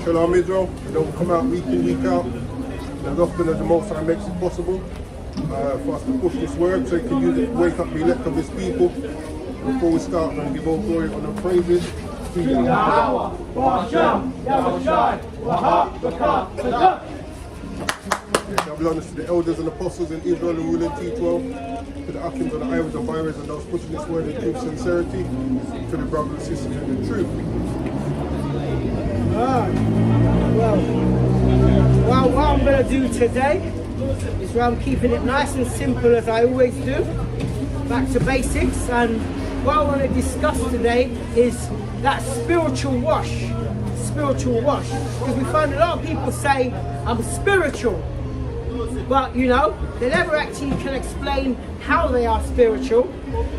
Shalom Israel. We don't come out week in, week out. As often as the Most High makes it possible for us to push this word so He can use it to wake up the elect of His people. Before we start, I'm going to give all glory and the praises to Yahweh. Double honors to the elders and apostles in Israel who rule and teach well, to the Akims and the Iris and Byres and those pushing this word in truth, sincerity, to the brothers and sisters in the truth. Well, what I'm going to do today is I'm keeping it nice and simple as I always do, back to basics, and what I want to discuss today is that spiritual wash, because we find a lot of people say, I'm spiritual, but you know, they never actually can explain how they are spiritual,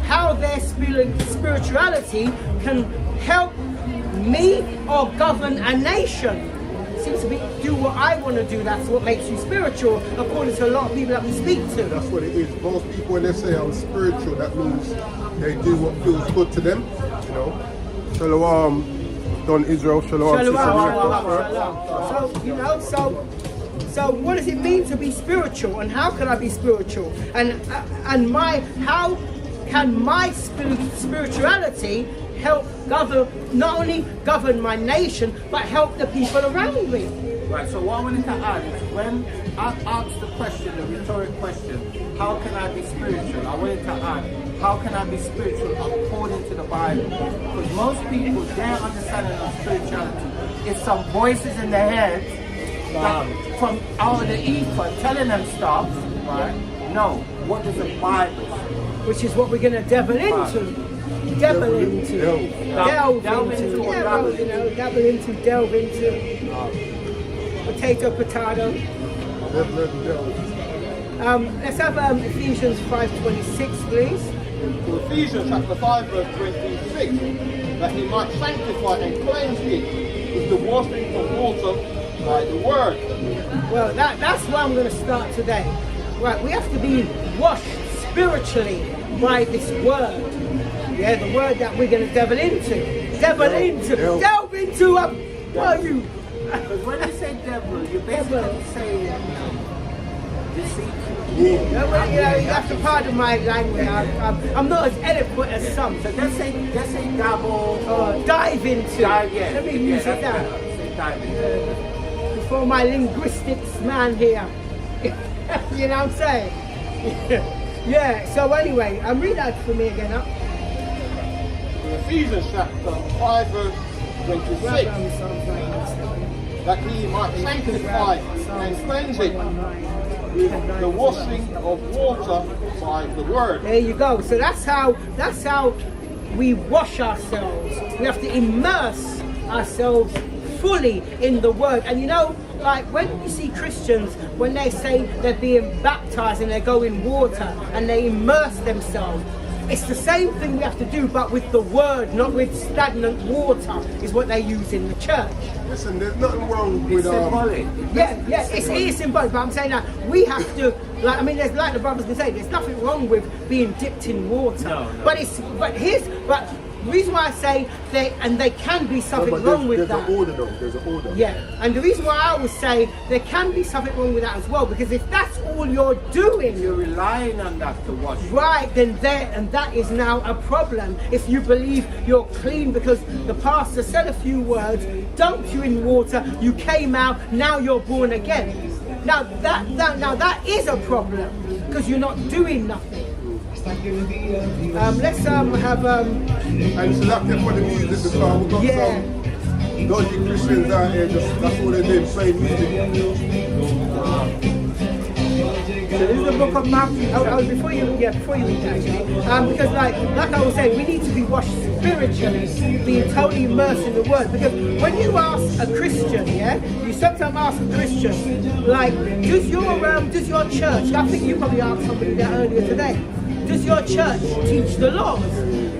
how their spirituality can help me or govern a nation. Seems to be do what I want to do. That's what makes you spiritual, according to a lot of people that we speak to. That's what it is. Most people, when they say I'm spiritual, that means they do what feels good to them. You know. Shalom, Don Israel. Shalom. So you know, so what does it mean to be spiritual, and how can I be spiritual, and how can my spirituality help not only govern my nation, but help the people around me? Right, so what I wanted to add is when I asked the question, the rhetoric question, how can I be spiritual? I wanted to add, how can I be spiritual according to the Bible? Because most people, their understanding of spirituality is some voices in their head that, from out of the ether telling them stuff, right? No, what does the Bible say? Which is what we're going to delve into. Delve into. Potato. Let's have Ephesians 5:26, please. To Ephesians chapter 5 verse 26, that he might sanctify and cleanse it with the washing of water by the word. Well, that's where I'm going to start today. Right, we have to be washed spiritually by this word. Yeah, the word that we're going to delve into. Delve into. Well, you. Because when you say devil, you're basically saying deceit. Yeah, you have to pardon my language. I'm not as eloquent as some. So let's say dabble. Dive into. Let me use it now. Dive into. Before my linguistics man here. You know what I'm saying? Yeah, so anyway, read that for me again. Ephesians chapter 5 verse 26, that he might sanctify and cleanse it with the washing of water by the word. There you go. So that's how we wash ourselves. We have to immerse ourselves fully in the word. And you know, like when you see Christians, when they say they're being baptized and they go in water and they immerse themselves, it's the same thing we have to do, but with the word, not with stagnant water, is what they use in the church. Listen, there's nothing wrong with symbolic. It is symbolic, but I'm saying that we have to, there's like the brothers can say, there's nothing wrong with being dipped in water. No. But the reason why I say they can be something wrong with that. There's an order though, there's an order. Yeah, and the reason why I always say there can be something wrong with that as well, because if that's all you're doing, you're relying on that to wash. Right, then that is now a problem. If you believe you're clean because the pastor said a few words, dunked you in water, you came out, now you're born again. Now that is a problem, because you're not doing nothing. Let's have And so that's for the music because we've got some dodgy Christians out here, that's all they're doing, playing music. So this is the book of Matthew. Before you read that, actually, because like I was saying, we need to be washed spiritually, being totally immersed in the word. Because when you ask a Christian, you sometimes ask a Christian, like, does your church? I think you probably asked somebody that earlier today. Does your church teach the laws?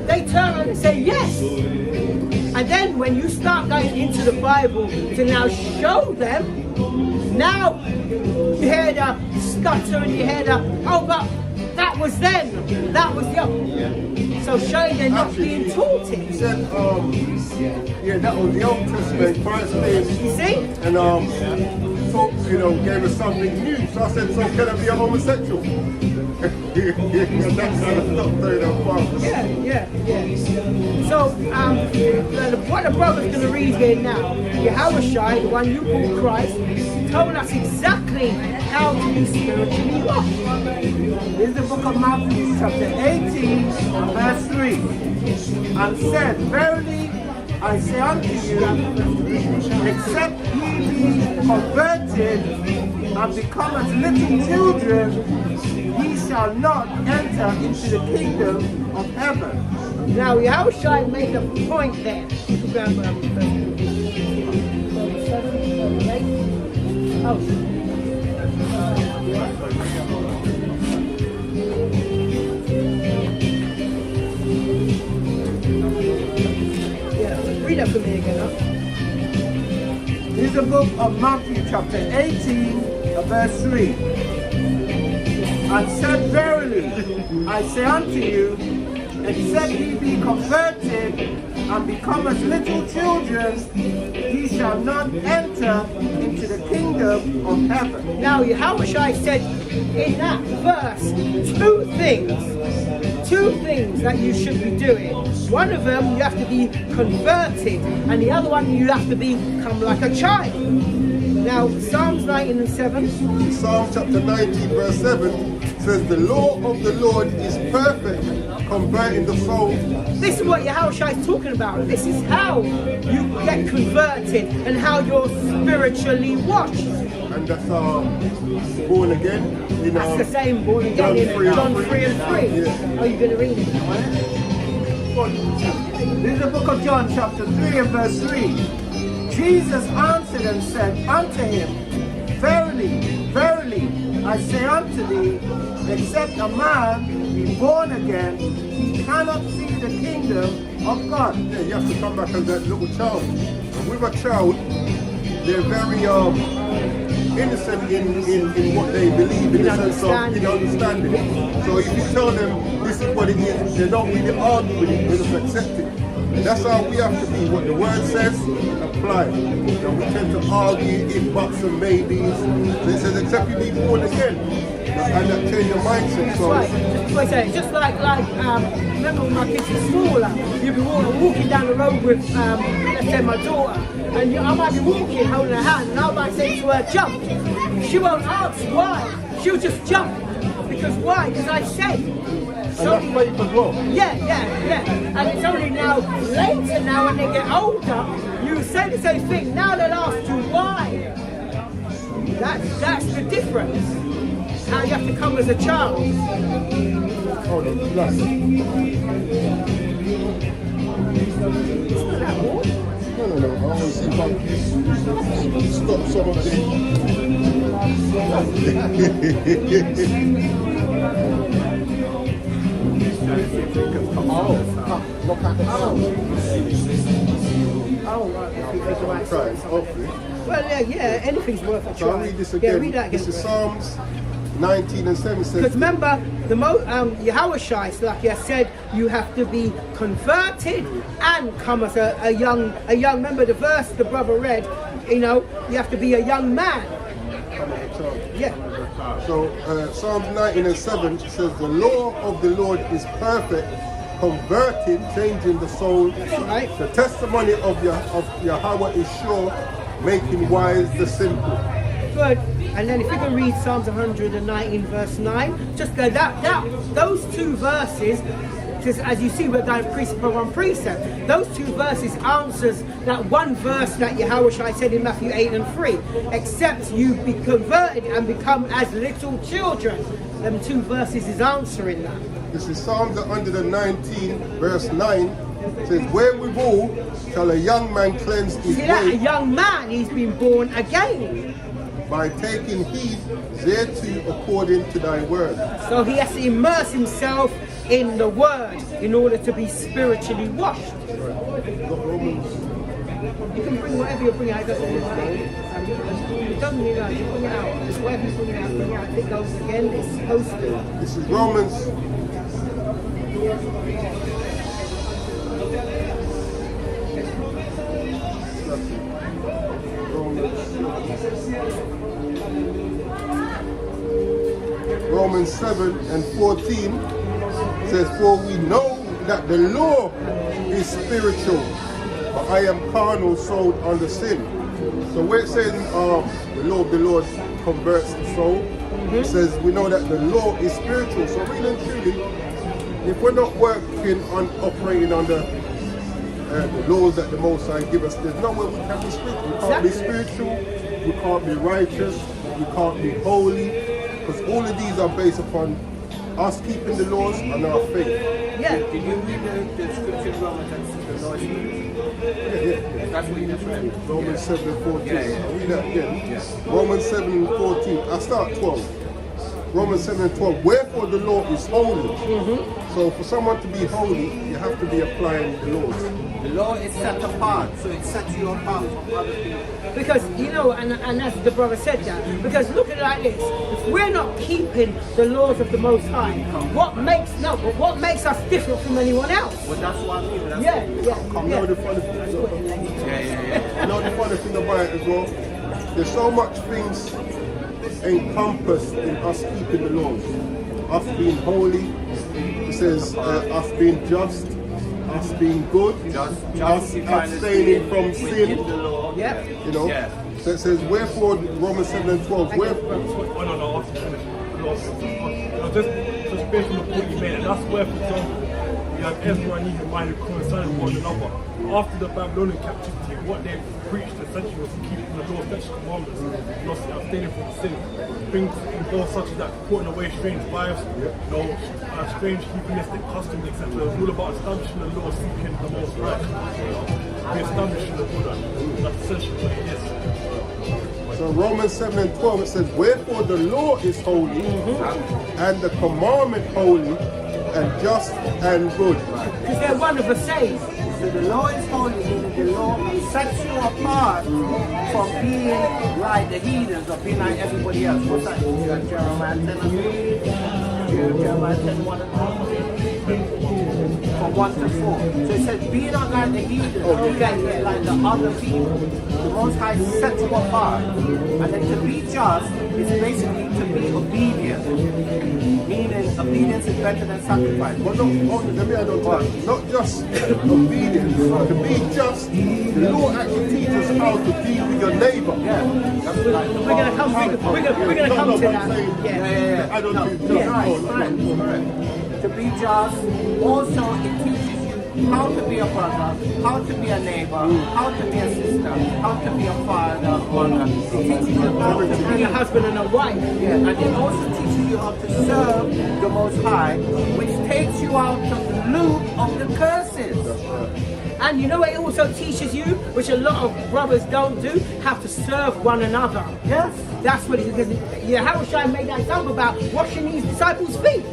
They turn around and say yes. And then when you start going into the Bible to now show them, now you hear the stutter and you hear the, oh, but that was then. That was the So showing they're not Actually, being taught He it. said, yeah, that was the Old Testament. Christ came You see? and taught, gave us something new. So I said, so can I be a homosexual? And that's how I stopped throwing that far. Yeah. So, what the brother's going to read here now, Yahushua, the one you call Christ, told us exactly how to be spiritually washed. This is the book of Matthew, chapter 18, verse 3. And said, Verily I say unto you, except ye be converted and become as little children, ye shall not enter into the kingdom of heaven. Now, Yahushua made a point there. Oh. Read that for me again, huh? This is the book of Matthew, chapter 18, verse 3. And said, Verily, I say unto you, except ye be converted and become as little children, ye shall not enter into the kingdom of heaven. Now, Yahushua said in that verse two things that you should be doing. One of them, you have to be converted, and the other one, you have to become like a child. Now, Psalms 19 and 7. Psalm chapter 19, verse 7 says, the law of the Lord is perfect, converting the soul. This is what Yahushua is talking about. This is how you get converted and how you're spiritually washed. And that's born again. That's the same born again in John 3 and 3. Yeah. Are you going to read it? This is the book of John, chapter 3 and verse 3. Jesus answered and said unto him, Verily, verily, I say unto thee, except a man be born again, he cannot see the kingdom of God. Yeah, you have to come back as that little child. And with a child, they're very innocent in what they believe, in the sense of understanding. So if you tell them this is what it is, they don't really argue with it, they just accept it. And that's how we have to be. What the word says, apply. We tend to argue if buts and maybes. So it says except you be born again. And that change your mindset. So That's what I say. Just like remember when my kids were smaller, you'd be walking down the road with, let's say my daughter, and I might be walking holding her hand, and I might say to her, jump. She won't ask why. She'll just jump. Because why? Because I said. and that's faith as well. Yeah. And it's only now, later now, when they get older, you say the same thing. Now they'll ask you why. That's the difference. How you have to come as a child. Hold on, relax. It's not that hard. No. I want to see if I can stop some of Oh, right. If you right. Try it, hopefully. Well, yeah, anything's worth a try. So I'll read this again. Yeah, read that again. This is Psalms 19 and 7 says, Because remember, Yahushua, like I said, you have to be converted and come as a young. Remember the verse the brother read. You have to be a young man. Yeah. So Psalms 19 and 7 says, the law of the Lord is perfect, converting, changing the soul. Right. The testimony of Yahweh is sure, making wise the simple. Good. And then if you can read Psalms 119 verse 9, just go those two verses, because as you see we're going precept upon precept, those two verses answers that one verse that Yahushua said in Matthew 8 and 3, except you be converted and become as little children. Them two verses is answering that. This is Psalms 119 verse 9. It says, wherewithal shall a young man cleanse his See that? A way young man, he's been born again. by taking heed thereto according to thy word. So he has to immerse himself in the word in order to be spiritually washed. Got Romans You can bring whatever you bring out. It doesn't mean like, it doesn't mean like you bring it out. It's whatever you bring out. If it goes again, it's supposed to. This is Romans. Romans 7 and 14 says, "For we know that the law is spiritual, but I am carnal, sold under sin." So where it says the law of the Lord converts the soul, it says we know that the law is spiritual. So really and truly, if we're not working on operating under the laws that the Most High give us, there's no way we can be spiritual. We can't be spiritual, we can't be righteous, we can't be holy, because all of these are based upon us keeping the laws and our faith. Yeah. Did you read the scripture in Romans that the law is spiritual? Yeah. That's what you just read. Romans 7 and 14. Yeah, yeah. I'll read that again. Yeah. Romans 7 and 14. I'll start 12. Romans 7 and 12. Wherefore the law is holy. So for someone to be holy, you have to be applying the laws. The law is set apart, so it sets you apart from other people. Because, you know, and as the brother said that, because look at it like this, if we're not keeping the laws of the Most High, what makes us different from anyone else? Well, that's what I mean. That's Yeah, You know the funny thing, you know the funny thing about it as well? There's so much things encompassed in us keeping the laws. Us being holy, it says us being just, us being good, us abstaining from sin. Yeah. You know, Yeah. so it says, wherefore, Romans 7 and 12, wherefore, Just based on the point you made, and that's where, for example, we have Ezra and Nehemiah who coincided with one another. After the Babylonian captivity, what they preached essentially was keeping the law, statutes, and commandments, and also abstaining from sin. Things involved such as that, putting away strange wives, strange heathenistic customs, etc. It's all about establishing the law, seeking the most right. Re-establishing the Buddha. That's essentially what it is. so Romans 7 and 12, it says, wherefore the law is holy, and the commandment holy, and just and good. Because they're one of the same. So the law is holy, meaning the law sets you apart from being like the heathens or being like everybody else. What's that? Jeremiah 10 and 3? Jeremiah 10, 1 and 2? From 1 to 4. So it says, be not like the heathens, be like the other people. The Most High sets you apart. And then to be just is basically to be obedient. Meaning obedience is better than sacrifice. But let me add on to that. Not just obedience, to be just, the law actually teaches how to deal with your neighbor. Yeah, that's like the We're gonna come. We're gonna come to that. Yeah. I don't think just. Right. To be just, also it teaches you how to be a brother, how to be a neighbor, how to be a sister, how to be a father, mother. It teaches you how to And be a husband and a wife. yeah, and it also teaches you how to serve the Most High, which takes you out of the loop of the curses. And you know what it also teaches you, which a lot of brothers don't do, how to serve one another. Yes. That's what it is. Yeah, how should I make that example about washing these disciples' feet?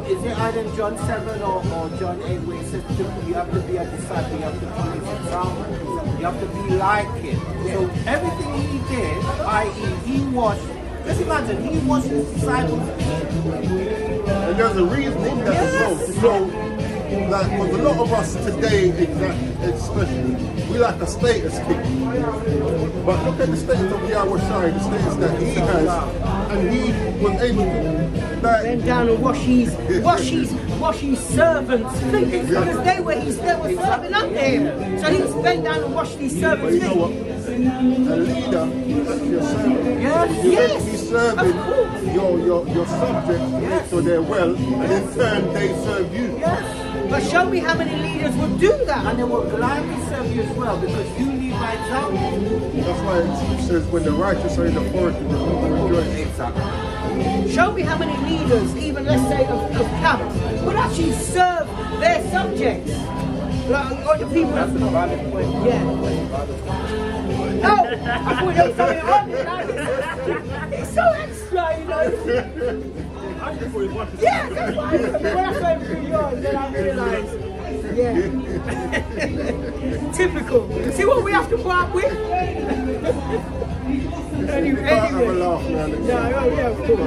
Is it either in John 7 or John 8 where it says you have to be a disciple, you have to follow his example, you have to be like him. So everything he did, i.e. he washed, just imagine, he washed his disciples' feet. And there's a reason in that as well. So, like, because a lot of us today, especially, we like a status kick. But look at the status of Yahweh Shai, the status that he has, and he was able to, Bend down and wash his servants' feet because they were serving under him. So he's bent down and washed these servants' you know what? feet. A leader is actually a servant. Yes, You're yes, meant to be serving your subjects so they're well, and in turn they serve you. yes. But show me how many leaders would do that. And they will gladly serve you as well because you lead by example. That's why it says when the righteous are in authority, the people rejoice. Exactly. Show me how many leaders, even let's say of camps, would actually serve their subjects. Like, or the people. That's a valid point. Yeah. No, I thought there was something wrong with that. It's so extra, you know. I just thought it was one Yeah, that's why when I started through yours, then I realised, yeah. Typical. See what we have to put up with? You can't have a laugh now. No, yeah, of course.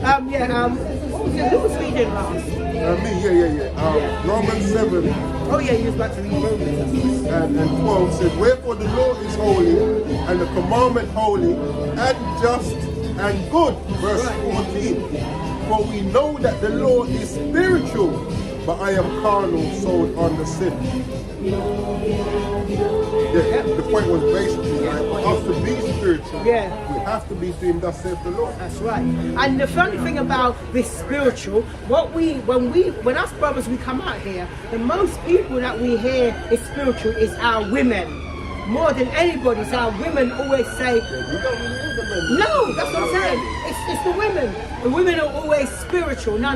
What was it? Who was reading last? Me, yeah. Romans 7 Oh yeah, you was about to read Romans. and 12 says, wherefore the law is holy, and the commandment holy, and just and good. Verse 14. For we know that the law is spiritual, but I am carnal, sold under sin. Yeah, the point was basically like, for us to be spiritual, Yeah. we have to be doing thus saith the Lord. That's right. And the funny thing about this spiritual, when us brothers we come out here, the most people that we hear is spiritual is our women. More than anybody, so our women always say, We don't really hear the men. no, that's what I'm saying. It's the women. The women are always spiritual. No.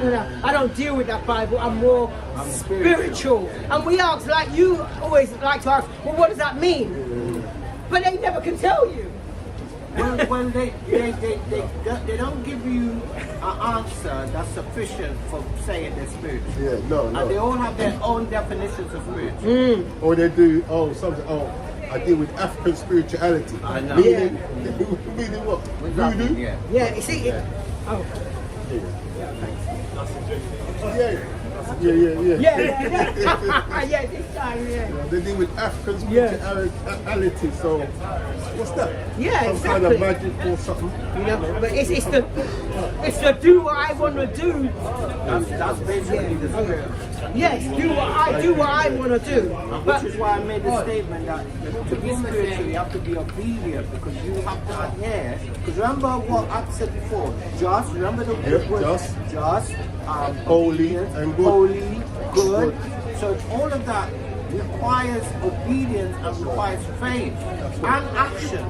I don't deal with that Bible. I'm more spiritual. And we ask, like you always like to ask, well, what does that mean? But they never can tell you. Well, they don't give you an answer that's sufficient for saying they're spiritual. Yeah, no. And they all have their own definitions of spiritual. Or they do, I deal with African spirituality. I know. Meaning what? Voodoo? Yeah. Yeah, you see, Yeah, yeah, this time, yeah. They deal with African spirituality, so what's that? Yeah, Some kind of exactly. magic or something. You know, but it's the do what I want to do. That's basically the spirit. Yes, do what I want to do. But Which is why I made the statement that to be spiritual, you have to be obedient because you have to adhere. Because remember what I said before, just, remember the word, just, Holy obedient, and good. Holy, good. So all of that requires obedience and requires faith and action.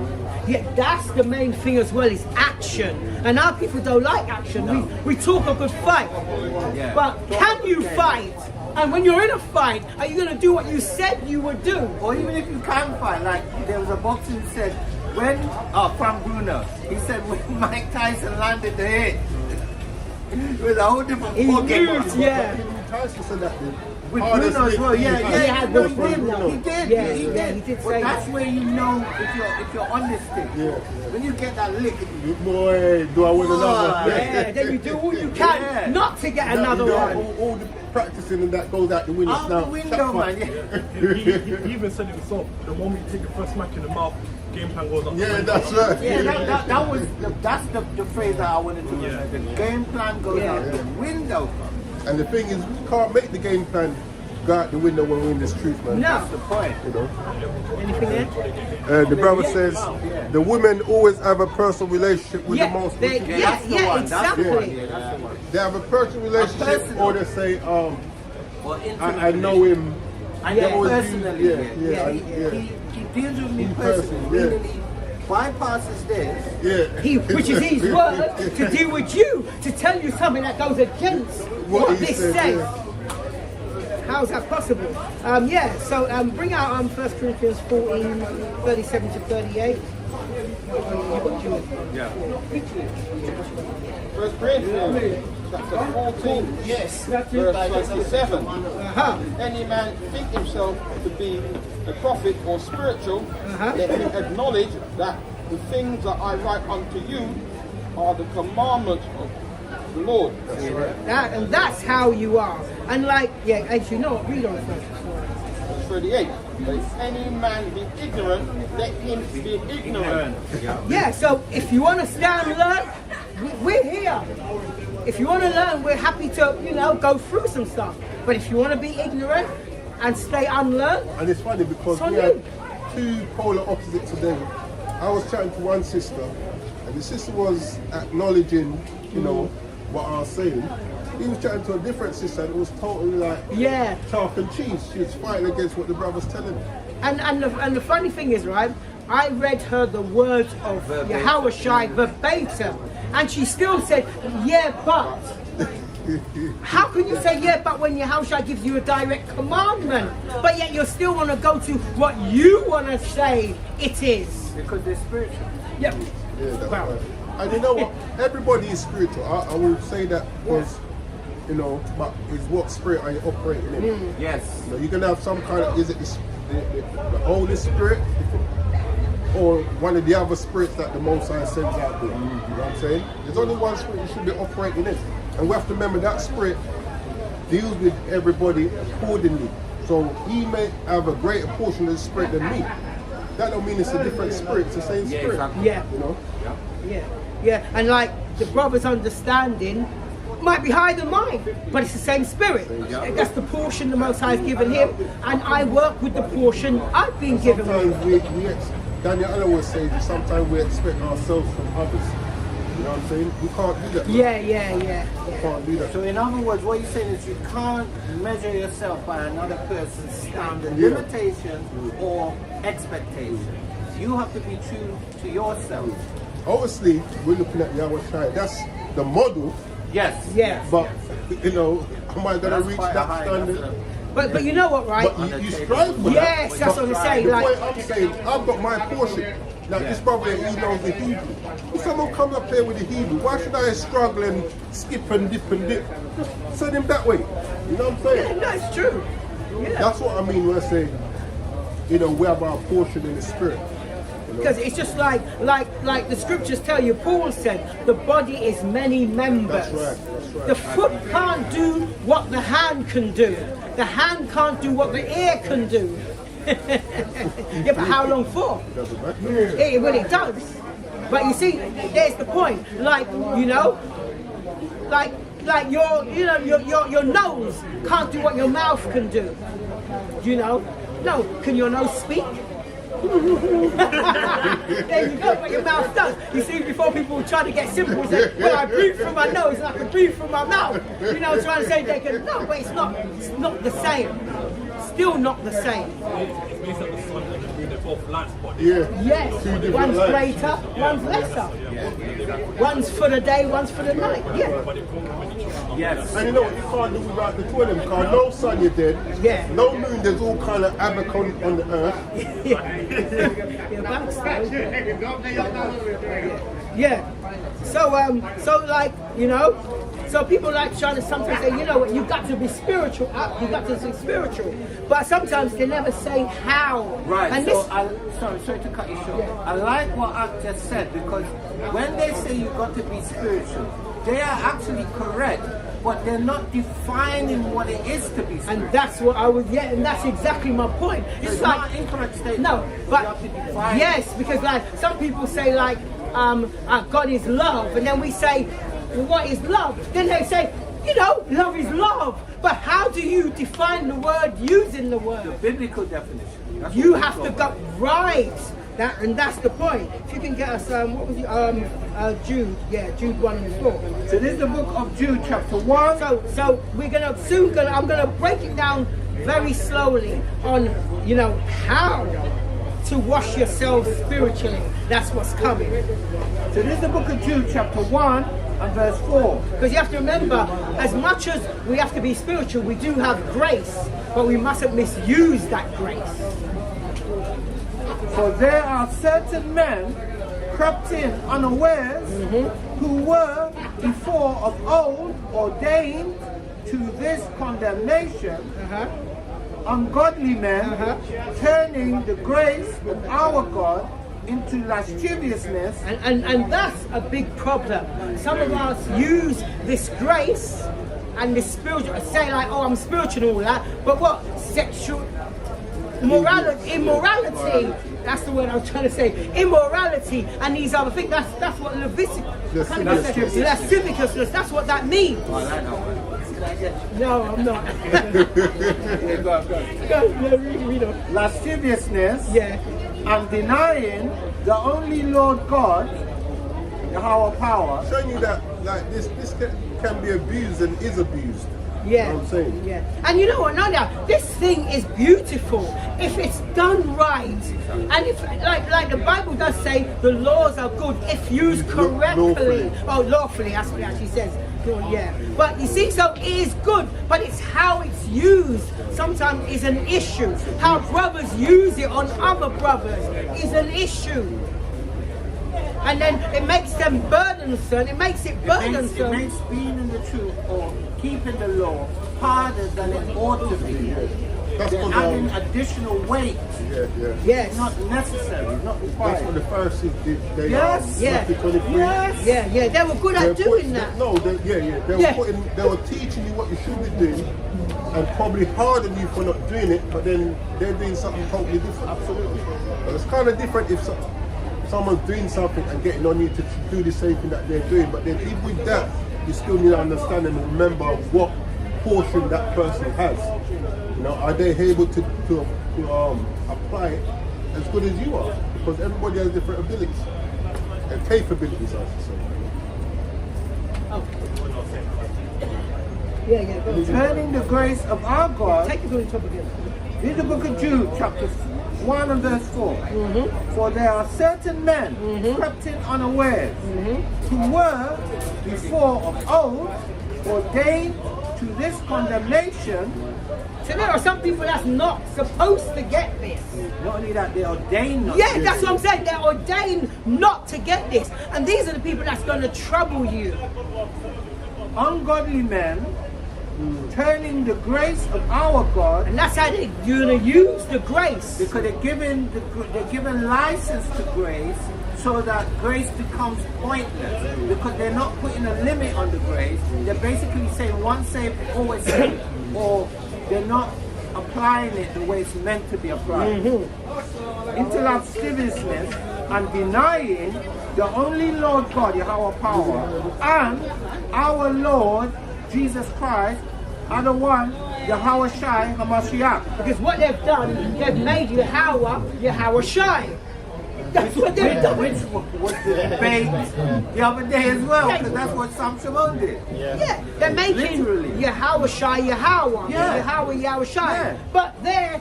yeah, that's the main thing as well, is action. And our people don't like action. We talk a good fight. Yeah. But can you fight? And when you're in a fight, are you going to do what you said you would do? Or even if you can fight, like there was a boxer who said, Frank Bruno, he said when Mike Tyson landed the hit, it was a whole different He ballgame. moved, yeah. Tyson said that. With Hardest Bruno as hit well, he yeah, had. yeah, had no, those he Bruno. did, he did, Yeah, he yeah, did. he did But say that's that. where you know if you're on this thing. Yeah. When you get that lick, Boy, do I win another? Yeah, then you do all you can Yeah. not to get another You know, one. all the practicing and that goes out the window. out now. the window, man. Yeah. He even said it himself. The moment you take the first smack in the mouth, game plan goes up. the Yeah, window. that's right. Yeah, that's the phrase that I wanted to use. The game plan goes out the window. And the thing is, we can't make the game plan go out the window when we're in this truth, man. No. That's the point. You know. Anything there? The brother says the women always have a personal relationship with the most. they, That's the yeah, one. That's the one. exactly. Yeah, that's the one. They have a personal relationship, personal. or they say, Or I know him. I Yeah, know personally. Yeah. He deals with me In personally. person, yeah. Meaning he bypasses this. Yeah. Which is his word to deal with you, to tell you something that goes against what he this said, says. yeah. How is that possible? So bring out 1 Corinthians 14, 37 to 38. First Corinthians chapter 14, Yes. verse 27. Uh-huh. Any man think himself to be a prophet or spiritual, let him acknowledge that the things that I write unto you are the commandments of the Lord. And that's how you are. And as you know, read on first. Verse 38. But if any man be ignorant, let him be ignorant. Yeah, so if you want to stand and learn, we're here. If you want to learn, we're happy to, go through some stuff. But if you want to be ignorant and stay unlearned, And it's funny because It's we on had you. two polar opposites today. I was chatting to one sister, and the sister was acknowledging, what I was saying. He was chatting to a different sister, and it was totally like yeah. chalk and cheese. She was fighting against what the brother's telling her. And the funny thing is, right, I read her the words of Yahushua verbatim, and she still said, yeah, but. How can you say yeah, but when Yahushua gives you a direct commandment, but yet you still want to go to what you want to say it is? Because they're spiritual. Yep. Yeah, that's Wow. right. And you know what? Everybody is spiritual. I would say that because, but is what spirit are you operating in? Yes. You can have some kind of, is it the Holy Spirit or one of the other spirits that the Most High sends out there. You know what I'm saying? There's only one spirit you should be operating in. And we have to remember that spirit deals with everybody accordingly. So he may have a greater portion of the spirit than me. That don't mean it's a different spirit, it's the same spirit. exactly. Yeah. You know? Yeah, and like the brother's understanding might be higher than mine, but it's the same spirit. That's the portion the Most High has given him, and I work with the portion I've been given. Sometimes Daniel Allen was saying that sometimes we expect ourselves from others. You know what I'm saying? We can't do that. Yeah. We can't do that. So in other words, what you're saying is you can't measure yourself by another person's standard, Yeah. limitation or expectation. You have to be true to yourself. Obviously, we're looking at Yahweh Shai. That's the model, Yes. but you know, am I gonna That's reach quite a that high, standard? that's But you know what, right? But you strive for that. Yes, that's what I'm saying. The Like, point I'm saying, I've got my portion. Now this brother, he knows the Hebrew. If someone comes up here with the Hebrew, why should I struggle and skip and dip and dip? Just send him that way. You know what I'm saying? no, it's true. Yeah. That's what I mean when I say, you know, we have our portion in the spirit. You know? Because it's just like the scriptures tell you, Paul said, the body is many members. That's right. The foot can't do what the hand can do. The hand can't do what the ear can do. Yeah, but how long for? Doesn't matter. Well, it does. But you see, there's the point. Like, you know, like your nose can't do what your mouth can do. You know? No, can your nose speak? There you go, what your mouth does. You see, before people try to get simple, say, well, I breathe through my nose and I can breathe through my mouth. You know, trying to say they can, no, but it's not the same. Still not the same. It's based on the sun, they can bring their both lights, but Yeah. Yes, Two different one's lights. greater, one's lesser. One's for the day, one's for the night. Yeah. Yes. And you know what you can't do without the two of them, because no sun you're dead. Yeah. No moon, there's all kind of havoc on the earth. Yeah, that's yeah. So like, you know, so people like trying to sometimes say, you know what, you got to be spiritual, you got to be spiritual. But sometimes they never say how. Right, And so this, sorry to cut you short. I like what I've just said, because when they say you've got to be spiritual, they are actually correct, but they're not defining what it is to be spiritual. and that's what I was, yeah, and that's exactly my point. It's It's not like, an incorrect statement. no, You but have to define yes, because like some people say like God is love, and then we say, well, what is love? Then they say, you know, love is love. But how do you define the word using the word? biblical definition. That's You what we have to go go right. And that's the point. If you can get us, what was it? Jude. Yeah, Jude 1 and 4. by. So this is the book of Jude, chapter 1. So we're I'm gonna break it down very slowly on, you know, how to wash yourself spiritually. That's what's coming. So this is the book of Jude, chapter 1 and verse 4. Because you have to remember, as much as we have to be spiritual, we do have grace, but we mustn't misuse that grace. For there are certain men crept in unawares, who were before of old ordained to this condemnation, ungodly men, turning the grace of our God into lasciviousness. And that's a big problem. Some of us use this grace and this spiritual, say like, oh, I'm spiritual and all that, but what? Sexual immorality. That's the word I was trying to say. Immorality and these other things. That's what lasciviousness. That's what that means. No, I'm not. Read on. Lasciviousness, Yeah. and denying the only Lord God, our power. Showing you that like this can be abused and is abused. Yeah. You know what I'm saying? Yeah. And you know what, Nadia, this thing is beautiful if it's done right. And if like the Bible does say the laws are good if used correctly. Lawfully, that's what it actually says. Yeah. But you see, so it is good, but it's how it's used sometimes is an issue. How brothers use it on other brothers is an issue. And then it makes them burdensome. It makes it It burdensome. makes being in the truth or keeping the law harder than it ought to be. That's They're what, adding additional weight. yeah. Yes. Not necessary, not That's what required. the Pharisees did. They, Yes. Yeah. Matthew 23. Yes. Yeah. They were good They at were doing putting- that. No, they were teaching you what you should be doing, and probably harder you for not doing it. But then they're doing something totally different. Absolutely. But it's kind of different if someone's doing something and getting on you to do the same thing that they're doing. But then even with that, you still need to understand and remember what portion that person has. You know, are they able to apply it as good as you are? Because everybody has different abilities and capabilities, I should say. Yeah. Go on. Turning the grace of our God. Take it to the top again. In the book of Jude, chapter 1 and verse 4. For there are certain men crept in unawares, who were before of old ordained to this condemnation. So there are some people that's not supposed to get this. Not only that, they ordained not Yeah, to. that's what I'm saying. They're ordained not to get this. And these are the people that's going to trouble you. Ungodly men turning the grace of our God, And that's how they're going to use the grace. because they're given license to grace, so that grace becomes pointless, because they're not putting a limit on the grace. They're basically saying once saved, always saved, or they're not applying it the way it's meant to be applied. Into lasciviousness and denying the only Lord God, Yahweh power, and our Lord Jesus Christ, and the one, Yahweh Shai HaMashiach. Because what they've done, they've made Yahweh Shai. That's what they've done. Which was the debate the other day as well, because that's what Sam Shimon did. Yeah, they're making Literally. Yahweh Shai Yahweh. Yeah. Yahweh Shai. Yeah. But there,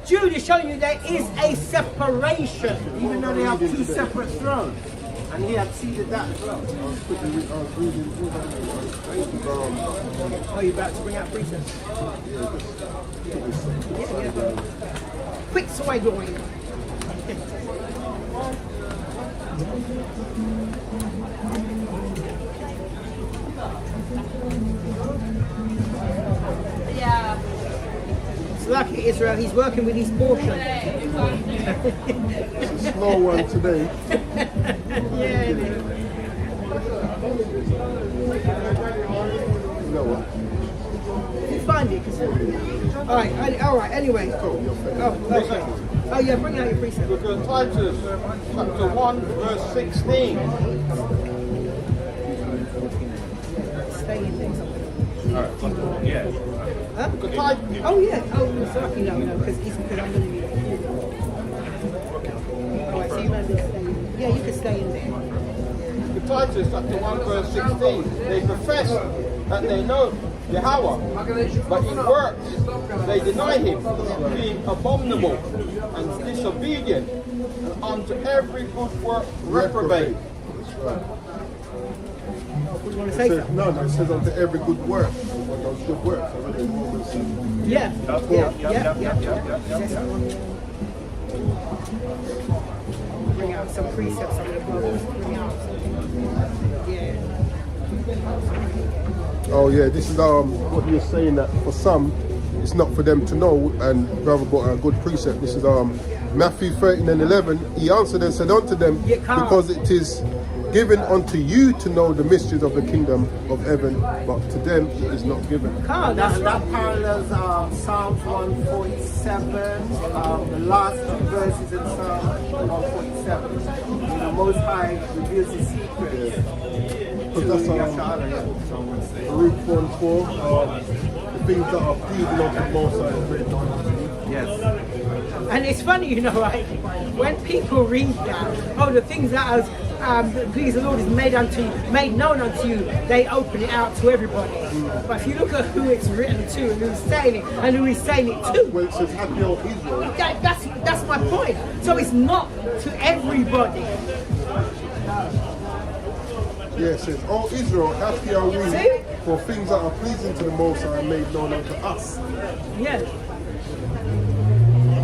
Jude is showing you there is a separation. Even though they have two separate thrones. And he had seeded that as well. Are you about to bring out precepts? Yeah. Quick sway going. Yeah. It's lucky Israel, he's working with his portion. It's a small one today. Yeah. You know what? You find it. All right. Anyway. Oh, okay. Oh yeah, bring out your precept. Look at Titus chapter 1 verse 16. Stay in there. Yeah. Huh? Look at Titus. Oh yeah. Oh, sorry. No, because I'm going to need it. All right. So you might as well stay in. Yeah, you can stay in there. Look at Titus chapter 1 verse 16. They profess that they know Yahweh, but in works they deny him, being abominable and disobedient, and unto every good work reprobate. You want to It say says, something? no, it says unto every good work. What those good works? I read it in Romans 7. Yeah. Bring out some precepts on the brothers. Bring out some. Yeah. Oh yeah, this is what you're saying, that for some it's not for them to know, and brother brought a good precept. This is Matthew 13 and 11. He answered and said unto them, You can't. because it is given unto you to know the mysteries of the kingdom of heaven, but to them it is not given. Carl, that's That right. parallels Psalms 147, the last two verses in Psalm 147. The Most High reveals his secrets. Because that's Luke 1:4. The things that are pleasing unto the Most High is written unto you. Yes. And it's funny, you know, right? When people read that, the things that please the Lord is made known unto you, they open it out to everybody. But if you look at who it's written to and who's saying it and who he's saying it to, Well, it says, happy O Israel. that's my point. So it's not to everybody. Yeah, it says, O Israel, happy are we, See? for things that are pleasing to the Most High are made known unto us. Yeah.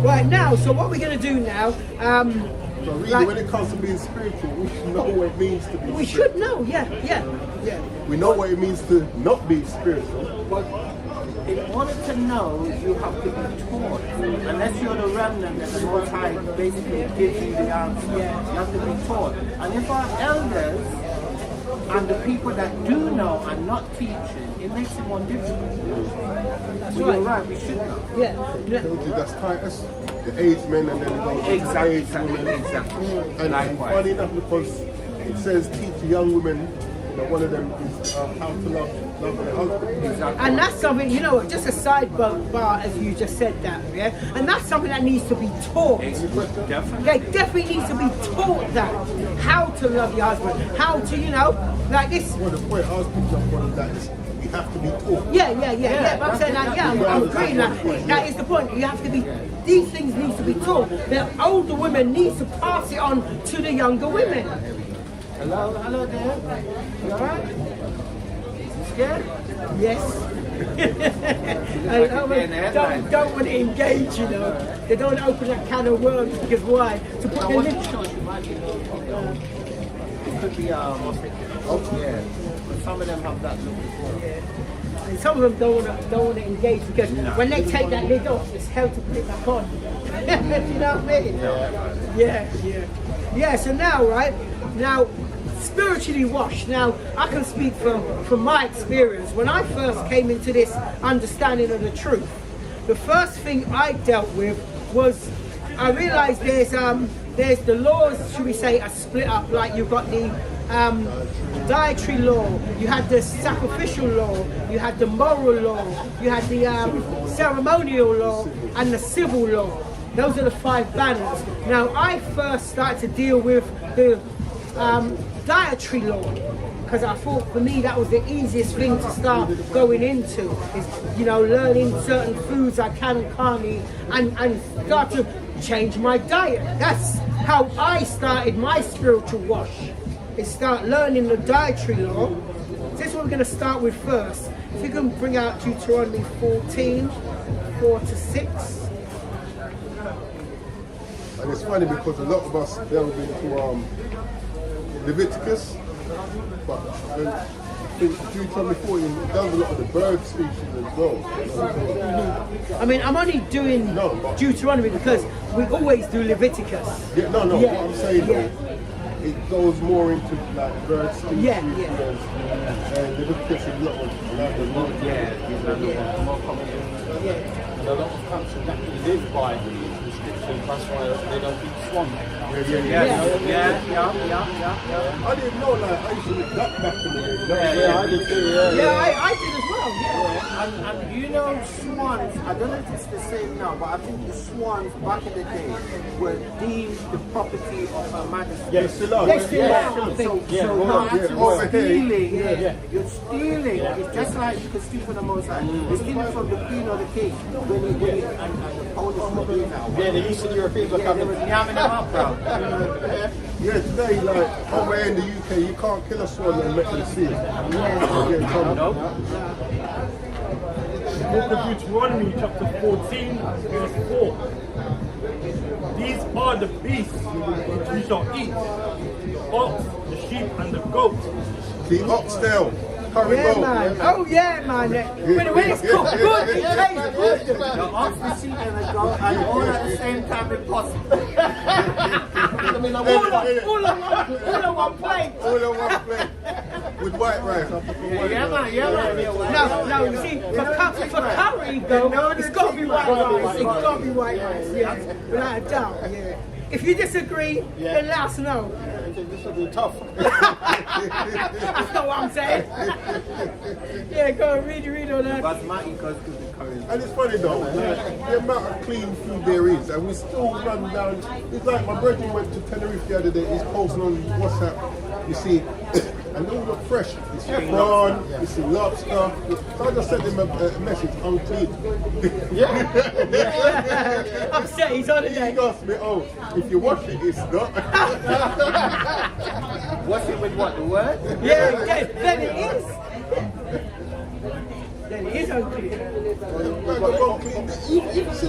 Right now, so what we're going to do now, So really, Right. when it comes to being spiritual, we should know what it means to be we spiritual. should know, yeah. We know what it means to not be spiritual. in order to know, you have to be taught. Unless you're the remnant that the Most High basically gives you the answer. You have to be taught. And if our elders and the people that do know are not teaching, it makes it more difficult. That's So right. you're right, we should know. Yeah. That's Titus, the aged men, and then it goes to Exactly, aged women. exactly. And Likewise. funny enough, because it says teach young women, one of them is how to love their husband. Exactly. And that's something, you know, just a sidebar as you just said that, yeah? And that's something that needs to be taught. Definitely. They definitely need to be taught that. How to love your husband. How to, you know, like this. Well, the point I was picking up on that is you have to be taught. Yeah. But I'm saying that, I'm agreeing that. That is the point. You have to be, these things need to be taught. The older women need to pass it on to the younger women. Hello there. You alright? You scared? Yes. And don't want to engage, you know. They don't open that can of worms because why? To put I the wasn't lip. sure she might be it could be yeah. But some of them have that look as well. And some of them don't want to engage because when they take that lid off, it's hell to put it back on. You know what I mean? Yeah. So now, right now, spiritually washed. Now, I can speak from my experience. When I first came into this understanding of the truth, the first thing I dealt with was I realized there's the laws, should we say, are split up. Like you've got the dietary law, you had the sacrificial law, you had the moral law, you had the ceremonial law, and the civil law. Those are the 5 banners. Now, I first started to deal with the dietary law because I thought for me that was the easiest thing to start going into is, you know, learning certain foods I can and can't eat and start to change my diet. That's how I started my spiritual wash, is start learning the dietary law. This is what we're going to start with first. If you can bring out Deuteronomy 14, 4-6. And it's funny because a lot of us delve into Leviticus, but I think Deuteronomy 14 does a lot of the bird species as well. I mean, I'm only doing No, but- Deuteronomy because we always do Leviticus. Yeah, no, Yeah, what I'm saying yeah. though, it goes more into like bird species. Yeah. And Leviticus is a lot of like the more. More common. And a lot of countries actually live by the restrictions, that's why they don't eat swan. Yeah. I didn't know, like, I used to eat duck back in the day. Yeah, I did too, Yeah, I did as well. Yeah. And you know, swans, I don't know if it's the same now, but I think the swans back in the day were deemed the property of Her Majesty. Yeah, still are. They still Yeah. are, I think. So Yeah, you're yeah, actually over here. stealing. You're stealing. It's just like you can steal from the Most High. You're stealing from the Queen or the King. When and the Polish were doing that. Yeah, the Eastern Europeans were Yeah, they coming. were yamming them up, bro. Yeah, today, like, over here in the UK, you can't kill a swan and let them see it. Yeah, trouble. Book of Deuteronomy chapter 14 verse 4. These are the beasts which you shall eat, the ox, the sheep and the goat. The oxtail, curry Yeah, goat. man. Oh, yeah, man. When it's cooked good, it tastes good. The ox, the sheep, and the goat, and all at the same time if possible. All on one plate. All on one plate. With white rice. Yeah, man. No, you see, for curry though, it's got to be white rice. It's got to be white rice, yeah. Without a doubt, yeah. If you disagree, then let us know. This will be tough. That's not what I'm saying. Yeah, go on, read on that. Basmati goes to the curry. And it's funny though, like, the amount of clean food there is, and we still run down. It's like my brother went to Tenerife the other day, he's posting on WhatsApp, you see, and they all look fresh. It's prawn, it's lobster. So I just sent him a message, unclean. Upset, he's on it He then. asked me, oh, if you wash it, it's not. Wash it with what? The word? Yeah, then it is. Then it is unclear. Even see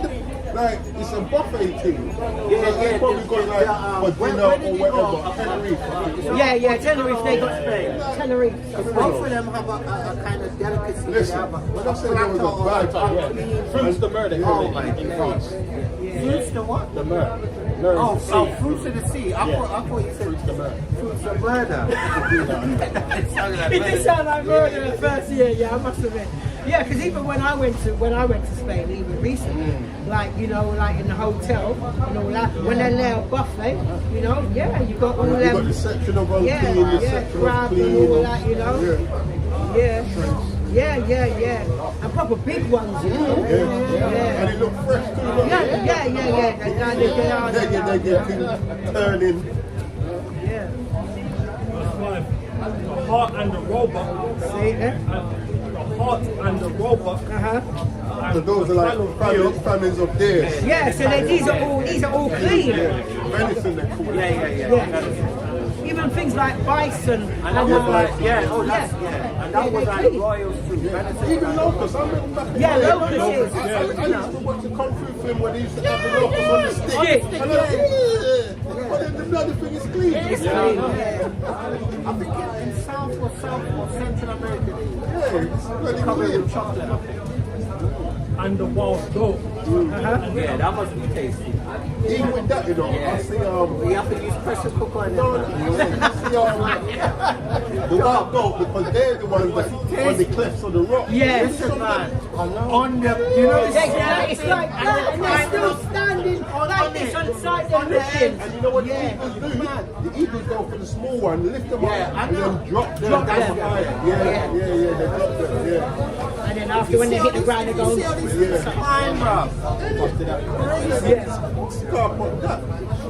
like it's a buffet thing. Yeah, So they probably got like for dinner where did or you go? whatever. Tenerife, I think. Yeah, Tenerife, they got Tenerife. Both of them have a kind of delicacy. Listen, They have when I said there was a bad Fruits de mer, they call Oh it my in France. Fruits de what? the mer. Oh, fruits of the sea. I thought you said Fruits de mer. fruits of murder. It did sound like murder at first, yeah, I must admit. Yeah, because even when I went to Spain, even recently, like in the hotel, when they lay out buffet, you got all You got them, the section of unclean, yeah, the section of crab clean. and all that, Yeah. yeah, and proper big ones, And it looked fresh too. Look. yeah. They get things turning. Yeah. That's fine. The heart and the robot. See, The heart and the robot. So those are like families of theirs. Yeah, so these are all clean. Venison they call it. Yeah. Even things like bison and And that was like clean. royal soup. Even locusts, I remember back in Yeah, the day, locusts, I used to watch the Kung Fu film where they used to have the locusts on the stick. On the stick, And I'm like, but then the bloody thing is clean. It's clean. I think in South or Central America, Yeah, it's bloody covered clean. with chocolate. And the wild goat. Yeah, that must be tasty. Even with that, I see You have to use pressure cooker and no, I see the wild goat because they're the ones that on the cliffs of the rock. Yeah. Listen, man. On the, It's like that, and they're still standing like this on the side they're looking. And you know what the eagles do? The eagles go for the small one, lift them Yeah, I up, and know. then drop them. Drop That's them. high. Yeah, they drop them, yeah. And then after when they hit the ground, they go. Fine, bro. Stop on that.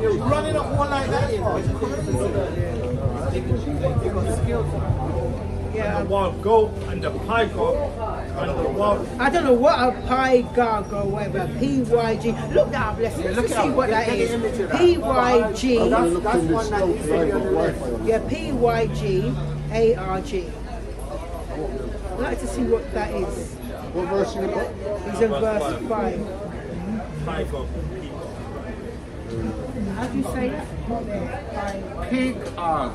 You're running up one like that, you know. You got skills. The wild goat and the pygo and the wild. I don't know what a pygarg or whatever, PYG. Look that up, let's see what that is. PYG, I'm looking this slow because I ain't got Wi-Fi on. yeah, PYGARG. I'd like to see what that is. What verse you got? He's in verse 5. Pygo. How do you say that? Pig arg.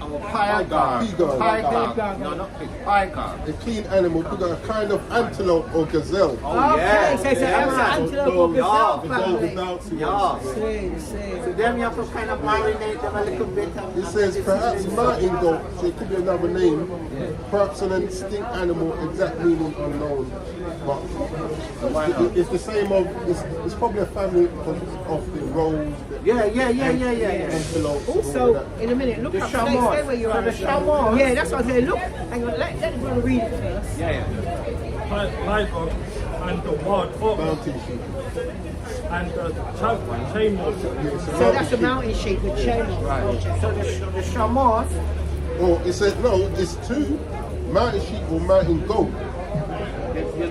Or pygarg. Pygarg. Pygarg. No, not pig. Pygarg. A clean animal could have a kind of antelope or gazelle. Okay, so it's an antelope or gazelle family. Yeah. See. So then you have to kind of marinate them a little bit. It says perhaps mountain goat, so it could be another name. Perhaps an extinct animal, exact meaning unknown. But it's the same of, it's probably a family of the roes, the Yeah. antelopes. Also, in a minute, look The up, chamois. stay where you So are. the chamois. Yeah, that's what I said. Look, hang on, let the brother read it first. Pygo and the wild ox Mountain sheep. and the chamois. So that's a mountain sheep with chain on. Okay. So the chamois. Oh, it says, no, it's two, mountain sheep or mountain goat.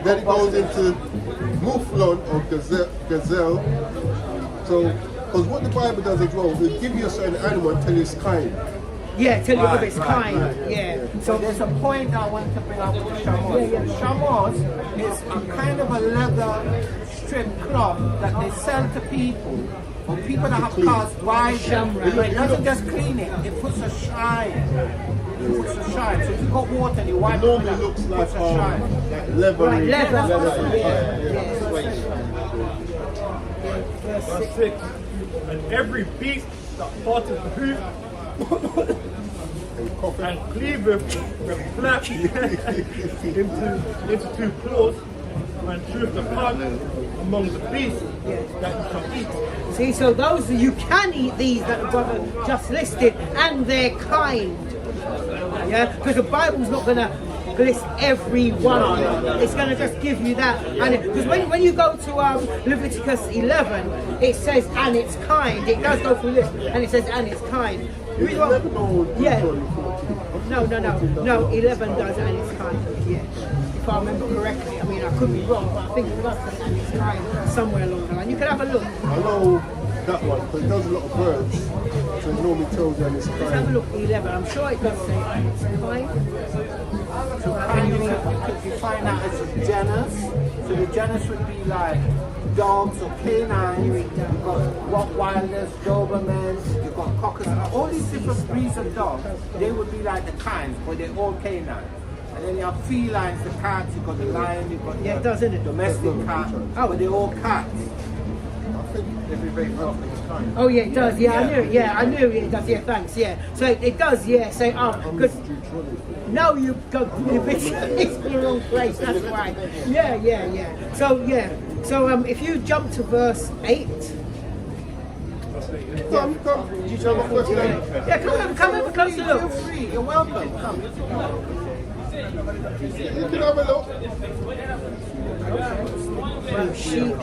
Then it goes into mouflon or gazelle. So, because what the Bible does as well, will give you a certain animal and tell you its kind. Yeah, tell you of its kind. Yeah. So there's a point I want to bring up with the chamois. The chamois is a kind of a leather strip cloth that they sell to people. Or people that have cars buy them. But it doesn't just clean it, it puts a shine. It puts a shine. So if you got water and you wipe It it, normally it looks like puts a shine. leather. Right, leather. Verse 6. And every beast that parteth the hoof and cleaveth the flap into two claws and cheweth the cud among the beasts that you shall eat. See, so those you can eat these that the brother just listed, and they're kind. Yeah, because the Bible's not gonna list every one. It's gonna just give you that. And because when you go to Leviticus 11, it says and it's kind. It does go through this, and it says and it's kind. It's 11 or Yeah. 14? No, 11 does and it's kind. Yeah. If I remember correctly, I mean I could be wrong, but I think it does say and it's kind somewhere along the line. You can have a look. I know that one, but it does a lot of birds. So it normally tells you and it's Let's have a kind. look at 11. I'm sure it does say it's kind. And you could define that as a genus. So the genus would be like dogs or canines. You've got Rottweilers, Dobermans, you've got Cockers, all these different breeds of dogs. They would be like the kinds, but they're all canines. And then you have felines, the cats. You've got the lion. You've got Yeah, the it does, isn't it? domestic cat. Oh. But they're all cats. I think every very often it's kind. Oh yeah, it does. Yeah, I knew it. Yeah, I knew it does. Yeah, thanks. Yeah, so it does. Yeah, so because no, you go you've been it's in the wrong place. That's right. Yeah, yeah, yeah. So yeah, so if you jump to verse 8. Come. Do you have a question? Yeah, come have a closer Feel look. free. You're welcome. Come. You can have a look.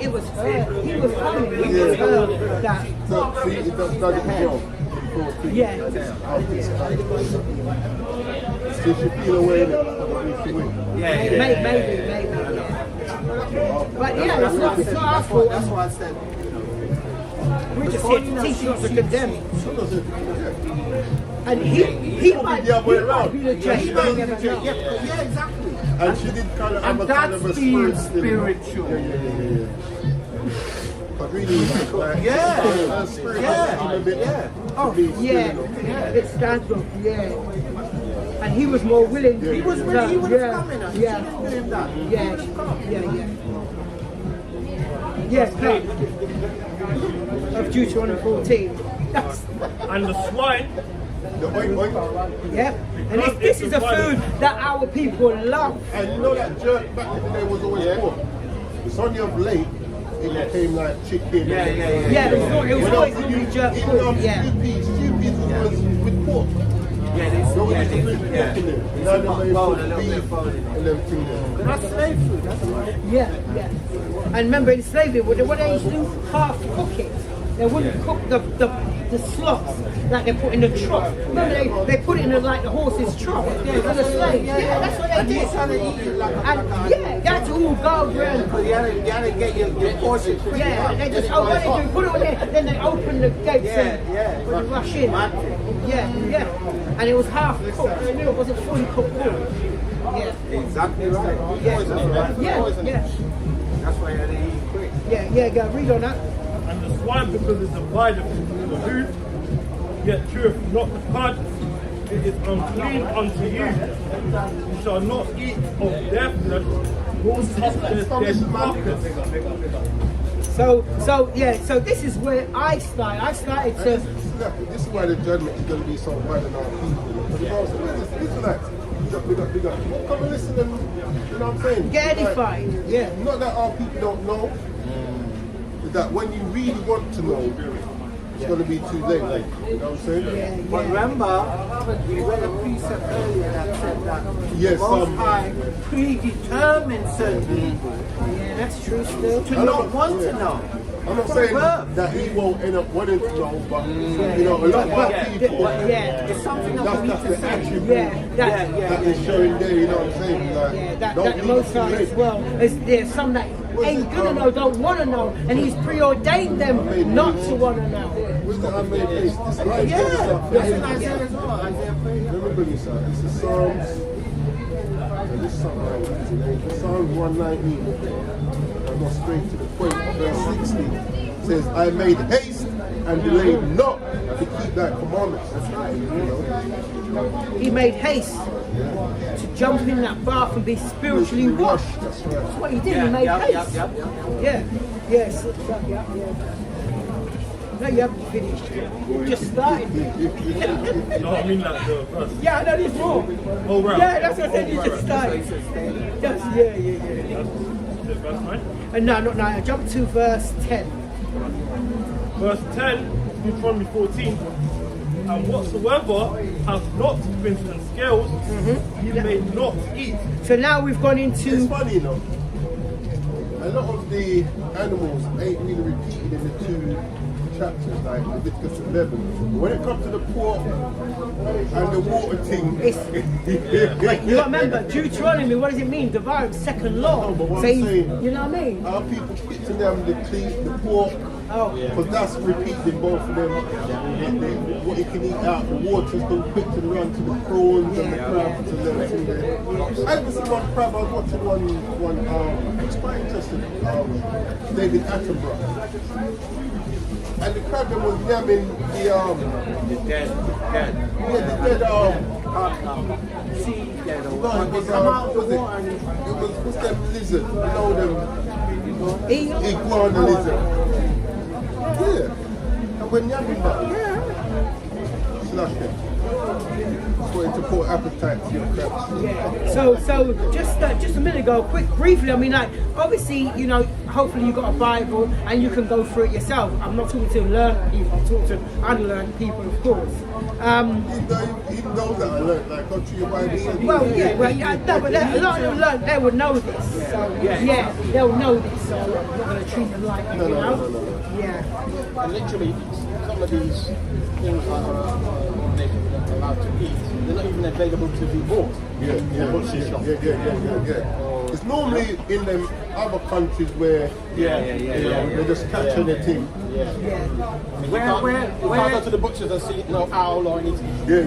It was her. He was coming. It was her that. So, see, it does it as well. Yeah. So she feel away in it. Maybe. But yeah, it's not our fault. That's why I said. We're just here to teach, not to condemn. She doesn't. Yeah. And he might the other way around. be the judge. You might never know. Yeah, exactly. And she did kind of have And a kind of a that's being spirit still. spiritual. Yeah. But really, like, Yeah. her spirit Yeah. seemed a bit Yeah. Oh, to be yeah, still, it stands up, yeah. And he was more willing. He was ready. He would have yeah, come in. She yeah, didn't do him that. He yeah, would have come. yeah. Yes, great. Of Deuteronomy 14. That's, And the swine, The oink oink. yeah. And this is a food that our people love. And you know that jerk back in the day was always pork. It's only of late it became like chicken. Yeah. Yeah, it was always going to be jerk Even food, yeah. stew peas was with pork. Yeah, they No, yeah, it's they with pork in there. It's Now a they make bone, a pork little bit beef of bone in it. and them things there. But that's slave food. That's right. Yeah. And remember in slavery, when they used to do half cook it, they wouldn't cook the slots that they put in the trough. Remember they put it in like the horse's trough for the slaves. Yeah, that's what And they you're did. trying to eat it like And yeah, that's all go around. Because you had to get your portion quick. Yeah, they just what they do, put it on there, then they open the gates Yeah. when they rush in. Mad thing. Yeah. And it was half cooked. They knew it wasn't fully cooked. Yeah. Exactly right. Yeah. That's why you had to eat it quick. Yeah, go read on that. and the swine because it's divided from the hoof, yet cheweth not the cud, it is unclean unto you. You shall not eat of their flesh, nor taste their carcass. So this is where I started. I started to. This is why the judgment is going to be so bad on our people. Because the Bible says, listen to that. Big up. Come and listen and, you know what I'm saying? Get Like, edified, yeah. Not that our people don't know, but that when you really want to know, it's going to be too late. Like, you know what I'm saying? But remember, we read a precept earlier that said that Yes, the Most High predetermined certain people Yeah, that's true still. to not want to know. I'm not From saying birth. that he won't end up wanting to know, but you know, a lot of our people, Yeah. It's something that we need that's to the say. attribute Yeah, that, that is showing there, you know what I'm saying? Like, yeah, that don't the be Most too High late. as well. There's some that ain't gonna know, don't wanna know, and He's preordained them not to wanna know. What's the unmade place? This is right Yeah, stuff. that's in Isaiah as well. Isaiah 30. Let me bring this out. This is Psalms. This is Psalms 119. I go straight to the point. Verse 60 says, I made haste and delayed not to keep thy commandments. That's right. You know? He made haste to jump in that bath and be spiritually washed. That's right. That's what He did. He made haste. Yeah. Yes. Yeah. No, you haven't finished. You just started. No, I mean like the verse. Yeah, I know there's more. Oh, right. Yeah, that's what I said. You just started. That's, yeah. The verse 9. And no, not 9. I jumped to verse 10. Verse 10, Deuteronomy 14. And whatsoever has not fins and scales, ye may not eat. So now we've gone It's into. funny, you know. A lot of the animals ain't really repeated in the two chapters, like Leviticus 11. When it comes to the pork and the water thing, Like, you gotta remember, Deuteronomy, what does it mean? Divine second law. No, but what So I'm saying, you know what I mean? our people put to them the pork Oh. Because that's repeating both of them. What you can eat out, the water's been quick to run to the prawns and the crabs and everything there. I was one crab, I was watching one it was quite interesting, David Attenborough. And the crab that was yamming The dead. the dead Sea dead or no, what? it was, They come out of the was it? water and It was what's them lizard, you know them Eagle. iguana lizard. Yeah. And when yamming that, slush them. For it to put appetite to your crabs. Yeah. So just a minute ago, briefly. I mean, like obviously, you know, hopefully you got a Bible and you can go through it yourself. I'm not talking to learned people. I'm talking to unlearned people, of course. Even those that I learned, like go to your Bible. Said, Well, yeah, no, but a lot of them learn. They would know this. So yeah, they'll know this. So I'm not going to treat them like you know. No. Yeah. And literally, some of these things that are allowed to eat, they're not even available to be bought in the butcher shop. Yeah. It's normally in them other countries where they're just catching their thing. Yeah. I mean, you can't go to the butchers and see no owl or anything. Yeah.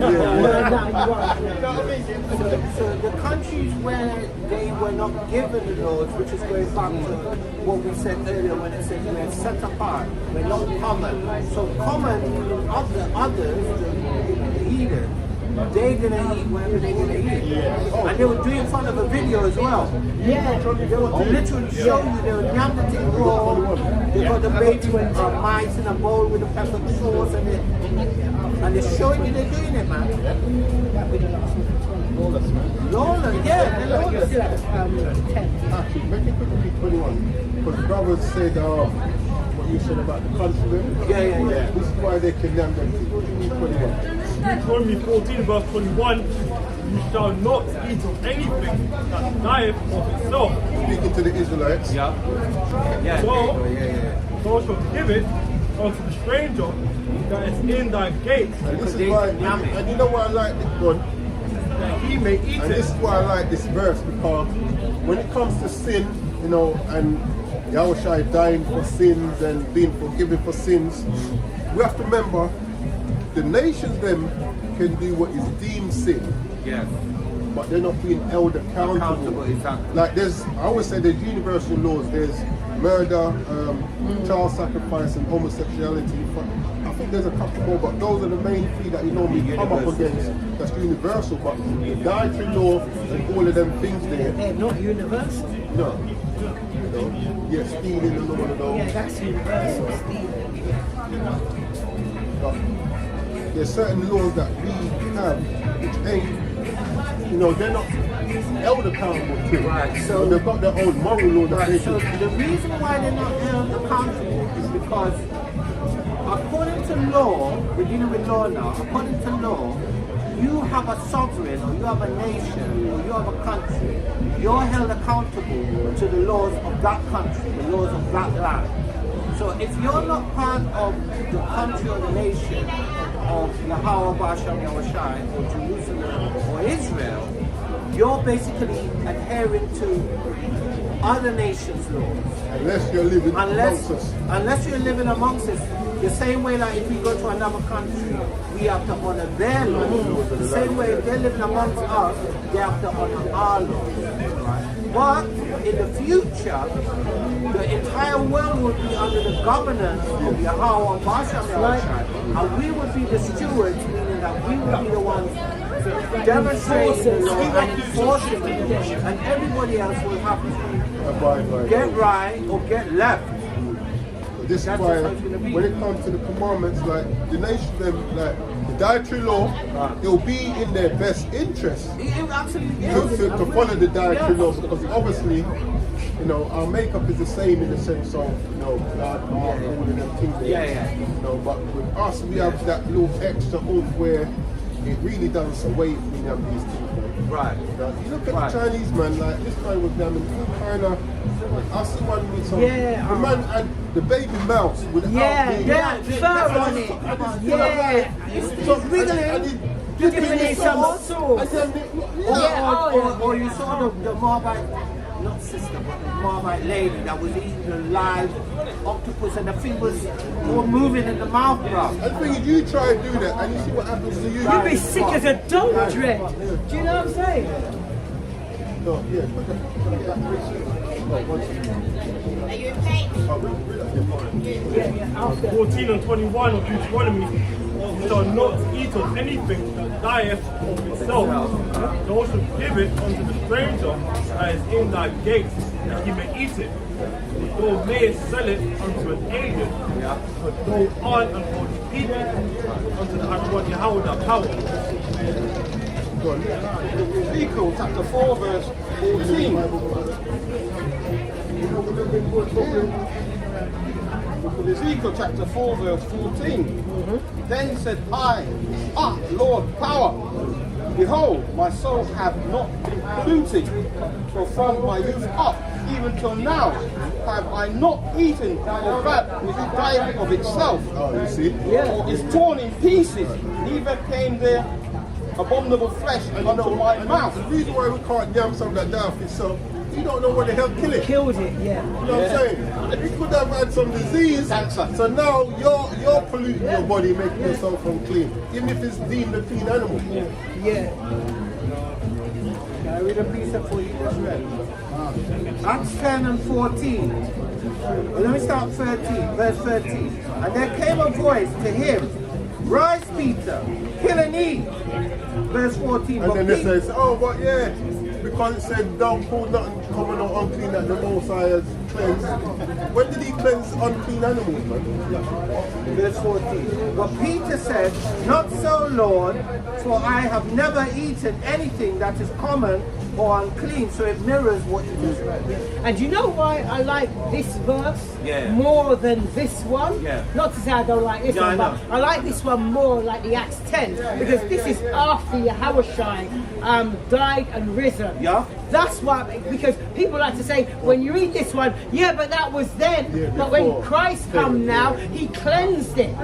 So the countries where they were not given the laws, which is going back to what we said earlier when it said we're set apart, we're not common. So common of the others, the heathen, they're gonna eat whatever they're gonna eat. And they would do it in front of a video as well. Yeah. They would literally show you they would yam the thing raw. They got the baby mice in a bowl with the pepper sauce and they're showing you they're doing it, man. Lawless, yeah, they're lawless. Actually, make it quickly 21. Because the brothers said what you said about the country. Yeah. This is why they can name them 21. Deuteronomy 14 verse 21, you shall not eat of anything that dieth of itself. Speaking to the Israelites. So thou shalt give it unto the stranger that is in thy gate, And this is why, and you know why I like this one? that he may eat And it. this is why I like this verse, because when it comes to sin, you know, and Yahushua dying for sins and being forgiven for sins, we have to remember the nations them can do what is deemed sin, Yes. but they're not being held accountable. Exactly. Like I always say there's universal laws. There's murder, child sacrifice, and homosexuality. I think there's a couple more, but those are the main three that you normally come up against. That's universal. But the dietary law and all of them things there, They're not universal. no. Yeah, stealing and all of those. Yeah, that's universal. But there's certain laws that we have which ain't, you know, they're not held accountable to. Right, so- But they've got their own moral law that they Right, so should. the reason why they're not held accountable is because according to law, we're dealing with law now, according to law, you have a sovereign or you have a nation or you have a country, you're held accountable to the laws of that country, the laws of that land. So if you're not part of the country or the nation of Yahweh, Basham, Yahushai, or Jerusalem or Israel, you're basically adhering to other nations' laws. Unless you're living amongst us. Unless you're living amongst us, the same way like if we go to another country, we have to honor their laws. The same way if they're living amongst us, they have to honor our laws. Right? But in the future, the entire world would be under the governance of Yahweh and Basham Yahushai, and we would be the stewards, meaning that we would be the ones demonstrating the law and enforcing it, and everybody else will have to Abide by get those. right or get left. This is That's why just how it's gonna be. when it comes to the commandments, like the nation, them, like the dietary law, it'll be in their best interest It absolutely to follow the dietary law, because obviously, you know, our makeup is the same in the sense of, you know, blood, all of them things there. Yeah. You know, but with us, we have that little extra oomph where it really does away when you have these things. Right. Like, you look at Right. the Chinese man, like this guy was down in China. I see one with some. Yeah, The man had the baby mouse without Yeah, the fur on it. Yeah, it's wiggling. Giving it some sauce. Or you saw the Moabite not sister, but the Moabite lady that was eating the live octopus and the thing was all moving in the mouth, bro. And the thing is, you try and do that, and you see what happens to you. You'd be sick as a dog, Dread. Do you know what I'm saying? No, yeah. Yeah, yeah. After. 14 and 21 of Deuteronomy, you shall not eat of anything that dieth of itself, nor shall give it unto the stranger that is in thy gates, that he may eat it. Thou mayest sell it unto an alien, but thou art an holy people unto the Hashem Yahweh thy power. Ezekiel chapter 4 verse 14. Ezekiel chapter 4 verse 14. Then said I, Lord power, behold, my soul hath not been polluted, for from my youth up, even till now, have I not eaten of that which dieth of itself, Oh, you see? or is torn in pieces, neither came there abominable flesh under my mouth. The reason why we can't yam something like that for itself, you don't know what the hell killed it. Killed it, yeah. You know what I'm saying? You could have had some disease, Cancer. so now you're polluting your body, making yourself unclean, even if it's deemed a clean animal. Yeah. Can I read a precept for you just read? Acts 10 and 14. Well, let me start 13, verse 13. And there came a voice to him, Rise, Peter, kill and eat. Verse 14. And But then they Peter- say, oh, but yeah, because it said, don't pull nothing common or unclean that the Most High has cleansed. When did he cleanse unclean animals, man? Verse 14. But Peter said, Not so, Lord, for I have never eaten anything that is common or unclean. So it mirrors what you just read. And you know why I like this verse Yeah. more than this one? Yeah. Not to say I don't like this Yeah, one, I but know. I like this one more like the Acts 10 because this is after Yahushua died and risen. Yeah. That's why, because people like to say, when you read this one, yeah, but that was then. Yeah, but when before. Christ come now, he cleansed it.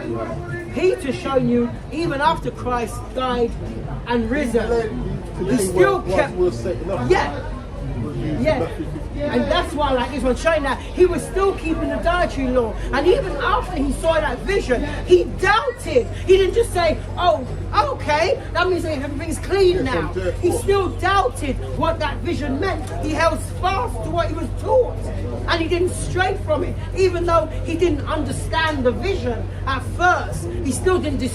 Peter's showing you, even after Christ died and risen, he still kept, We're setting up. yeah. Yeah, and that's why I like this one, showing that he was still keeping the dietary law. And even after he saw that vision, he doubted. He didn't just say, oh, okay, that means everything's clean now. He still doubted what that vision meant. He held fast to what he was taught. And he didn't stray from it. Even though he didn't understand the vision at first, he still didn't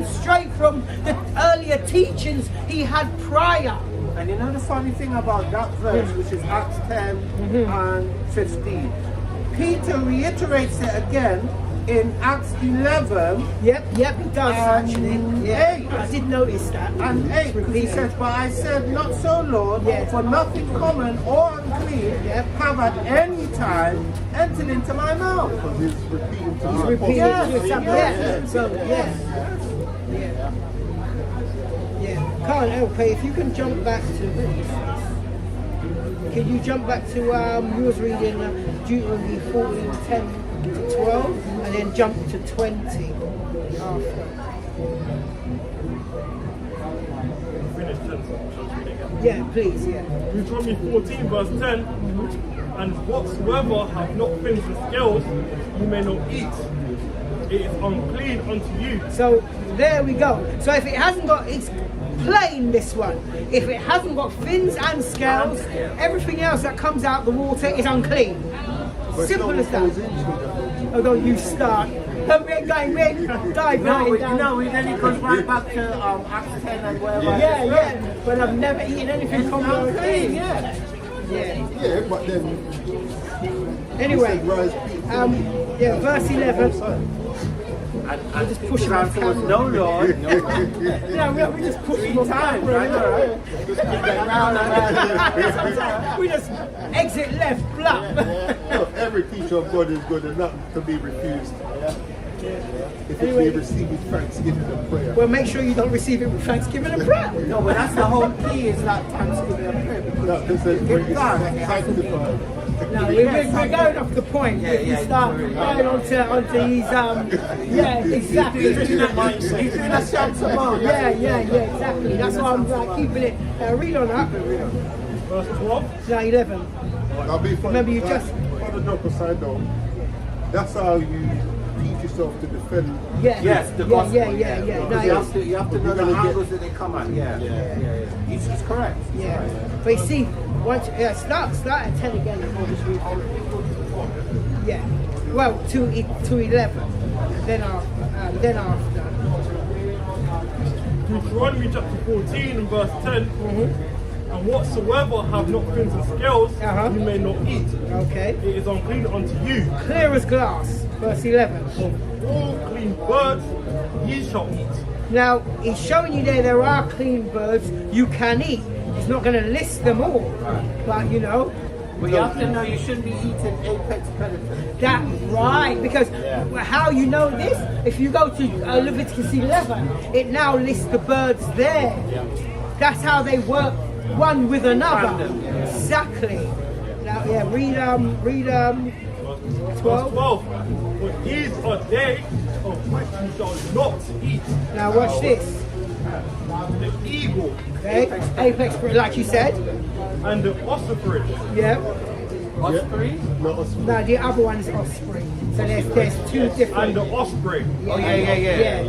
stray from the earlier teachings he had prior. And you know the funny thing about that verse, which is Acts 10 and 15, Peter reiterates it again in Acts 11 Yep, he does actually. Yeah, Hey. I did notice that. and 8. He says, But I said, Not so, Lord, Yeah. for nothing common or unclean Yeah. have at any time entered into my mouth. Because he's repeating to He's the repeating apostles. to himself. Yeah. So yeah. Carl LP, if you can jump back to, can you jump back to you was reading Deuteronomy 14, 10 to 12, and then jump to 20 after. Finish 10, shall I read it again? Yeah, please, yeah. Deuteronomy 14 verse 10, and whatsoever have not finished the scales, you may not eat. It is unclean unto you. So there we go. So if it hasn't got, it's plain, this one. If it hasn't got fins and scales, everything else that comes out the water is unclean. Simple as that. Oh, don't you start. We ain't diving No, down. and then it goes right back to Acts 10 and whatever. Yeah. But I've never eaten anything It's from unclean, yeah. Yeah, but then Anyway, rise. verse 11. And just push him off was camera. no, Lord. No. Yeah, we just push Three them on times, camera, right? you know. All right. Just keep going round and round. We just exit left, flap. Look, every teacher of God is good and nothing to be refused. If Anyway. it be received with thanksgiving and prayer. Well, make sure you don't receive it with thanksgiving and prayer. No, but that's the whole key is like thanksgiving and prayer. No, this is Give God. sanctified. No, we're going off the point. If you start going onto his, yeah, exactly. He's doing a Shamsa mode. Yeah, exactly. That's why I'm like keeping it. Read on that. verse 12. No, 11. I'll be funny. Remember, you Like, just- on the drop aside though, that's how you teach yourself to defend. Yeah. Yes, the gospel. Yeah. Because No, you it's- have to know You're the gonna get- angles that they come at. Yeah. It's correct. Yeah. But you see, once start at 10 again before this read. Yeah. Well, to 11. Then after. Deuteronomy chapter 14 and verse 10. And whatsoever have not fins and scales, Uh-huh. you may not eat. Okay. It is unclean unto you. Clear as glass. Verse 11. Of all clean birds, ye shall eat. Now, he's showing you there are clean birds you can eat. He's not going to list them all. But, you know, But you have to know you shouldn't be eating apex predators. that right. Because how you know this? If you go to Leviticus 11, it now lists the birds there. That's how they work one with another. Random, yeah. Exactly. Now, yeah, read Verse 12. 12. For these are days of which you shall not eat. Now watch this. The eagle Okay? Apex, like you said. and the ossifrage. Yeah. Osprey? Not us. No, the other one is offspring. So there's two And different. the osprey. Oh, yeah.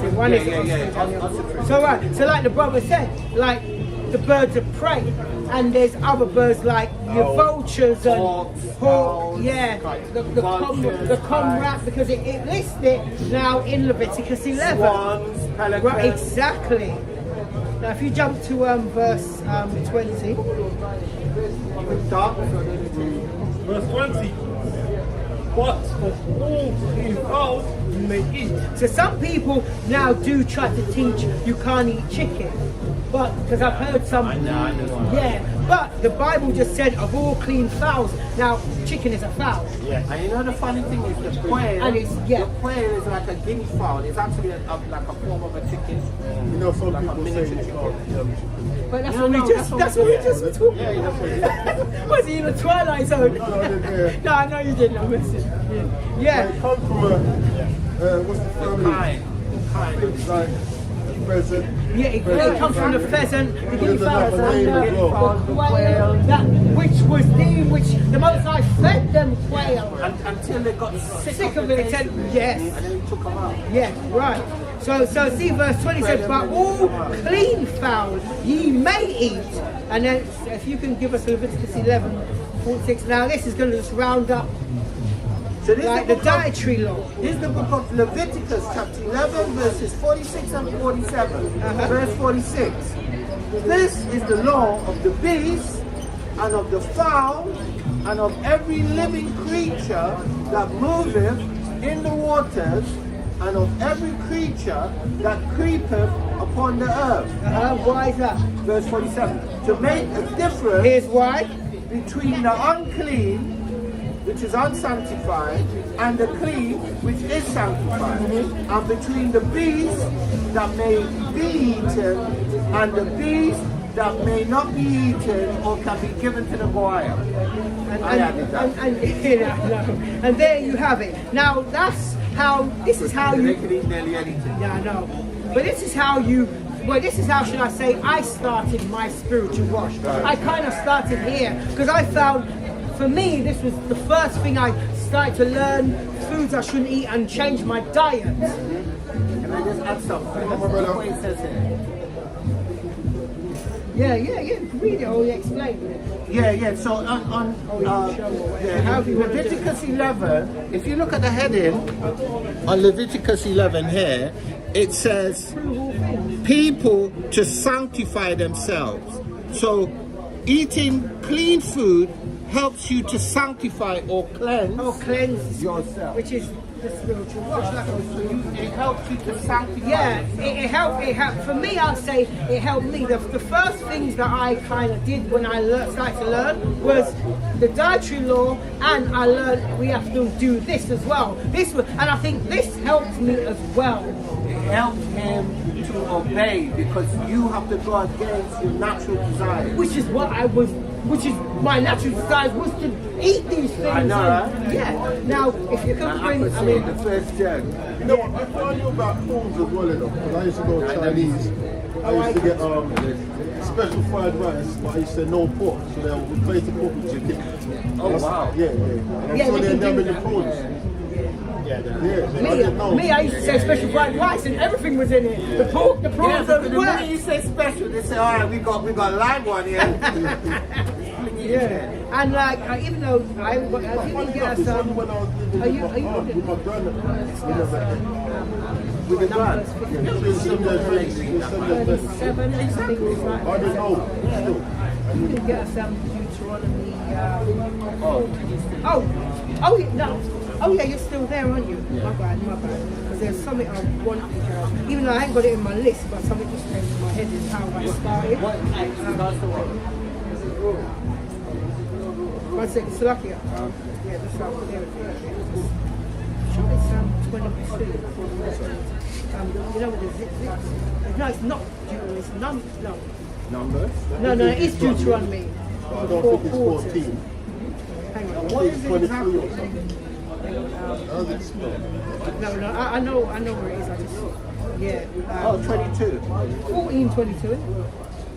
So one is Yeah. offspring. and the other- Osprey. So right. So like the brother said, like the birds of prey, and there's other birds like your vultures and Hawks, hawk. owls, Yeah. The vultures, comrade because it lists it now in Leviticus 11. Swans, pelicans. Right, exactly. Now, if you jump to verse 20, Ducks. Verse 20. But of all clean fowls you may eat. so some people now do try to teach you can't eat chicken, but because I've heard some, yeah. But the Bible just said of all clean fowls. Now, chicken is a fowl. And you know the funny thing is the quail. And it's- yeah. The quail is like a guinea fowl. It's actually like a form of a chicken. You know, some Like a people say miniature it's chicken. not young chicken. But that's No, what we no, just that's what we were talking. Yeah, that's what it is. Was he in the Twilight Zone? No, I didn't hear. No, I know you didn't. I'm listening. Yeah. It comes from what's the family? Kind. It's like pheasant. Yeah, it comes from the pheasant, the guinea There's fowl, another name as well. the quail, that which was the Most High fed them quail. Until they got Sick of it, said yes. And then he took them out. Yeah, right. So see, verse 20 says, but all clean fowl ye may eat. And then if you can give us Leviticus 11:46. Now this is going to just round up So this like is the book of- dietary law. This is the book of Leviticus, chapter 11, verses 46 and 47. Verse 46. This is the law of the beast, and of the fowl, and of every living creature that moveth in the waters, and of every creature that creepeth upon the earth. Why is that? Verse 47. To make a difference Here's why. between the unclean, which is unsanctified, and the clean, which is sanctified, and between the beast that may be eaten and the beast that may not be eaten or can be given to the Goyim. I added that. And there you have it. Now this is how They you. can eat nearly anything. Yeah, I know. But this is how you. Well, this is how should I say I started my spiritual wash. I kind of started here because I found, for me, this was the first thing I started to learn foods I shouldn't eat and change my diet. Can I just add something? Look what it says here. Yeah. Read it or explain it. Yeah. So on Leviticus 11, if you look at the heading on Leviticus 11 here, it says people to sanctify themselves. So eating clean food helps you to sanctify or cleanse Or cleanse yourself. which is the spiritual wash. Like I was saying. It helps you to sanctify. Yeah, it helped. For me, I'd say it helped me. The first things that I kind of did when I started to learn was the dietary law, and I learned we have to do this as well. And I think this helped me as well. It helps him to obey because you have to go against your natural desires. Which is what I was which is my natural desire, was to eat these things. I know, and- right? Yeah. Now, if you can bring, I mean, the first gen. You know what? Before I knew about foods as well, you know, because I used to go Chinese. I used to get special fried rice, but I used to say no pork, so they would replace the pork with chicken. Oh, wow. Yeah, yeah. And I'm Yeah, sure they they're can do in the that. prawns. Yeah, I didn't know. me, I used to say special fried rice, and everything was in it. The pork, the Yeah, prawns, but the the minute you say special, they say, all right, we got live one here. Yeah, and like even though I didn't get us When I was living are you with my aunt, with my With the brand. grandmother. 7, I think it was I right. didn't know. Still. You didn't get us Deuteronomy. Oh yeah, no. Oh yeah, you're still there, aren't you? My bad. Because there's something I want to even though I ain't got it in my list, but something just came to my head is how I started. One second, Slovakia. Yeah, that's right. There it is. Sure, it's 22. You know what the zip is? No, it's not Deuteronomy. It's no. Numbers? No, it's Deuteronomy. I don't think it's 14. Hang on. What is it 23 exactly? or something. How's it spelled? No, I know where it is. I just, yeah. Oh, 22. 14, 22.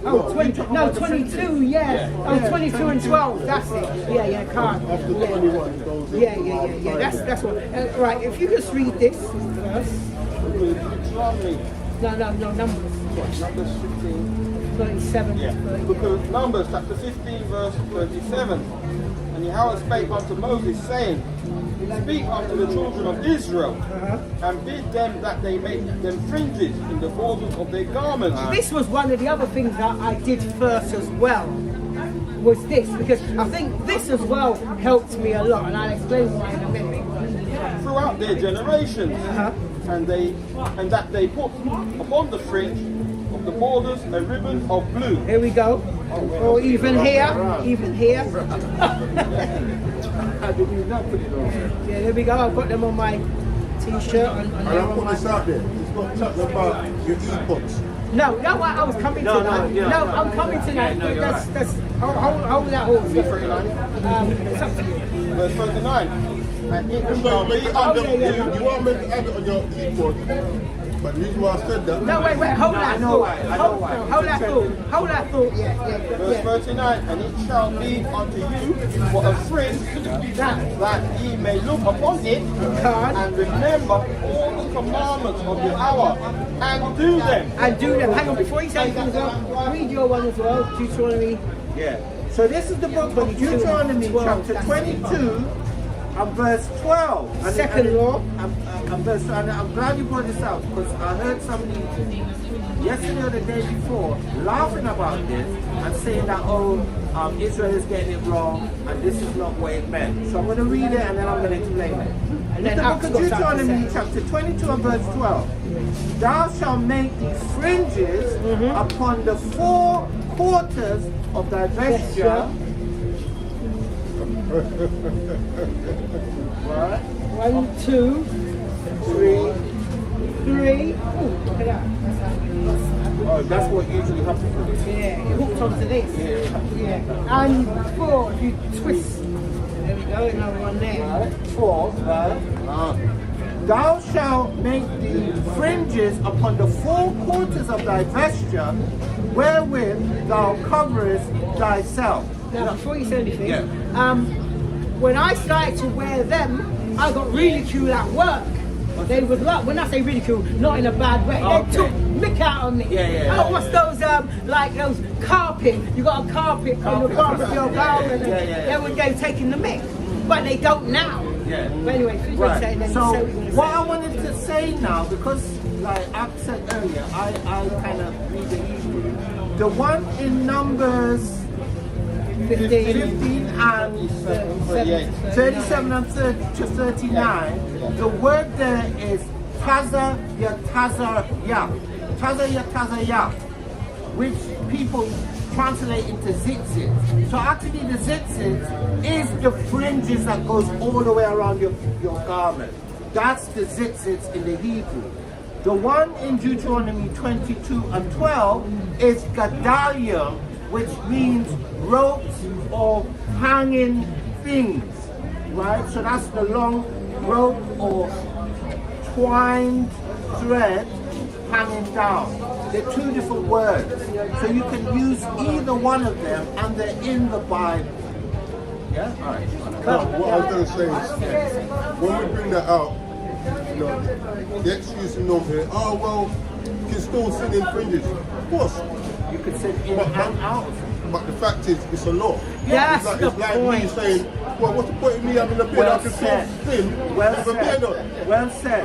Oh, 22, yeah. Oh, 22 and 12, that's it. Yeah, can't. After Yeah. 21, it goes in. Yeah. That's what. Right, if you just read this first. Deuteronomy, No, numbers. Numbers 15. 37. Yeah. Because Numbers chapter 15 verse 37. And Yahweh spake unto Moses, saying, Speak unto the children of Israel, and bid them that they make them fringes in the borders of their garments. This was one of the other things that I did first as well, was this, because I think this as well helped me a lot, and I'll explain why in a minute. Throughout their generations, and that they put upon the fringe of the borders a ribbon of blue. Here we go. Or even here. How did you not put it on? Yeah, there we go. I've got them on my t-shirt. And And I put this out there. It's not talking about your earpods. No, I was coming to that. yeah, No, no. I'm coming to that. no, you're That's hold that horse. It's up to you. Verse 39. And it shall be You under want me to have it on your earpod, but the reason why I said that. No, wait, hold that thought. Hold that thought. Yeah. Verse 39, and it shall be unto you for a fringe that ye may look upon it and remember all the commandments of the hour and do them. And do them. Hang on, before you say things up, read your one as well. Deuteronomy. Yeah. So this is the book of Deuteronomy chapter 22 and verse 12. And Second law. And I'm glad you brought this out because I heard somebody yesterday or the day before laughing about this and saying that, Israel is getting it wrong and this is not what it meant. So I'm going to read it and then I'm going to explain it. And In then the book Acts of got something to Deuteronomy say. chapter 22 and verse 12. Thou shalt make these fringes upon the four quarters of thy vesture. Right? 1, 2, 3. Oh, look at that. Oh, that's what usually happens. Yeah, it hooked onto this. Yeah. And 4, if you twist. There we go, another one there. Right? 4, right? Thou shalt make the fringes upon the four quarters of thy vesture, wherewith thou coverest thyself. Now, before you say anything, when I started to wear them, I got ridiculed at work. They would like, when I say ridicule, not in a bad way, they took mick out on me. Oh, what's those, like those carpet, you got a carpet on the carpet of your bowl, and they were taking the mick. But they don't now. Yeah. But anyway, if you want to say, then So say what you want to what say. I wanted to say now, because like I said earlier, I kind of read the Hebrew. The one in Numbers 15 and 37 and 30 to 39, the word there is Taza Yatazaya, which people translate into zitzit. So actually the zitzit is the fringes that goes all the way around your garment. That's the zitzit in the Hebrew. The one in Deuteronomy 22 and 12 is Gedaliah, which means ropes or hanging things, right? So that's the long rope or twined thread hanging down. They're two different words. So you can use either one of them and they're in the Bible. Yeah? All right. What I was going to say is, when we bring that out, you know, the excuse you know here, oh well, you can still sin in fringes. Of course. You could sit in and out. But the fact is, it's a law. That's it's the like me point. saying, well, what's the point of me having a beard? Well I can said. still sin Well with a beard on. said. Well said.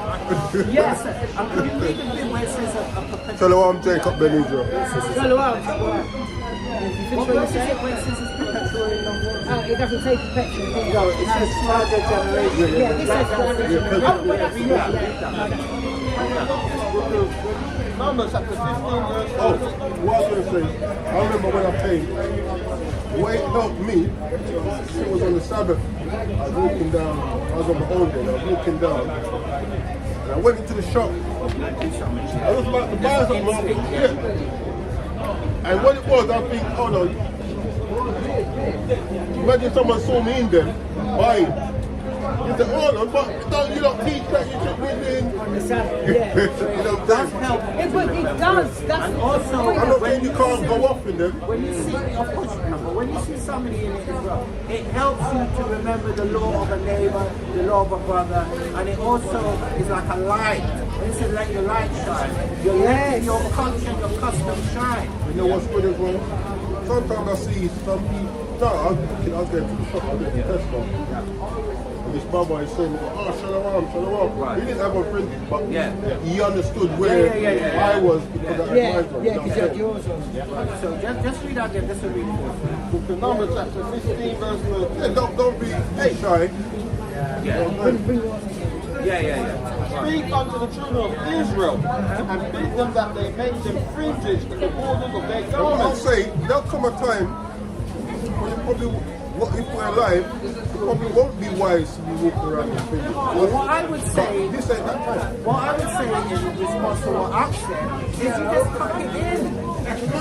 Yes. And could you read the bit where it says a perpetual? Shalom, Jacob Ben Israel. Shalom. You finish What what you verse is say? it where it says it's perpetual in number? It doesn't say perpetual. No, it says throughout the generation. Yeah, this says Yeah, oh, but that's Read that. Numbers chapter 15 verse Oh, 30. what I was going to say, I remember when I came, the way it helped me, it was on the Sabbath. I was walking down, I was on my own then, I was walking down, and I went into the shop. I was about to buy something, yeah. And what it was, I think, oh no, imagine someone saw me in there, buying. He said, oh no, but don't you not teach that you should be doing? on the Sabbath. Yeah. You know, Does that's help. But it does. That's And also, I'm not saying you can't go off in them. when you see, of course you can, but when you see somebody in it as well, it helps you to remember the law of a neighbor, the law of a brother, and it also is like a light. When you say let your light shine, you're letting your culture and your custom shine. You know what's good as well? Sometimes I see some people, no, I was going to the shop, I was going to Tesco. And this brother is saying, oh, shalom. Right. He didn't have a friend, but Yeah. he understood where Yeah. I was because I yeah, advised him. yeah, because you had yours on. So just read out again, just to read it. Book of Numbers chapter 15 verse 30. Yeah, don't be shy. Yeah. Speak unto the children of Israel and bid them that they make them fringes in the borders of their And what I'll garments. say, there'll come a time when you probably, if we're alive, it probably won't be wise to be walking around with fingers. Well, what I would say, This ain't that time. what I would say in response to what Ak said, is you just tuck it in.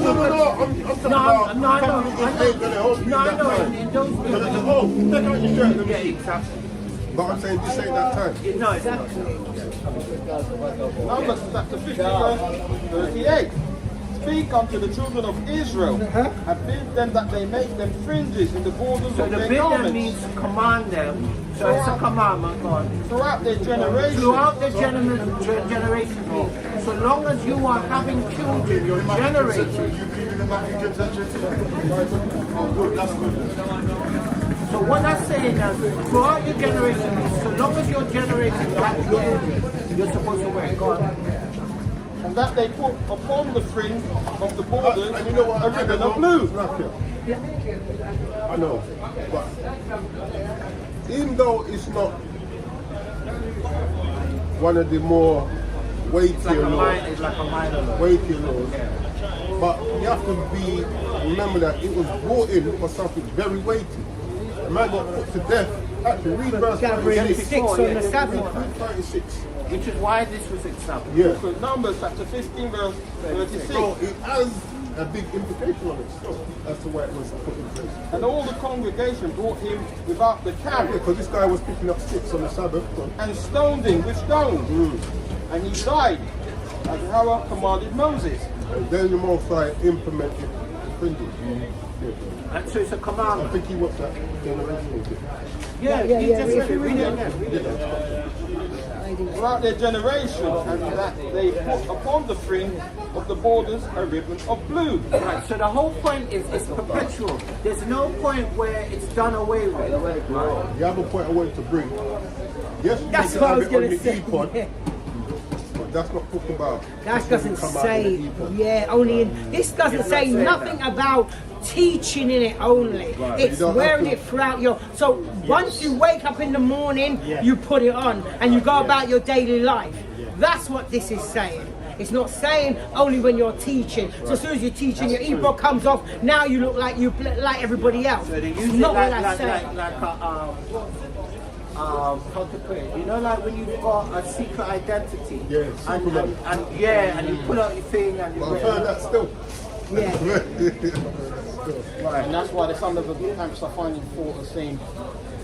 No, I'm talking about No, I know. something if they're going to help you No, I that know. time. In those So they say, oh, take out your shirt, let me yeah, see. exactly. But I'm saying this ain't that time. No, exactly. Numbers chapter 15 verse 38. Speak unto the children of Israel and bid them that they make them fringes in the borders So of the their bid them garments. means command them. So it's a commandment, God. Throughout their generation. Throughout the generation, so long as you are having children, you're generating. So what that's saying is, throughout your generation, so long as you're generating that year, you're supposed to wear it. Go on. And that they put upon the fringe of the borders And you know what? a ribbon of blue. I know, but even though it's not one of the more weightier laws, It's like a minor law. weightier laws, but you have to remember that it was brought in for something very weighty. A man got put to death. Actually, read verse Gathering 36. sticks on the Sabbath. Read 36. Which is why this was established. Yeah. Book of Numbers chapter 15 verse 36. So it has a big implication on it still as to why it was put in place. And all the congregation brought him without the camp Because this guy was picking up sticks on the Sabbath. and stoned him with stones. And he died, as Yahweh commanded Moses. And then the Most High implemented the fringes. And so it's a I commandment. think he was that generation. Yeah, Yeah, you yeah, just yeah. read it again. Read it again. Throughout their generation, and that they put upon the fringe of the borders a ribbon of blue. Right, so the whole point is it's perpetual. There's no point where it's done away with. You have a point I wanted to bring. Yes, you That's can what I have was it on going to the say. e-pod, Yeah. but that's not talking about. That doesn't come out in say, the e-pod. yeah, only in, this doesn't It's say not saying nothing that. about teaching in it only. It's You don't wearing have it to- throughout your, so once you wake up in the morning, you put it on and you go about your daily life. That's what this is saying. It's not saying only when you're teaching. So as soon as you're teaching, your e-book comes off, now you look like like everybody else. So they It's use it not like, what like, I like, say. like how to put it? You know, like when you've got a secret identity. Yeah, and, Superman. and yeah, and you pull out your thing and you But I've heard that still. Yeah. And that's why some of the camps are finding fault of saying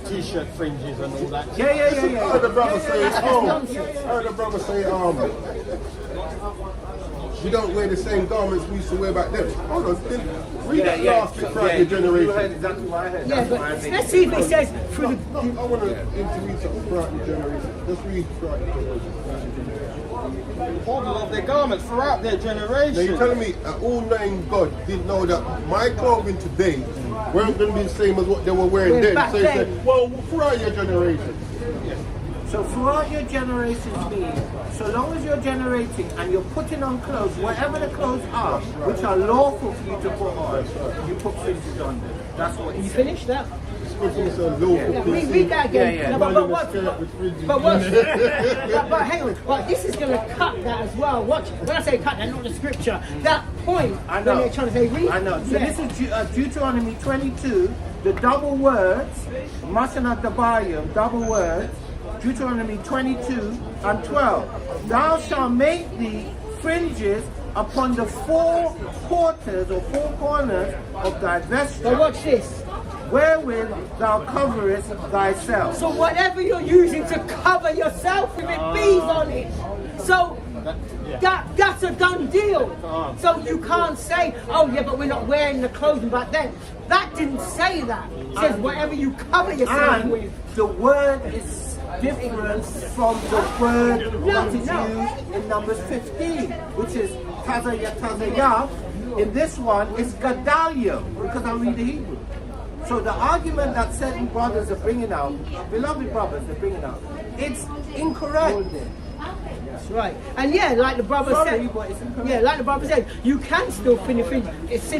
t-shirt fringes and all that. Yeah. I heard the brother say, we don't wear the same garments we used to wear back then. Hold on, read that last bit throughout your generation. You heard exactly what I heard. Yeah, That's but what I mean. let's see if it says through the. I want to interread something throughout your generation. Let's read throughout your generation. Order of their garments throughout their generation. Now you're telling me an all-knowing God didn't know that my clothing today weren't going to be the same as what they were wearing then. Back So he then. said, well, throughout your generation. So throughout your generations means, so long as you're generating and you're putting on clothes, whatever the clothes are, which are lawful for you to put on, you put fringes on them. That's what You he said. finished that? Read that again. Yeah. No, but hang on. But this is going to cut that as well. Watch. When I say cut that, not the scripture. That point. I know. When they're trying to say read. I know. So Yeah. this is Deuteronomy 22, the double words, Masanat Dabayim, double words, Deuteronomy 22 and 12. Thou shalt make thee fringes upon the four quarters or four corners of thy But vesture, watch this. wherewith thou coverest thyself. So whatever you're using to cover yourself with it, bees on it. So that's a done deal. So you can't say, oh yeah, but we're not wearing the clothing back then. That didn't say that. It says whatever you cover yourself And with. the word is different from the word that is used in Numbers 15, which is Tazayah. In this one, it's Gedalia, because I read the Hebrew. So the argument that certain brothers are bringing out, beloved brothers are bringing out, it's incorrect. That's right. And yeah, like the brother Sorry, said, but it's incorrect. yeah, like the brother said, you can still sin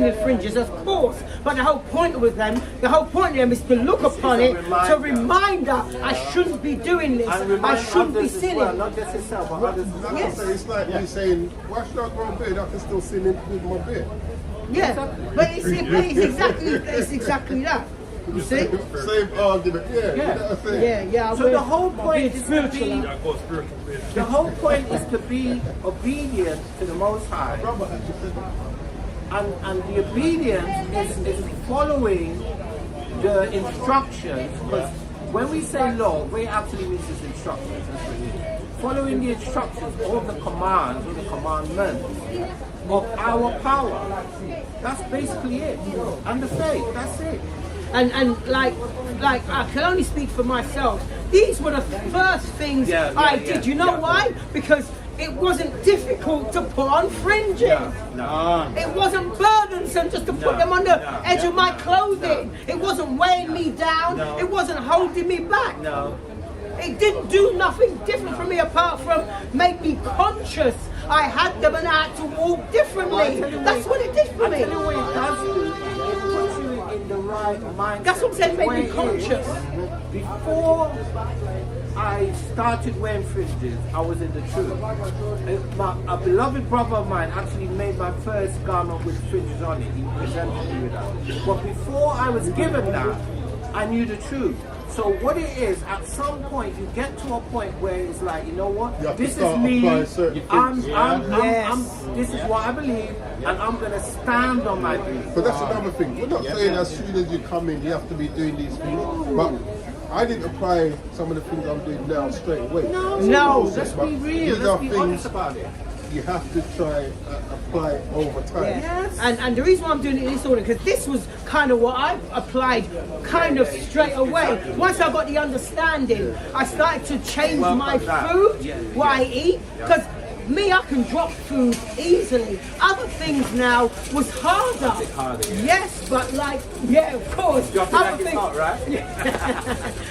in fringes, of course. But the whole point with them, is to look upon a it, to reminder. remind us, I shouldn't be doing this. And I remind shouldn't be others as sinning. well, not just yourself, but others as well. Yes. It's like me saying, why should I grow a beard? I can still sin with my beard. Yeah, but it's exactly that. You see? Same argument, yeah. You know what I'm saying? Yeah. So the whole point is to spiritual. be, I got spiritual beard. the whole point is to be obedient to the Most High. And the obedience is following the instructions, because when we say law, we actually means is instructions. That's what it is. Following the instructions, all the commands, or the commandments of our power. That's basically it. And the faith, that's it. And like I can only speak for myself. These were the first things I did. You know why? Because it wasn't difficult to put on fringes. It wasn't burdensome just to put them on the edge of my clothing. It wasn't weighing me down. It wasn't holding me back. It didn't do nothing different for me apart from make me conscious I had them and I had to walk differently. That's what it did for me. I tell you what it does do. It puts you in the right mindset. That's what I'm saying, made me Where it is, conscious. Before I started wearing fringes, I was in the truth. A beloved brother of mine actually made my first garment with fringes on it. He presented me with that. But before I was given that, I knew the truth. So what it is, at some point you get to a point where it's like, you know what, You have to this is start me. applying certain things. This is what I believe, and I'm gonna stand on my belief. But that's another thing. We're not saying as soon as you come in, you have to be doing these things. But I didn't apply some of the things I'm doing now straight away. No, let's But be real. these Let's are be things honest about it. you have to try apply over time. Yes. And the reason why I'm doing it in this order, because this was kind of what I applied kind of straight away. Once I got the understanding, I started to change my food, what I eat, because me, I can drop food easily. Other things now was harder. Yes, but like, yeah, of course. Other things,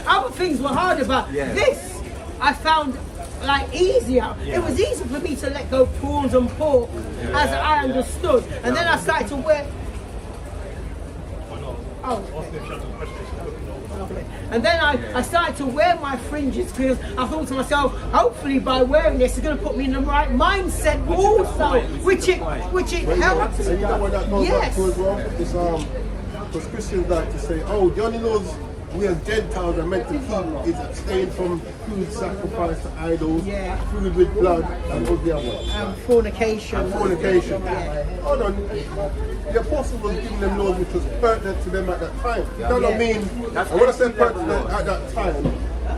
other things were harder, but this I found like easier. It was easy for me to let go prawns and pork as I understood. And then I started to wear. And then I started to wear my fringes because I thought to myself, hopefully by wearing this, it's going to put me in the right mindset also, which it helps. And you know what that goes back Yes. to as well? It's, because Christians like to say, oh, Johnny knows we as Gentiles are meant to keep is abstain from food sacrificed to idols, Yeah. food with blood, and what's the other one? Fornication. And fornication. Yeah. Hold on. The apostle was giving them laws which was pertinent to them at that time. It does not Yeah. mean, and when I say pertinent at that time,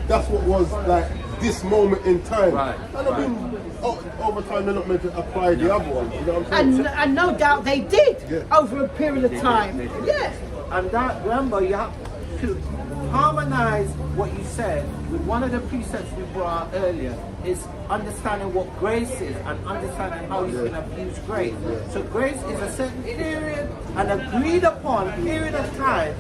that's what was like this moment in time. Right, And I mean, over time they're not meant to apply the other ones. You know what I'm saying? And no doubt they did Yeah. over a period of time. They did. Yeah. And that, remember, you have to harmonize what you said with one of the precepts we brought out earlier, is understanding what grace is and understanding how you can abuse grace. So grace is a certain period, an agreed upon period of time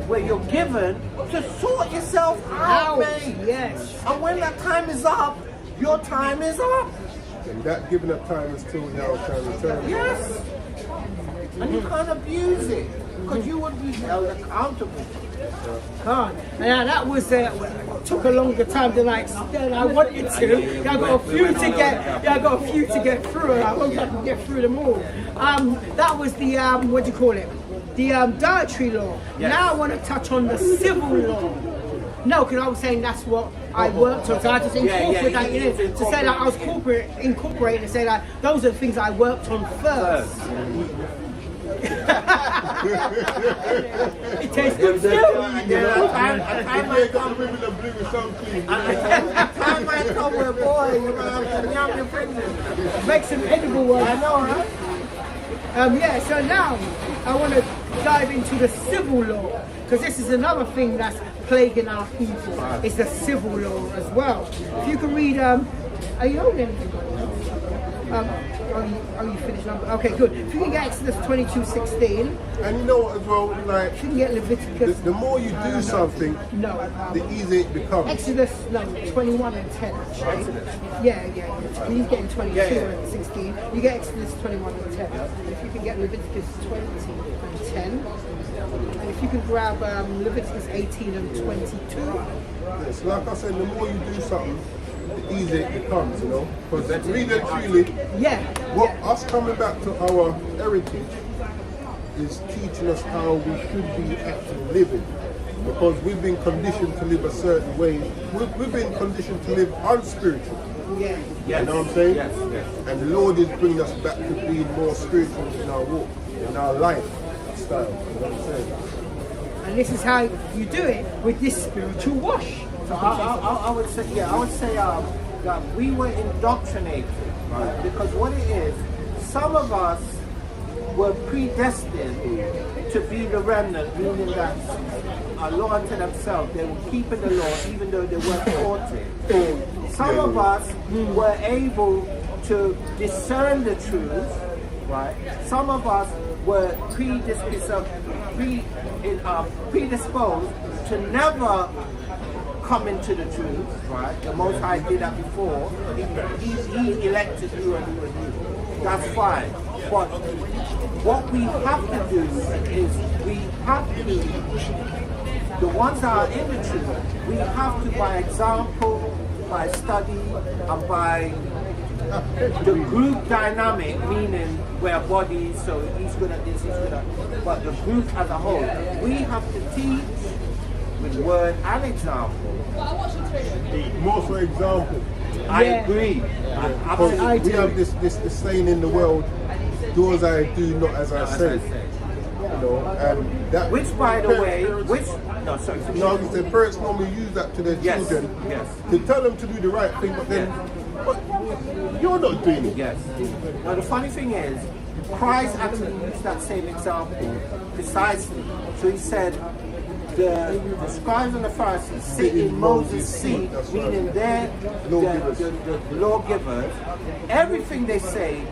where you're given to sort yourself out, mate. Yes. And when that time is up, your time is up. And that given up time is till now shall return. Yes. And you can't abuse it because you would be held accountable. Can't. And that was took a longer time than I wanted to. I got a few to get. I got a few to get through, and I hope I can get through them all. That was the what do you call it? The dietary law. Yes. Now I want to touch on the civil law. No, because I was saying that's what I worked on. So I just incorporate that in it to say that I was incorporating and say that those are the things I worked on first. It tastes good still. Time might come where, boy, you're gonna have to yum your pregnant. Make some edible ones. I know, right? Yeah, so now I want to dive into the civil law, because this is another thing that's plaguing our people. It's the civil law as well. If you can read, are you holding anything? You finished number? Okay, good. If you can get Exodus 22:16, And you know what as well, like, if you can get Leviticus, the more you do something, no, the easier it becomes. Exodus, no, 21 and 10 actually. Yeah. He's getting 22 and 16. You get Exodus 21 and 10. And if you can get Leviticus 20 and 10. And if you can grab Leviticus 18 and 22. Yes, like I said, the more you do something, the easier it becomes, you know. Because really and truly, Yeah. us coming back to our heritage is teaching us how we should be actually living. Because we've been conditioned to live a certain way. We've been conditioned to live unspiritual. Yeah. You know what I'm saying? Yes, yes. And the Lord is bringing us back to being more spiritual in our walk, in our lifestyle. You know what I'm saying? And this is how you do it with this spiritual wash. So I would say, that we were indoctrinated, right? Because what it is, some of us were predestined to be the remnant, meaning that a law unto themselves, they were keeping the law even though they weren't taught it. Some of us were able to discern the truth, right? Some of us were predisposed to never come into the truth, right? The Most High did that before. He elected you and you and you. That's fine. But what we have to do is we have to, the ones that are in the truth, we have to, by example, by study, and by the group dynamic, meaning we're bodies, so he's good at this, he's good at that. But the group as a whole, we have to teach with word and example. More for example, I Yeah. agree. because I we do. have this saying in the world, do as I do, not as I say. You know, and that, Which, by the way, no, sorry. no, the parents normally use that to their Yes, children yes. to tell them to do the right thing, but then but you're not doing it. Yes. Now the funny thing is, Christ actually used that same example precisely. So he said, the scribes and the Pharisees sit in Moses' seat, meaning they're the lawgivers. Everything they say,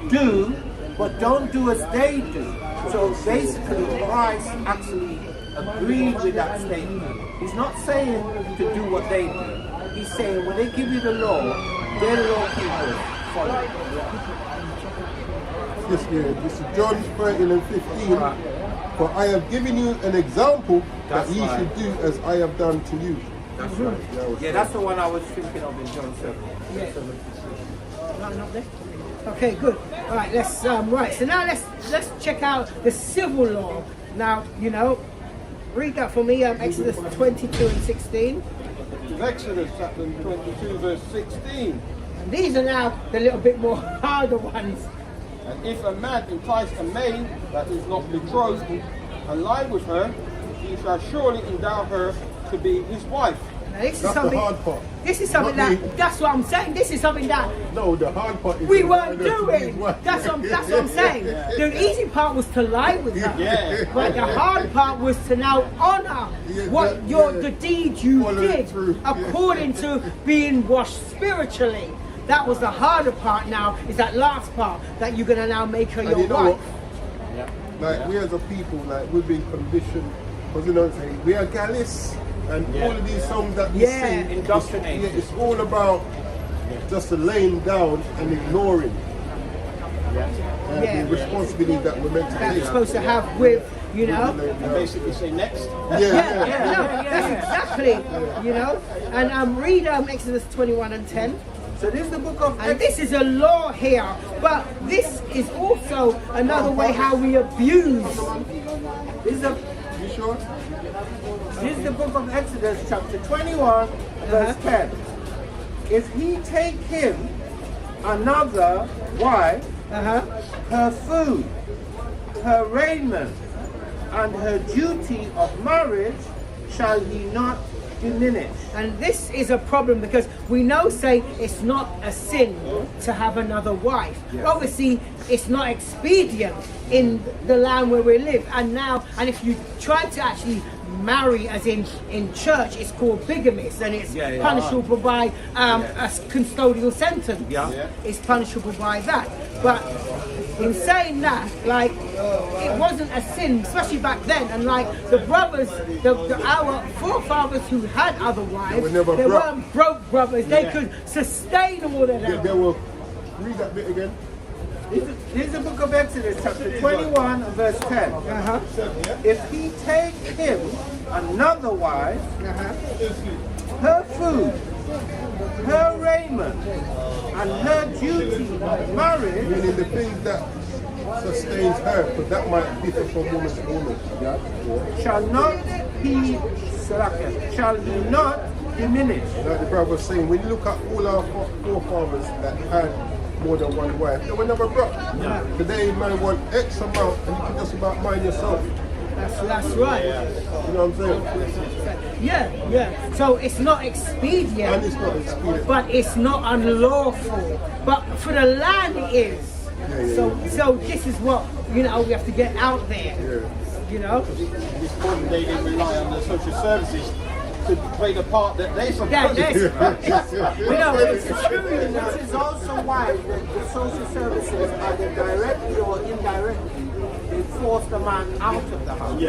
do, but don't do as they do. So basically, Christ actually agreed with that statement. He's not saying to do what they do. He's saying when they give you the law, their law keepers follow it. This is John 13 and 15. For I have given you an example that That's ye right. should do as I have done to you. That's right. Yeah, that's the one I was thinking of in John 7. Not there? Okay, good. All right, let's right. So now let's check out the civil law. Now, you know, read that for me, Exodus 22 and 16. Exodus chapter 22 verse 16. And these are now the little bit more harder ones. And if a man entice a maid that is not betrothed and lie with her, he shall surely endow her to be his wife. Now, this is That's the something. hard part. This is something Not me. that's what I'm saying. This is something that No, the hard part is we the weren't one that's doing. what- That's what I'm saying. The easy part was to lie with her. Yeah. But the hard part was to now honor Yeah, what yeah. the deed you Follow it did through. according to being washed spiritually. That was the harder part now, is that last part that you're gonna now make her And your you know wife. what? Like we as a people, like we've been conditioned, because you know what I'm saying, we are Gallus, and all of these songs that we Yeah. sing, Indoctrinated. it's all about just the laying down and ignoring Yeah. the responsibility that we're meant to That take. you're supposed to have with, you know. And basically say next. Yeah, no, that's exactly, you know. And read Exodus 21 and 10. So this is the book of And this is a law here, but this is also another way how we abuse. This is the You sure? This is the book of Exodus, chapter 21, verse 10. If he take him another wife, her food, her raiment, and her duty of marriage shall he not diminish. And this is a problem because we know, say, it's not a sin to have another wife. Obviously, it's not expedient in the land where we live. And if you try to actually marry, as in church, it's called bigamist, and it's punishable by a custodial sentence. It's punishable by that. But in saying that, like, it wasn't a sin, especially back then. And like the brothers, our forefathers who had other wives, were never they broke. weren't broke brothers. They could sustain all of them. They will read that bit again. This is the book of Exodus, chapter 21, verse 10. If he take him another wife, her food, her raiment, and her duty of marriage, Meaning the things that sustains her, because that might differ from woman to woman. shall he not diminish. Like the brother was saying, when you look at all our forefathers that had more than one wife, they were never broke. Today, man want X amount, and you can just about mind yourself. That's right. You know what I'm saying? Yeah. So it's not expedient. And it's not expedient. But it's not unlawful. But for the land it is. So this is what, you know, we have to get out there. You know? This modern day they rely on the social services to play the part that they're supposed to. You know, it's true. This is also why the social services, either directly or indirectly, they force the man out of the house.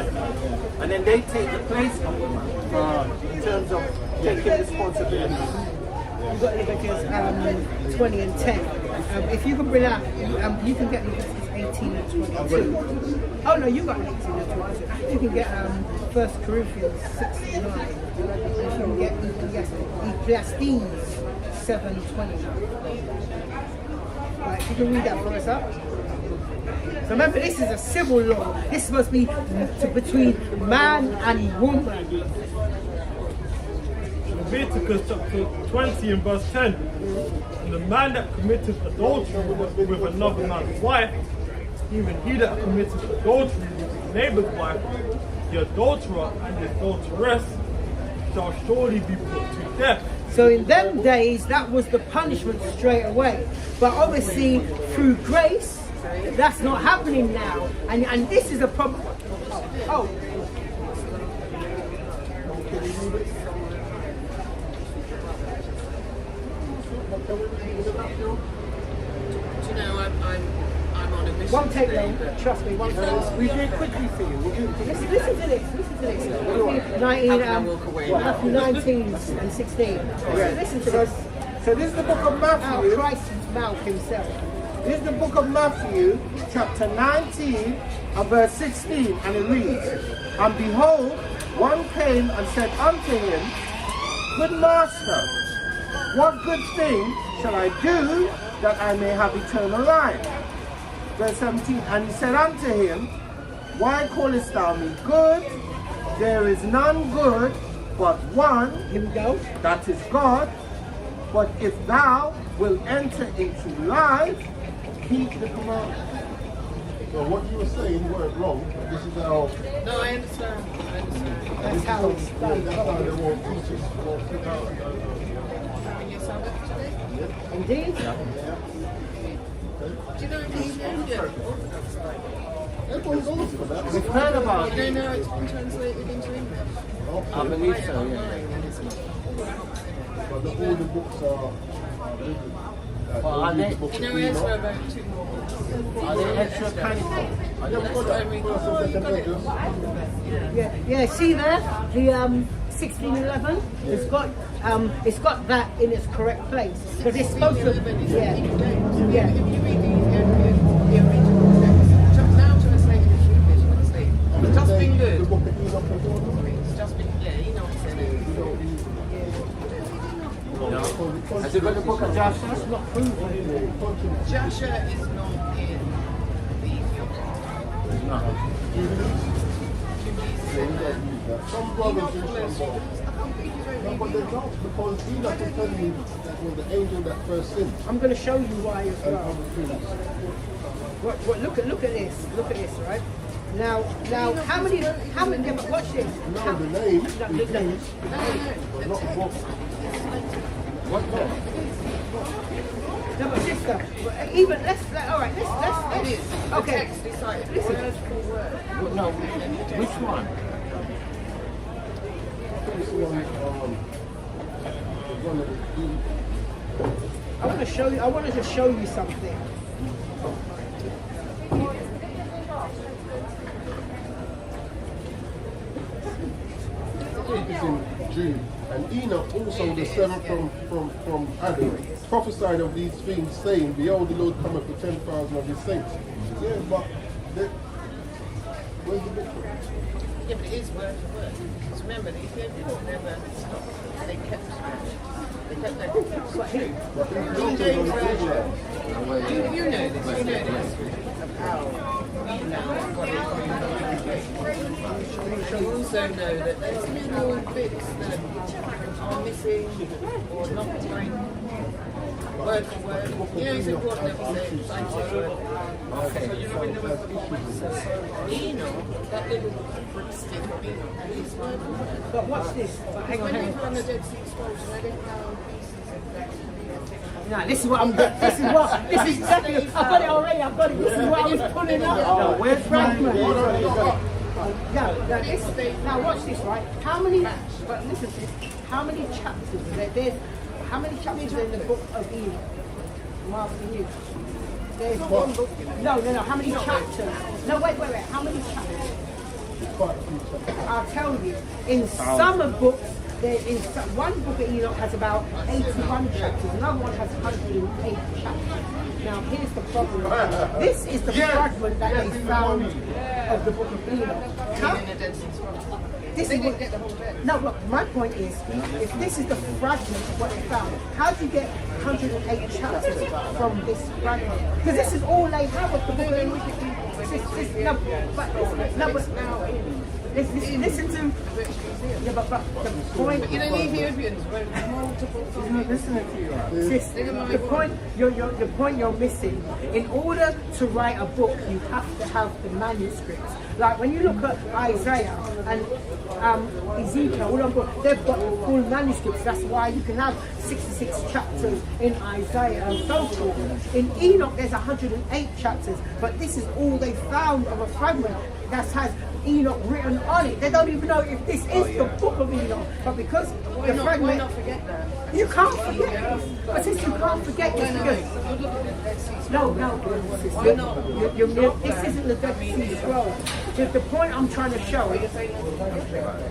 And then they take the place of the man in terms of taking responsibility. You've got Leviticus 20 and 10. If you can bring out, you can get Leviticus 18 and 22. Oh no, you got 18 and 22. You can get 1 Corinthians 6 and 9. You can get Ecclesiastes 7:29. Right, you can read that for us up. So remember, this is a civil law. This is supposed to be between man and woman. Leviticus chapter 20 and verse 10. And the man that committed adultery with another man's wife, even he that committed adultery with his neighbor's wife, the adulterer and the adulteress shall surely be put to death. So in them days, that was the punishment straight away. But obviously, through grace, that's not happening now. And this is a problem. Oh. Do you know, I'm on a mission. Won't take today, long, but trust me, won't take long. We do it quickly for you. Listen to this. 19, 19 and 16. Listen to this. So this is the book of Out Matthew. Christ's mouth himself. This is the book of Matthew, chapter 19, and verse 16, and it reads, And behold, one came and said unto him, Good master, what good thing shall I do that I may have eternal life? Verse 17, and he said unto him, Why callest thou me good? there is none good but one, Here we go. that is God. But if thou wilt enter into life, keep the commandments. So what you were saying weren't wrong. This is how. No, I understand. I understand. That's how it's Yeah, done. that's how they won't teach us. Won't teach us. Having your Sabbath today? Indeed. Do you know it's India? Everyone's on for that. We've heard about You it. don't know it's been translated into English? I believe so, yeah. Online and it's not. But all the books are written. But are they, You know Ezra about 2 more books. are they extra canonical? That's what I mean. Oh, you got it. Yeah, yeah. See there, the 1611. It's got that in its correct place. Because it's supposed to. Yeah. If you Yeah. read the original text, now translated into English, honestly, it's just been The good. book of Enoch as well. It's just been, yeah, Enoch's in it. Has it got the book of Joshua? Jasher is not in the Ethiopian. No. Some brothers do some more. No, but they don't, because Enoch is telling you that was the angel that first sinned. I'm going to show you why as And well. other things. Look at this. Look at this, right? Now, how many? Yeah, but watch this. No, the name is No, used, no. but not the book. What book? No, but sister, even let's all right. Let's It is. The okay. text is like Listen. word for word. No, which one? This one, one of the I want to show you. I wanted to show you something. is in Jude. And Enoch, also the seventh from Adam, prophesied of these things, saying, Behold, the Lord cometh for 10,000 of his saints. Yeah, but where's the book? Yeah, but it is word for word. Because remember, the Ethiopians never stopped. They kept their books. You know this. You know this. Of how we now got it. You also know that there's little bits that are missing or not right. Word for word. You know, it's important that we say scientific word. Enoch, that little stick of Enoch, and his word for word. But watch this. But hang on, When hang they on. found the Dead Sea Scrolls, they didn't found pieces of that. Nah, this is what I'm doing. This is exactly. I've got it already. I've got it. This is what I was pulling up. Where's fragment? my? Now watch this, right? How many? But listen to this. How many chapters? How many chapters are in the book of Enoch? I'm asking you. There's one book. No. How many chapters? No, wait. How many chapters? I'll tell you. In some books, one book of Enoch has about 81 chapters. Another one has 108 chapters. Now, here's the problem. This is the fragment that they found of the book of Enoch. This is what, no, look, my point is, if this is the fragment of what they found, how do you get 108 chapters from this fragment? Because this is all they have of the book of Enoch. Listen to. Yeah, but the point. You know, the Ethiopians wrote multiple times. Listening to you. Sis, the point you're missing. In order to write a book, you have to have the manuscripts. Like when you look at Isaiah and Ezekiel, all of them, they've got full manuscripts. That's why you can have 66 chapters in Isaiah and so forth. In Enoch, there's 108 chapters, but this is all they found of a fragment that has Enoch written on it. They don't even know if this is the book of Enoch, but because the Why fragment, not forget that? you can't forget this. But since you can't forget this, because You're looking at Dead Sea Scrolls. no, this isn't the Dead Sea Scroll. The point I'm trying to show is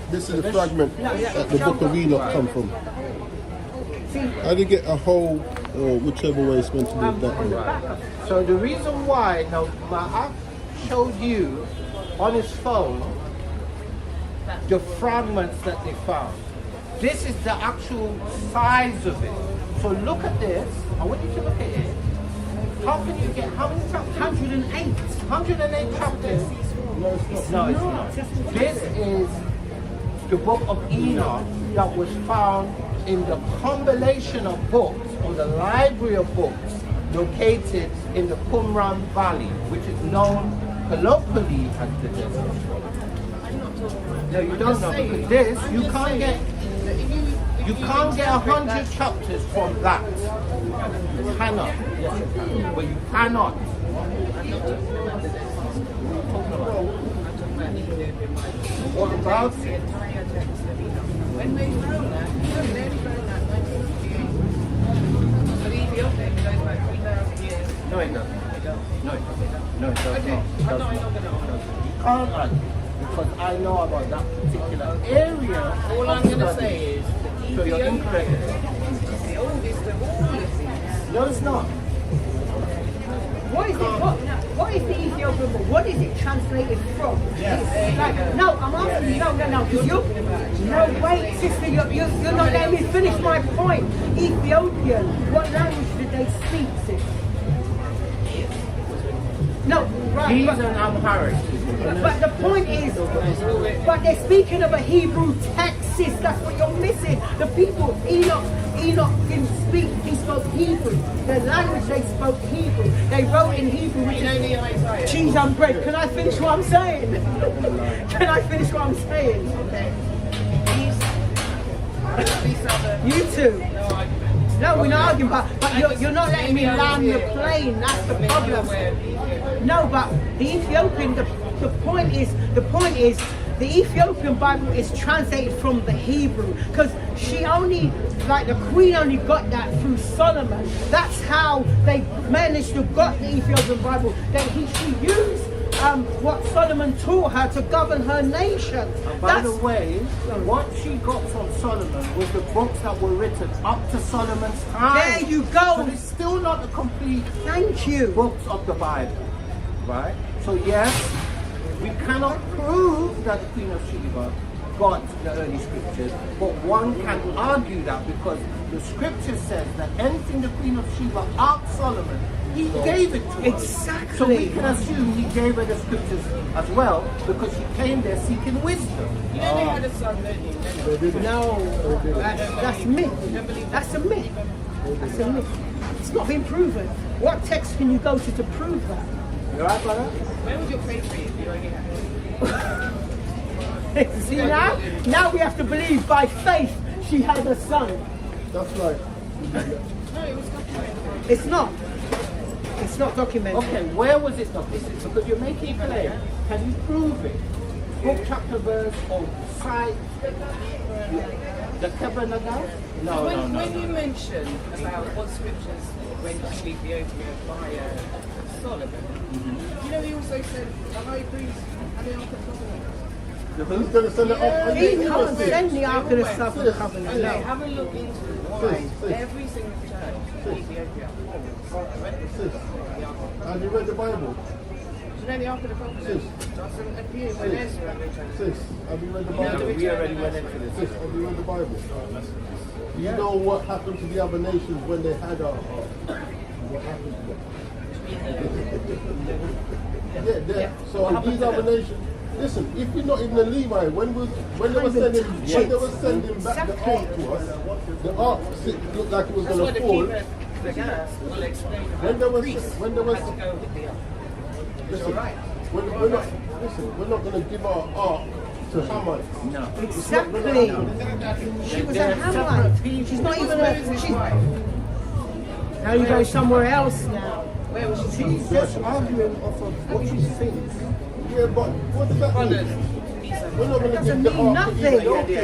This is the fragment that the book of Enoch come from. see How do you get a whole, or whichever way it's meant to be on the that back of So the reason why, now, I showed you on his phone the fragments that they found. This is the actual size of it. So look at this. I want you to look at it. How can you get, how many chapters? 108. 108 chapters. No, it's not. This is the book of Enoch that was found in the compilation of books, or the library of books, located in the Qumran Valley, which is known colloquially as the desert. No, you don't know, because this, you can't get 100 chapters from that. You cannot. Yes, you can. But you cannot. What about it? When they found that, they only found that 1958. So the Ethiopian goes back 3,000 years. No, it doesn't. It does. No, it doesn't. No, it does Okay, not. I'm not going to argue. You can't argue, because I know about that particular area. All I'm going to say is the So you're Ethiopian, incorrect. the oldest of all of these. No, it's not. What is it? What is the Ethiopian book? What is it translated from? It's like, no, I'm asking you. No, because no, wait, sister, you're not letting me finish my point. Ethiopian. What language did they speak, sister? No, right. He's But, an Amharic. but the point is, but they're speaking of a Hebrew text, sis. That's what you're missing. The people, Enoch didn't speak. He spoke Hebrew. The language they spoke Hebrew. They wrote in Hebrew, which You know the Isaiah? cheese and bread. Can I finish what I'm saying? Can I finish what I'm saying? Okay. These other... You two. No, I... No, we're not arguing, but you're not letting me land the plane. That's the problem. No, but the Ethiopian. The point is the Ethiopian Bible is translated from the Hebrew, because she only, like the Queen only got that through Solomon. That's how they managed to got the Ethiopian Bible. She used what Solomon taught her to govern her nation. By the way, what she got from Solomon was the books that were written up to Solomon's time. There you go. So it's still not the complete Thank you. books of the Bible, right? So yes, we cannot prove that the Queen of Sheba got the early scriptures, but one can argue that because the scripture says that anything the Queen of Sheba asked Solomon, he gave it to her. Exactly. So we can assume he gave her the scriptures as well, because she came there seeking wisdom. You know they had a son, don't you? No, that's myth. That's a myth. That's a myth. It's not been proven. What text can you go to prove that? You alright, brother? Where would your faith be if you only had it? See now we have to believe by faith she had a son. That's right. No, it was documented. It's not. It's not documented. Okay, where was it documented? Because you're making a claim. Can you prove it? Book, chapter, verse, or cite the Kebanagal? No, When you mention about what scriptures went to Ethiopia via Solomon, you know he also said the high priest and the Ark of Covenant. He's going to send it up. He can't send the Ark of the Southern Covenant. Okay, No. have a look into why every single church in Ethiopia Sis, have you read the Bible? Do you know the Ark of the Covenant? Sis. That's a few when Ezra and they Sis, have you read the You know Bible? the we already went into this. Sis, have you read the Bible? You know what happened to the other nations when they had what happened to them? Yeah. So these other nations, listen, if you're not even a Levite, when they were sending back the ark to us, the ark looked like it was That's going why to the fall. keeper, the gas, will explain When about there was- priests when there was- had to go with the ark. We're not going to give our ark to Haman. No. Exactly. She was a Hamite. She's not even a. Now you go somewhere else now. Where was she? She's just arguing off of what she thinks. Yeah, but what does that Brothers. mean? We're not going to Doesn't give the mean ark to nothing. Ethiopia.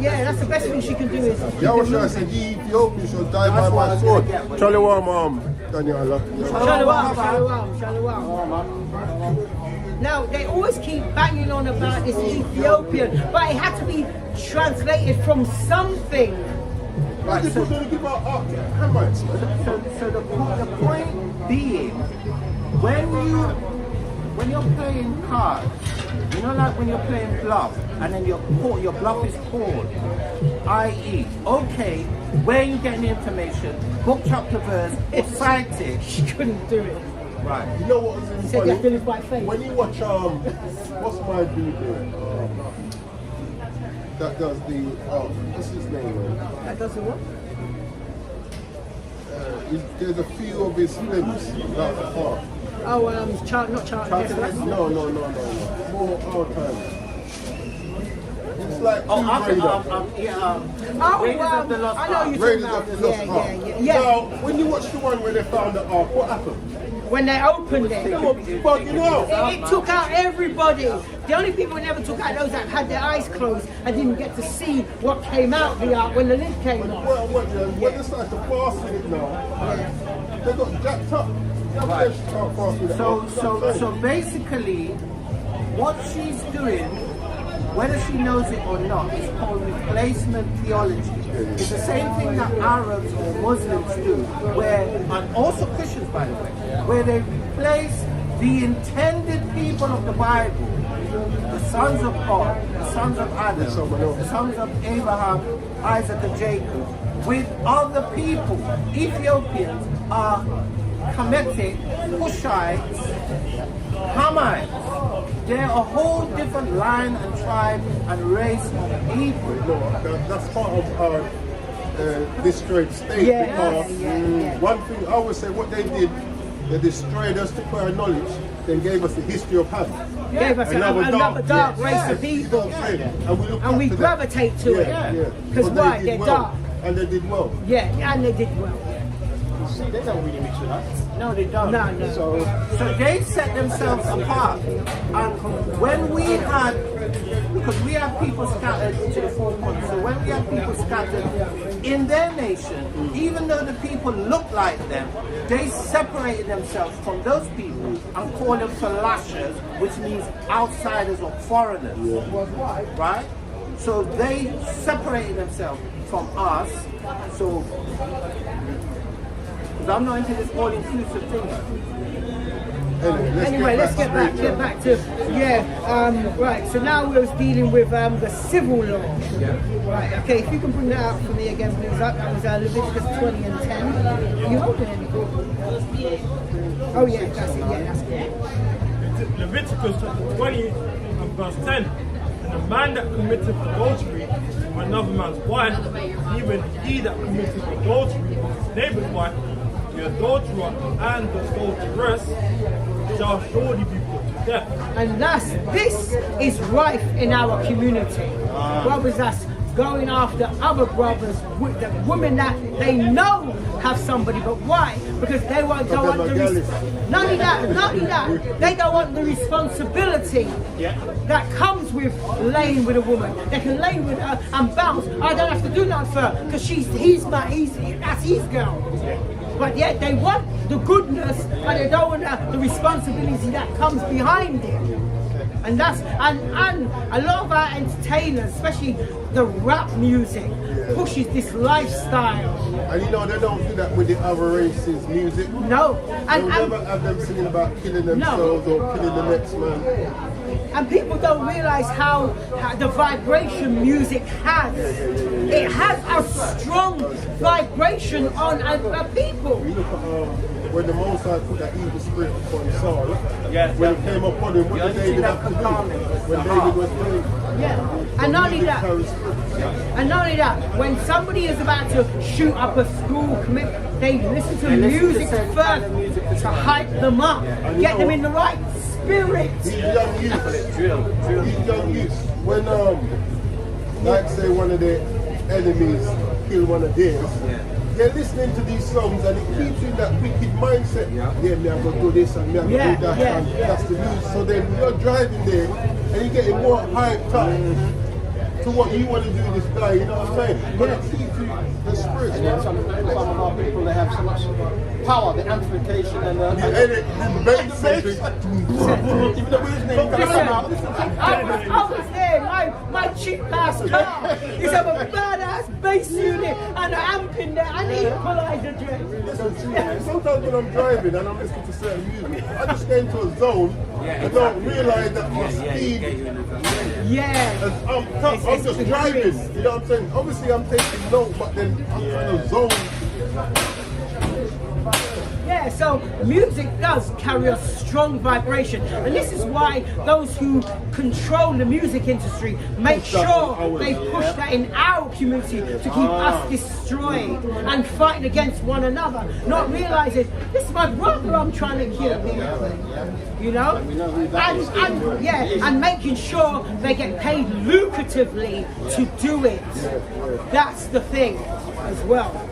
Yeah, that's the best thing she can do is. Yahusha said, "Ye Ethiopians shall die by my sword." Shalom, Daniela. Shalom, shalom. Now, they always keep banging on about this Ethiopian, but it had to be translated from something. Right, so we're going to give our ark to Hamites. So the point being, when you're playing cards, you know, like when you're playing bluff, and then your bluff is called, i.e., okay, where are you getting the information? Book, chapter, verse, or cite it. She couldn't do it. Right. You know what was Said you have to funny? live by faith. When you watch what's my dude doing? that does the what's his name? That doesn't work. There's a few of his films about the park. Oh, not Charlton Heston. No. More time. It's like Oh, Tomb Raider. Oh, Raiders of the Lost I know Ark. you're Raiders talking of the about. Lost Ark. Yeah. Now, when you watch the one where they found the ark, what happened? When they opened They it, were bugging out. it took out everybody. The only people who never took out those that had their eyes closed and didn't get to see what came out the ark when the lid came off. When they started to pass with it now, they got jacked up. Right. So So basically, what she's doing, whether she knows it or not, is called replacement theology. It's the same thing that Arabs or Muslims do, and also Christians by the way, where they replace the intended people of the Bible, the sons of God, the sons of Adam, the sons of Abraham, Isaac and Jacob, with other people. Ethiopians are Kemetic, Cushites, Hamites. They're a whole different line and tribe and race of people. That's part of our destroyed state because one thing I always say, what they did, they destroyed us to our knowledge, then gave us the history of Ham. Gave us another dark race of people. And we gravitate to it. Because why? They're dark. And they did well. Yeah, and they did well. See, they don't really mix with us. No, they don't. No. So they set themselves apart. And when we had, because we have people scattered to the four corners, so when we have people scattered in their nation, even though the people look like them, they separated themselves from those people and called them Falashers, which means outsiders or foreigners. Right? So they separated themselves from us. So I'm not into this all-inclusive thing. Anyway, let's get back to right. So now we're dealing with the civil law. Right. Okay. If you can bring that up for me again, please. That was Leviticus 20 and 10. Are you holding anything? Oh yeah, that's it. Yeah, that's it. Leviticus chapter 20 and verse 10. And a man that committeth adultery with another man's wife, even he that committeth adultery with his neighbour's wife, the adulterer and the adulteress shall surely be put to death. And this is rife in our community. Brothers that's going after other brothers, with the women that they know have somebody, but why? Because they don't want not only that, they don't want the responsibility that comes with laying with a woman. They can lay with her and bounce. I don't have to do nothing for her because that's his girl. But yet they want the goodness, but they don't want the responsibility that comes behind it. And that's and a lot of our entertainers, especially the rap music, pushes this lifestyle. And you know they don't do that with the other races' music. No, They'll never have them singing about killing themselves or killing the next man. And people don't realize how the vibration music has. It has a strong vibration on people. You look at when the Most High put that evil spirit upon Saul, when it came upon him, what did David have to do? When David was praying. And not only that, when somebody is about to shoot up a school, they listen to music first to hype them up, get them in the right spirit. These young youths, when like say one of their enemies kill one of theirs, they're listening to these songs and it keeps in that wicked mindset. Me I'm gonna do this and me I'm gonna do that and that's the news. So then you're driving there and you're getting more hyped up to what you want to do this guy, you know what I'm saying? But it keeps you the spirit. Some of our people, they have so much power, the amplification and the bass. Even though his name comes out. I was there, my cheap ass car is have a badass bass unit and an amp in there and equalizer track. Sometimes when I'm driving and I'm listening to certain music, I just get into a zone and don't realise that my speed I'm just driving, you know what I'm saying? Obviously I'm taking note, but then I'm kind of zone. Yeah, so music does carry a strong vibration, and this is why those who control the music industry make sure they push that in our community to keep us destroyed and fighting against one another, not realizing this is my brother I'm trying to kill here, you know, and making sure they get paid lucratively to do it. That's the thing as well.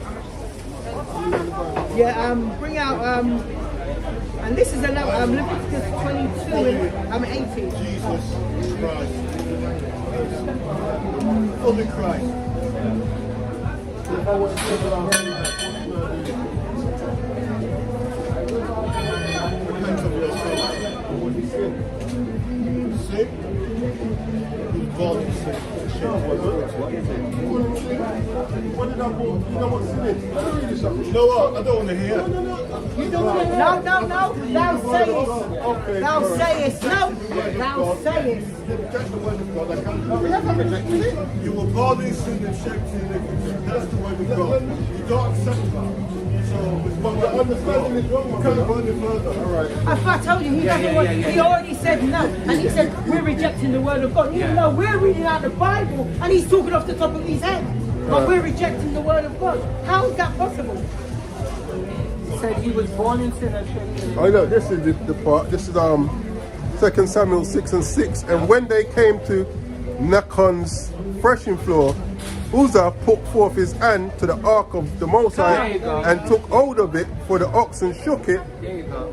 Yeah, bring out, and this is another, Leviticus 22, 18. Jesus Christ. Only Christ. Repent of your sin. What he said. Sin? He's born in sin. What did I put? You know what sin is? You know what? I don't want to hear. No. Thou sayest. Okay. Thou sayest. No. Thou sayest. Reject the word of God. I can't. We haven't rejected it. You were born in sin and shaped in iniquity. That's the word of God. You don't accept that. So, but the understanding is wrong. You can't go any further. All right. I told you, he doesn't want, he already said no. And he said, we're rejecting the word of God. Even though we're reading out the Bible and he's talking off the top of his head. But we're rejecting the word of God. How is that possible? He said he was born in sin and shaped in. I know, this is the part. This is 2 Samuel 6:6. And when they came to Nachon's threshing floor, Uzzah put forth his hand to the ark of the Most High and took hold of it, for the oxen shook it. There you go.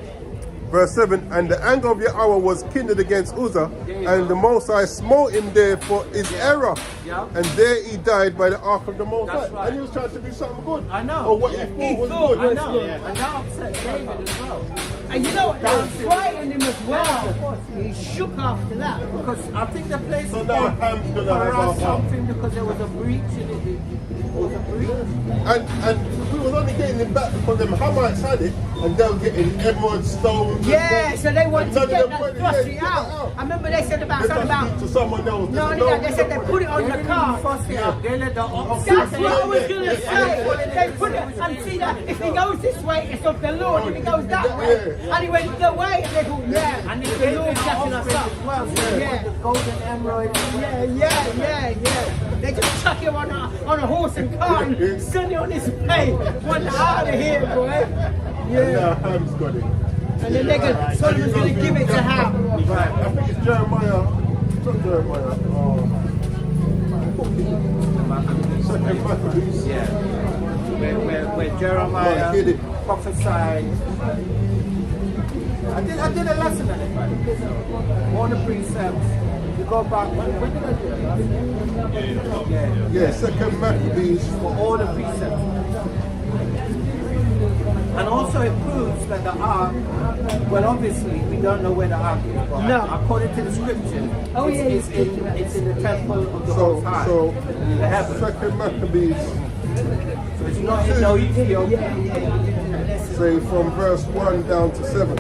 Verse 7, and the anger of Yahweh was kindled against Uzzah, and the Most High smote him there for his error. Yeah. And there he died by the ark of the Most High. That's right. And he was trying to do something good. I know. Or what he thought was good. I know. And that upset David as well. And you know what? That frightened him as well. He shook after that. Because I think the place So now Ham's gonna have for us our something because there was a breach in it. It was a breach. And we was only getting him back because them Hamites had it, and they were getting emerald stones. Yeah, so they wanted to And get none of them that wanted to fussy get out. I remember they said about They something just about. speak to someone else. No, they said they put it on the car. Fuss it up. They let the ox. That's what I was going to say. They put it and see that if he goes this way, it's of the Lord. If he goes that way, and he went the way, and they thought, yeah, And the they gave Lord's him catching us offering up. as well. So Yeah. the golden emerald. Yeah. They just chuck him on a horse and cart and send it on his way. One out of here, boy. And Yeah. now Ham's got it. And then Solomon's going to give it to Ham. Right, I think it's Jeremiah. It's not Jeremiah. Second Maccabees. Yeah. Where Right, Jeremiah hit it. prophesied. I did a lesson on it, right? All the precepts. You go back. When did I do it? Yeah. Yeah, Second Maccabees. For all the precepts. And also it proves that the ark, well obviously we don't know where the ark is, but No. according to the scripture, Oh, yeah, it's in the temple of the So, Most High, so in the heavens. Second Maccabees, So it's not in no Ethiopia. say from verse 1 down to 7.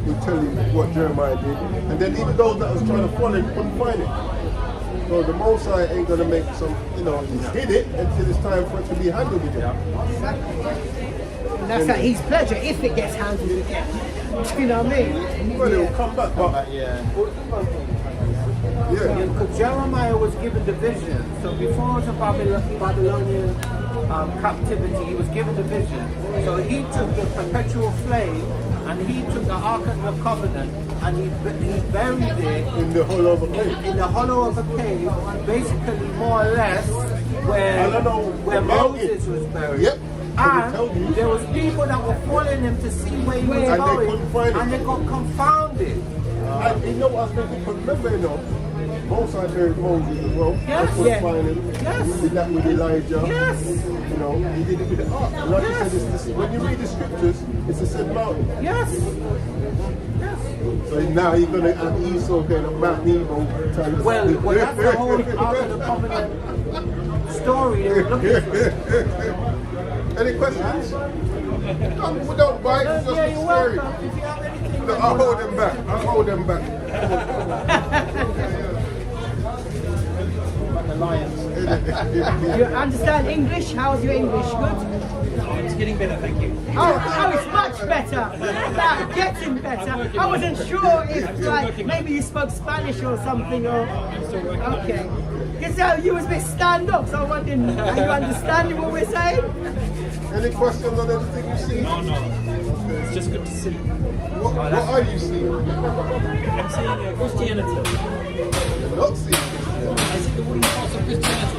Will tell you what Jeremiah did. And then even those that was trying to follow him couldn't find it. So the Most High ain't going to make some, he's hid it until it's time for it to be handled again. And that's at his pleasure if it gets handled again. You know what I mean? Well, it will come back, but yeah. Because Jeremiah was given the vision. So before the Babylonian captivity, he was given the vision. So he took the perpetual flame and he took the Ark of the Covenant and he buried it In the whole of the cave. in the hollow of a cave, basically more or less where I don't know, where the mountain. Moses was buried. Yep. And Tell you. there was people that were following him to see where he was And they going, couldn't find and it. they got confounded. And you know what I was thinking? Because remember, Most High buried Moses as well. Yes. That's what's Yeah. finding. Yes. He did that with Elijah. Yes. He did it with the ark. Like you said, when you read the scriptures, it's the same mountain. Yes. So now you're going to have Esau going up Mount Nebo. Well, that's the whole Ark of the Covenant story they were looking for. Any questions? Don't bite, it's just Yeah, you're scary. welcome. If you have anything, No, I'll hold them back. You understand English? How's your English? Good? getting better, thank you. Oh, it's much better. Like, getting better. I wasn't sure if, like, maybe you spoke Spanish or something, or... Okay. Because you was a bit stand up, so I'm wondering, are you understanding what we're saying? Any questions on anything you see? No, it's just good to see. What are you seeing? I'm seeing Christianity. You're not seeing Christianity. I see the wooden parts of Christianity.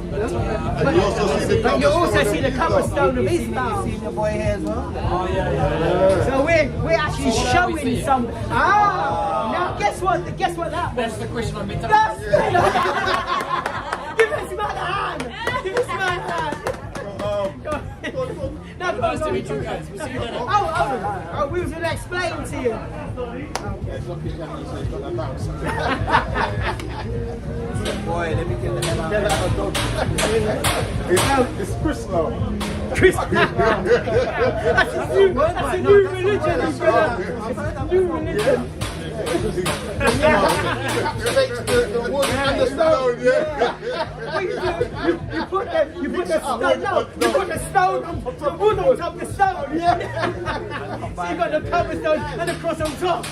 And you also see the But you also cobblestone see the of cobblestone of You Islam. seen the boy here as well? Oh, yeah. So we're actually showing some. Now guess what? Guess what that was? That's the question I meant to That's ask. Give this man a hand. Give this man a hand. Go on. No, go Nice to on. meet you guys. We'll see you later. Oh, we was going to explain to you. Boy, let me get the hell out of It's Chris now. That's a new religion. It's a new religion. Encapsulates the wood and the stone, yeah. What you put the stone. No, you put the stone on the wood on top of the stone. Yeah. So you got the cobblestone and the cross on top.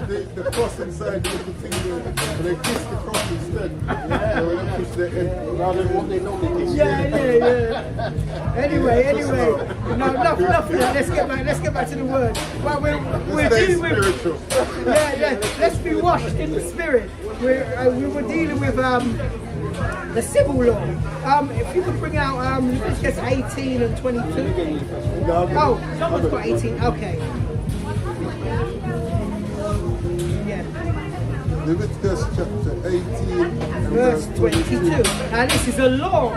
The cross inside the little thing there, and they kiss the cross instead. Yeah, when they push their head rather than what they normally kiss. Yeah. Anyway. No, enough of that. Let's get back to the word. Well, we're Stay dealing with. spiritual. Yeah. Let's be washed in the spirit. We were dealing with the civil law. If you could bring out Leviticus 18 and 22. Oh, someone's got 18. Okay. Yeah. Leviticus chapter 18 Verse 22. Now this is a law.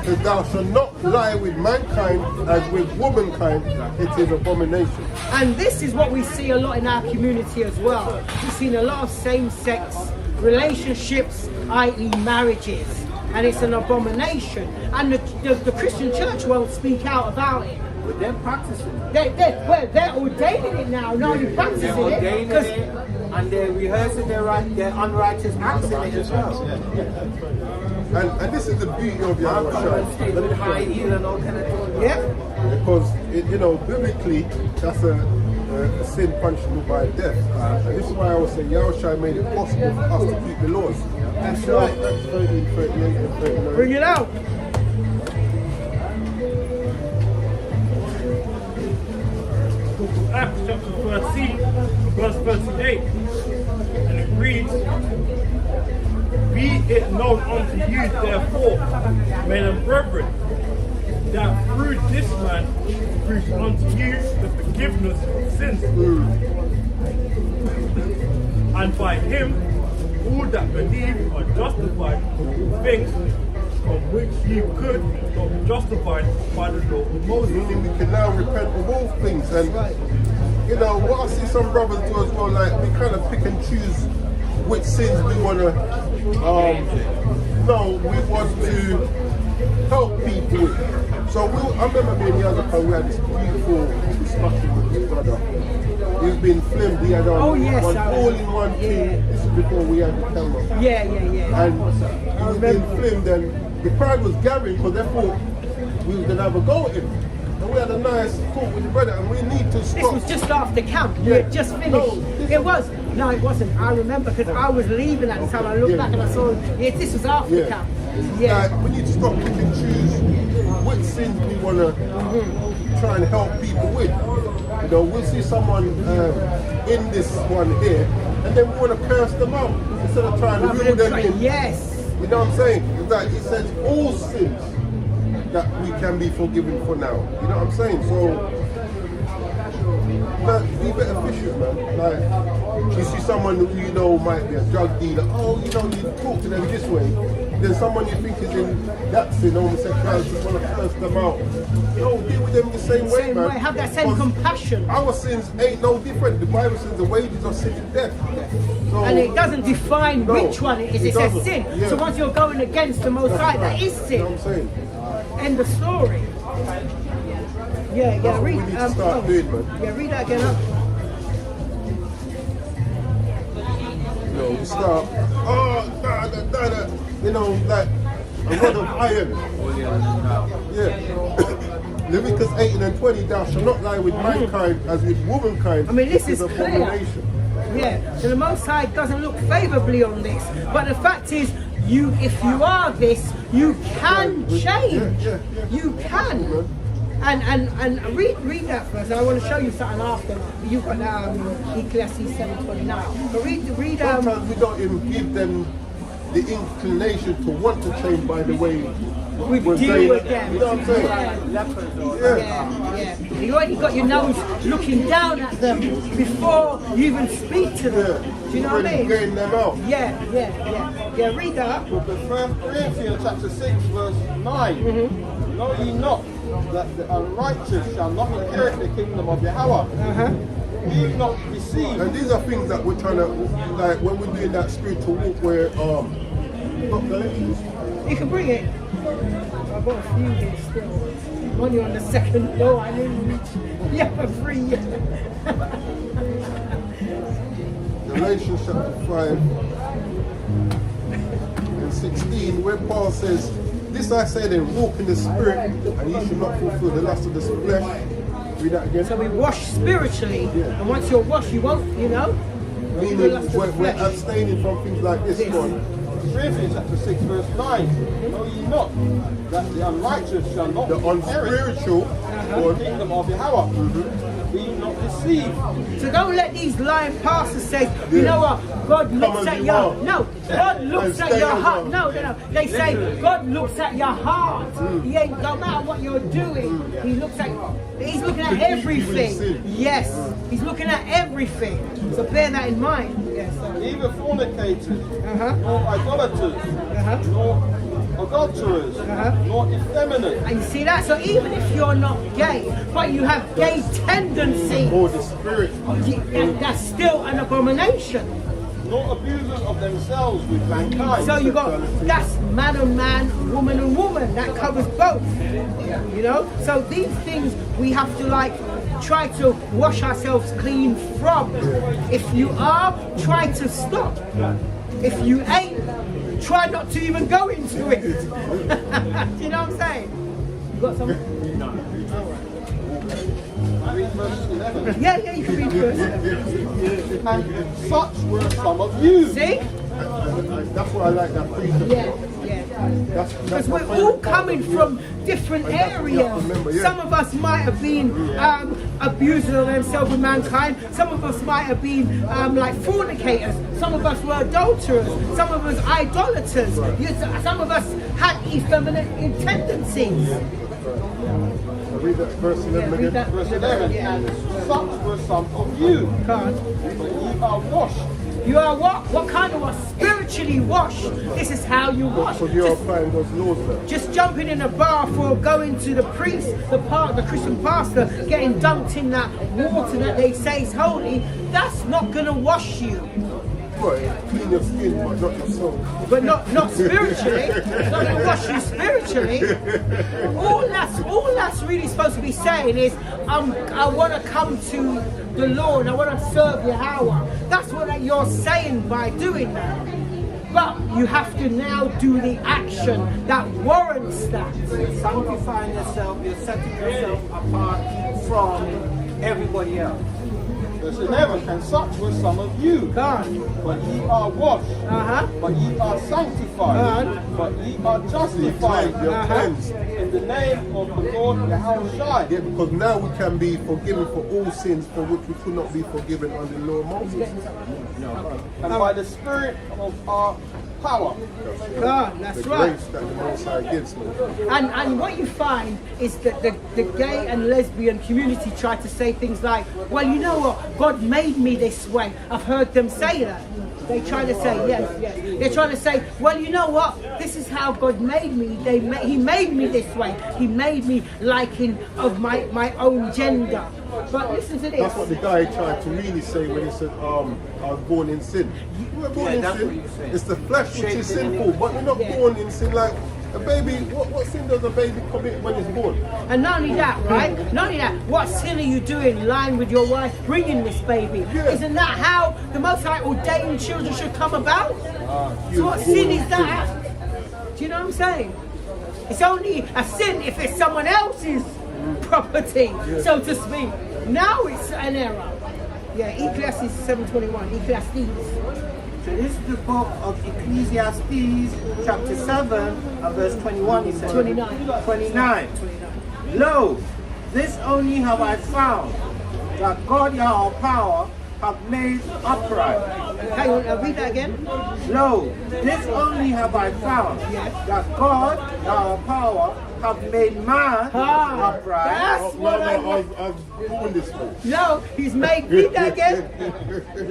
That thou shalt not lie with mankind as with womankind, it is abomination. And this is what we see a lot in our community as well. We've seen a lot of same-sex relationships, i.e. marriages, and it's an abomination. And the Christian church won't speak out about it. But they're practicing. They're ordaining it now, not only They're practicing it. ordaining Because it, and they're rehearsing their unrighteous acts in it as well. And this is the beauty of I'll come and stay with high Yahushua. heel and all kind of things. yeah, Because, biblically, that's a sin punishable by death. And this is why I was saying Yahushua made it possible for us to keep the laws. that's right. That's 13, 38 and 39. Bring it out. Acts chapter 13, verse 38. And it reads, Be it known unto you, therefore, men and brethren, that through this man preach unto you the forgiveness of sins. And by him, all that believe are justified of things from which you could not be justified by the law of Moses. Meaning we can now repent of all things. And, what I see some brothers do as well, like, we kind of pick and choose which sins we want to, we want to help people with. So I remember being younger, we had this beautiful discussion with this brother. He's been filmed, he had one all-in-one thing. This is before we had the camera. Yeah. And he's been filmed, and the crowd was gathering because they thought we were going to have a go at him. And we had a nice talk with the brother, and we need to stop. This was just after camp. We had just finished. No, it wasn't. I remember because I was leaving at the time. I looked back and I saw, this was after camp. Yeah. Like, we need to stop pick and choose which sins we want to try and help people with. We'll see someone in this one here, and then we want to curse them out instead of trying to reel them in. Yes. You know what I'm saying? It's like it says all sins that we can be forgiven for now. You know what I'm saying? So, be better fishers, man. Like, you see someone who you know might be a drug dealer. You talk to them this way. Then someone you think is in that sin, homosexuality, you want to curse them out. Deal with them the same way, man. Have that same Because compassion. our sins ain't no different. The Bible says the wages of sin is death. So, And it doesn't define which one it is. It says doesn't. sin. Yeah. So once you're going against the Most High, that is You know sin. what I'm saying? End of story. Yeah. That's what Read. we need to start doing, man. Yeah, read that again. We start, like, a rod of iron. Yeah. Leviticus 18 and 20, thou shalt not lie with mankind as with womankind. I mean, this is clear. abomination. Yeah, so the Most High doesn't look favourably on this. But the fact is, if you are this, you can change. Yeah. You can. And read that first. I want to show you something after. You've got Ecclesiastes 7:29. But read Sometimes we don't even give them the inclination to want to change by the way we we're deal saying. with them. You know what I'm saying? Yeah. You already got your nose looking down at them before you even speak to them. Do you know what I mean? Getting them out. Yeah, read that. But the 1 Corinthians chapter 6 verse 9. Know ye not that the unrighteous shall not inherit the kingdom of Yahweh? Be not deceived. And these are things that we're trying to, like when we're doing that spiritual walk where, not Galatians. You can bring it. I've got a few here still. I'm only on the second floor. I didn't reach the upper three yet. Galatians chapter 5 and 16, where Paul says, this I say then, walk in the spirit, and ye should not fulfill the lust of the flesh. Read that again. So we wash spiritually, and once you're washed, you won't, Meaning the lust of the we're flesh. abstaining from things like this one. Corinthians chapter 6 verse 9. Know ye not that the unrighteous shall not The inherit unspiritual the one. kingdom of Yahweh? Be not deceived. So don't let these lying pastors say, you know what, God looks as at you your are. no, God looks And at stay your as heart. you No. They say God looks at your heart. He ain't no matter what you're doing, he's looking at everything. sin. Yes. He's looking at everything. So bear that in mind. Yes. Neither fornicators, Uh-huh. nor idolaters, Uh-huh. nor adulterers, nor effeminate, And you see that? So even if you're not gay, but you have gay tendencies, Or the spirit. that's still an abomination. nor abusers of themselves with mankind. So you got, that's man and man, woman and woman. That covers both. You know? So these things we have to try to wash ourselves clean from. If you are, try to stop. If you ain't, try not to even go into it. Do you know what I'm saying? You got something? Read verse 11. Yeah, you can read first. And such were some of you. See? That's why I like that precept. Yeah. That's Because my we're favorite all part coming of it. from different And that's what you have areas. to remember, yeah. Some of us might have been abusers of themselves with mankind. Some of us might have been like fornicators. Some of us were adulterers. Some of us idolaters. Some of us had effeminate tendencies. Read that verse 11 Read again. that. Verse 11. And such were some of you. Can't. But ye are washed. You are what? What kind of wash? Spiritually washed. This is how you wash. Because you're applying those laws there. Just jumping in a bath or going to the priest, the Christian pastor, getting dunked in that water that they say is holy, that's not going to wash you. Right, clean your skin, but not your soul. But not spiritually. It's not going to wash you spiritually. All that's really supposed to be saying is, I want to come to the Lord. I want to serve Yahweh. That's what you're saying by doing that. But you have to now do the action that warrants that. You're sanctifying yourself, you're setting yourself apart from everybody else. Verse 11. And such were some of you. God. But ye are washed. Uh-huh. But ye are sanctified. But ye are justified. You're cleansed. In the name of the Lord Yahweh Shai. Yeah, because now we can be forgiven for all sins for which we could not be forgiven under the law of Moses. And by the Spirit of our power. God, that's The right. grace that the Most High gives me. And what you find is that the gay and lesbian community try to say things like, well, you know what, God made me this way. I've heard them say that. They try to say, yes. They're trying to say, well, you know what, this is how God made me. He made me this way. He made me liking of my own gender. But listen to this. That's what the guy tried to really say when he said, I was born in sin. You were born in that's what sin. you're saying. It's the flesh which is sinful, but you're not born in sin. Like a baby, what sin does a baby commit when it's born? And not only that, right? Not only that, what sin are you doing lying with your wife, bringing this baby? Yeah. Isn't that how the Most High ordained children should come about? You So what were sin born is in that? Do you know what I'm saying? It's only a sin if it's someone else's property, so to speak. Now it's an error. Yeah, Ecclesiastes 7:21. Ecclesiastes. So this is the book of Ecclesiastes, chapter 7, and verse 21, he says. 29. 29. Lo, this only have I found, that God our power have made upright. Hang on, read that again. Lo, this only have I found, that God our power have made man upright. That's what I want. I've doing this one. No, he's made. Read that again.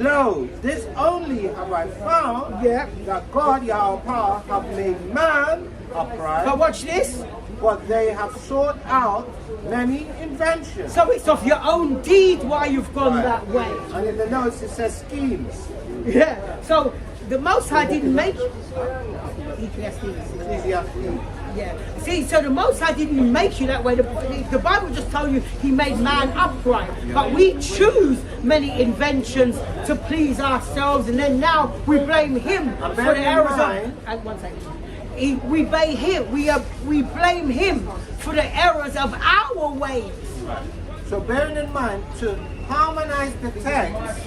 Lo, this only have I found, Yeah. that God our power have made man upright. But watch this. But they have sought out many inventions. So it's of your own deed why you've gone that way. And in the notes it says schemes. Yeah. So the Most High didn't make Ecclesiastes. Ecclesiastes. Yeah. See, so the Most High didn't make you that way. The Bible just told you He made man upright. But we choose many inventions to please ourselves, and then now we blame Him for the errors of. One second. We blame Him. We blame Him for the errors of our ways. So bearing in mind to harmonize the text,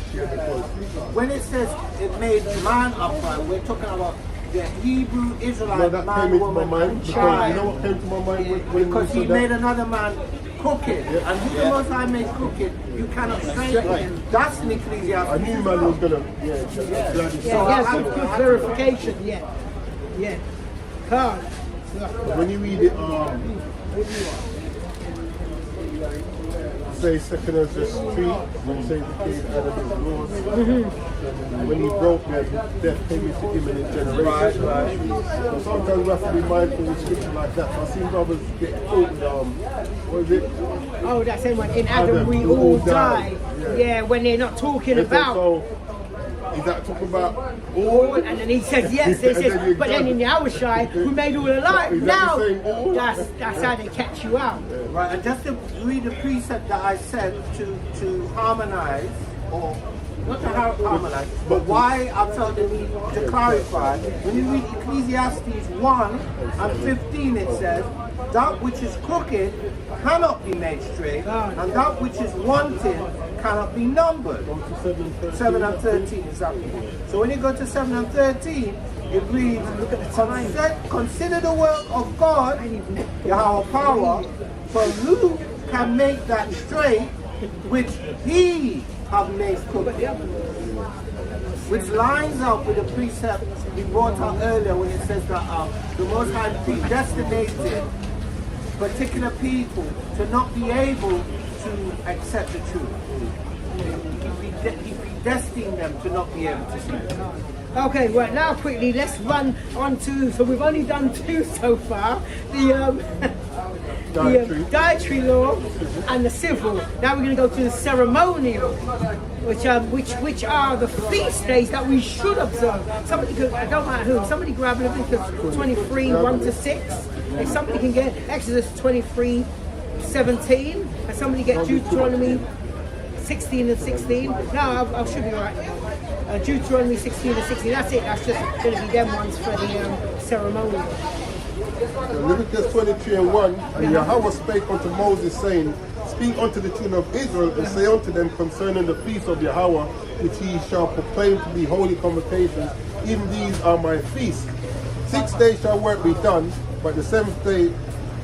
when it says it made man upright, we're talking about the Hebrew Israelite No, that man, came into my woman, mind and because child. you know what came to my mind when Because you he said made that? another man crooked, and who the Most High made crooked, you cannot straighten it. That's in I Ecclesiastes. knew man was gonna. Glad you Yeah, said yeah, that. good clarification. Yeah. Yeah. God. When you read it, say second Ezra 3, when it says the king added his laws, when he broke them, death came into him and his generation. So sometimes we have to be mindful with scripture like that. So I've seen brothers get caught with, what is it? Oh, that same one. In Adam we all die. Yeah, when they're not talking about. So, is that talking about all, and then he says yes, this is, but then in Yahushai, who made all alive. Is that Now, the same all? that's how they catch you out. Right, and just to read the precept that I said to harmonize, or not to harmonize, but why I felt the need to clarify. When you read Ecclesiastes 1 and 15, it says, that which is crooked cannot be made straight, and that which is wanting cannot be numbered. 7 and 13, exactly. So when you go to 7 and 13, it reads, consider the work of God, Yahweh power, for who can make that straight which He have made crooked. Which lines up with the precept we brought out earlier when it says that the Most High predestinated particular people to not be able to accept the truth. He predestined them to not be able to see it. Okay, right now quickly let's run on to. So we've only done two so far. The dietary law and the civil. Now we're going to go to the ceremonial, which are the feast days that we should observe. Somebody could, I don't matter who, somebody grab Leviticus 23, 1 to 6. If somebody can get Exodus 23, 17, and somebody get Deuteronomy 16 and 16. No, I should be all right. Deuteronomy 16 and 16. That's it. That's just going to be them ones for the ceremonial. Leviticus 23 and 1, and Yahweh spake unto Moses, saying, Speak unto the children of Israel, and say unto them concerning the feast of Yahweh, which ye shall proclaim to be holy convocations, even these are my feasts. 6 days shall work be done, but the 7th day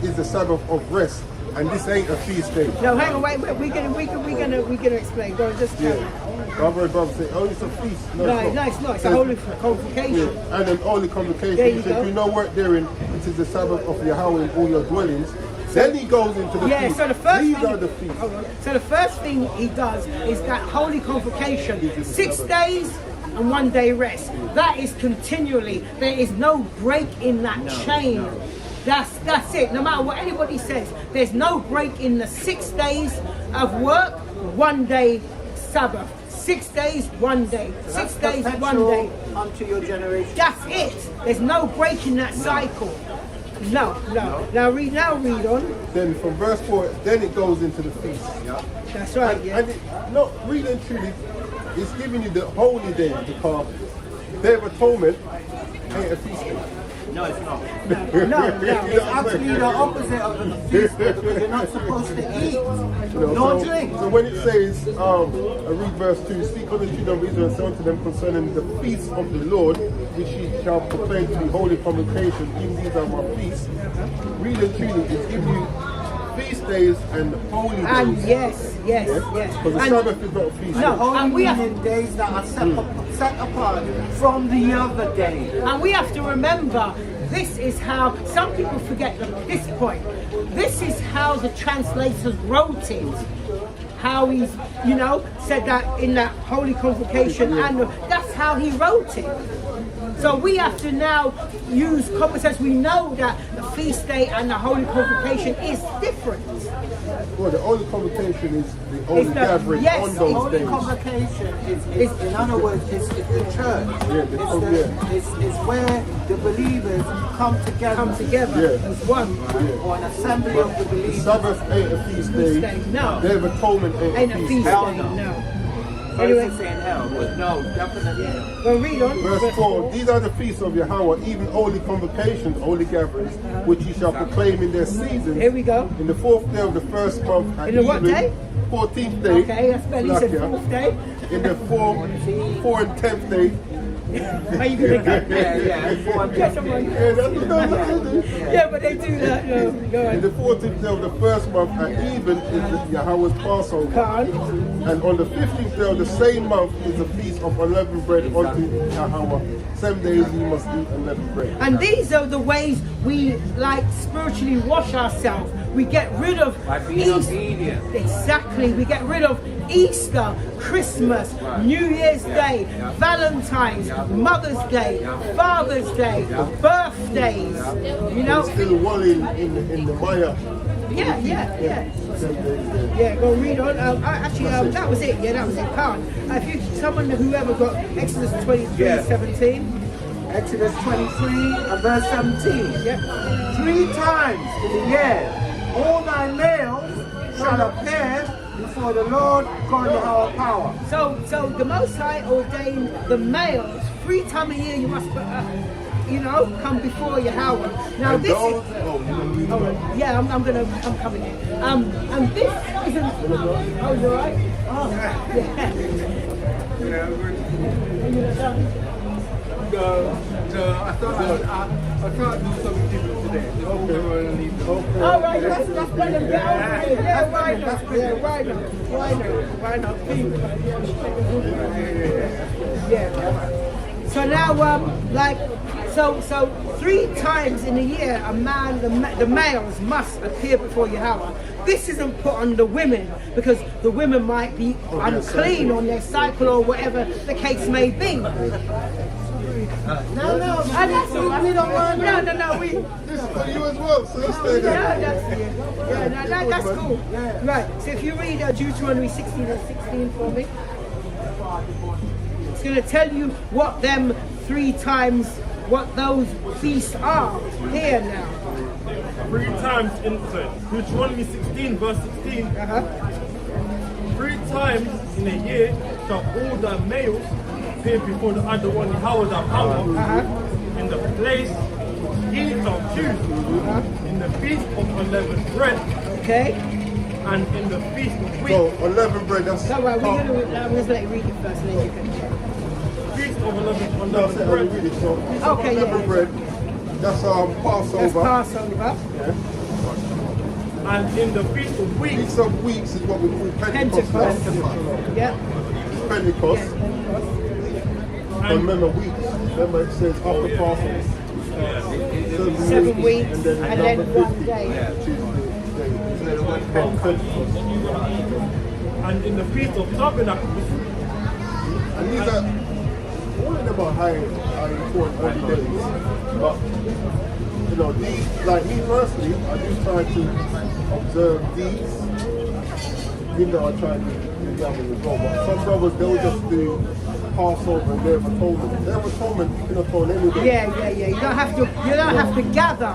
is the Sabbath of rest, and this ain't a feast day. No, hang on, wait. We're gonna explain. Go on, just tell me. Brother say, oh, it's a feast. No, it's not. It's a holy convocation. Yeah, and an holy convocation. There He you says, go. do no work therein, it is the Sabbath of Yahweh in all your dwellings. Then he goes into the feast. So the first These thing, are the feasts. hold on. So the first thing he does is that holy convocation. 6 days and 1 day rest. That is continually. There is no break in that chain. That's it. No matter what anybody says, there's no break in the 6 days of work, 1 day Sabbath. 6 days, 1 day. 6 days, 1 day. Unto your generation. That's it. There's no break in that cycle. No. Now read on. Then from verse 4, then it goes into the feast. That's right. Yeah. And not really and truly, it's giving you the holy day because Day of Atonement ain't a feast day. No, it's not. No. It's actually the opposite of the feast day because you're not supposed to eat, nor drink. So when it says, I read verse 2, speak on the children of Israel and say unto them concerning the feast of the Lord, which ye shall proclaim to be holy convocation, even these are my feasts. Read and truly, it's giving you feast days and holy days. And yes. Because the And- Sabbath is not a feast No. day. Holy And we have- meaning days that are set apart from the other day. And we have to remember, this is how, some people forget this point. This is how the translators wrote it. How he's, said that in that holy convocation, and that's how he wrote it. So we have to now use common sense. We know that the feast day and the holy convocation is different. Well, the holy convocation is the holy It's the- gathering yes, on it's those Holy days. convocation is in other words, it's the church. It's where the believers come together. Come together Yeah. as one. Or an assembly of the The believers. Sabbath ain't a feast day. day, no. Day of Atonement Ain't ain't a a feast feast day, day. Hell no. no. Anyway, Anyway, saying hell, but no, definitely. well, read on. Verse 4, these are the feasts of Yahweh, even holy convocations, holy gatherings, which ye shall proclaim in their seasons. Here we go. In the 4th day of the first month at In the what even, day? 14th day. Okay, that's better. He said Lakia. 4th day. In the 4 and 10th day. Are you gonna go? Get someone. Yeah, that's what I'm saying. Yeah, but they do that. No, go In on. the 14th day of the first month at even is the Yahweh's Passover. Khan. And on the 15th day of the same month is a feast of unleavened bread unto Yahweh. 7 days you must eat unleavened bread. And these are the ways we like spiritually wash ourselves. We get rid of By being obedient. Exactly. We get rid of Easter, Christmas, New Year's Day, Valentine's, Mother's Day, Father's Day, birthdays. Still walling in the Maya. Yeah. Yeah, go read on. That was it. Yeah, that was it. Khan. Whoever got Exodus 23, Yeah. 17. Exodus 23 and verse 17. Yep. 3 times in the year, all thy males shall appear before the Lord God of our power. So the Most High ordained the males 3 times a year. You must, come before Yahweh. Now And this those, is. oh, you know, you know. Oh, yeah, I'm coming in. And this isn't. Oh, you're right. Oh, yeah. I can't do something different today. All right, let's let them get over here. Yeah, why not? Why not? Yeah. So now, so 3 times in a year, a man, the males must appear before Yahweh. This isn't put on the women because the women might be unclean on their cycle or whatever the case may be. No, And that's all right. we don't want No, we. This is for you as well, so let's stay there. That's cool. Right, so if you read Deuteronomy 16 and 16 for me, it's going to tell you what them 3 times, what those feasts are. Here now. 3 times in Deuteronomy 16, verse 16. 3 times in a year shall all the males appear before the other one, Yahweh our power, in the place ye shall choose, in the feast of unleavened bread, Okay? and in the feast of So, weeks. unleavened bread, that's So I'm going to let you read it first and then you can. Feast of unleavened No, I said I bread. read it. So, Okay, unleavened yeah. bread, that's That's Passover. Passover. And in the feast of weeks, Weeks of weeks is what we call Pentecost. Pentecost. Yeah. Pentecost. and Remember weeks. Remember it says after Passover. 7 weeks and then another 1 50, day. which is the Pentecost. and in the feast of tabernacles, And these are all of them are high important early days. But these, like me personally, I do try to observe these. Even though I try to do the others as well. But some brothers they'll just do Passover and Day of Atonement. Day of Atonement you can atone any day. Yeah. You don't have to gather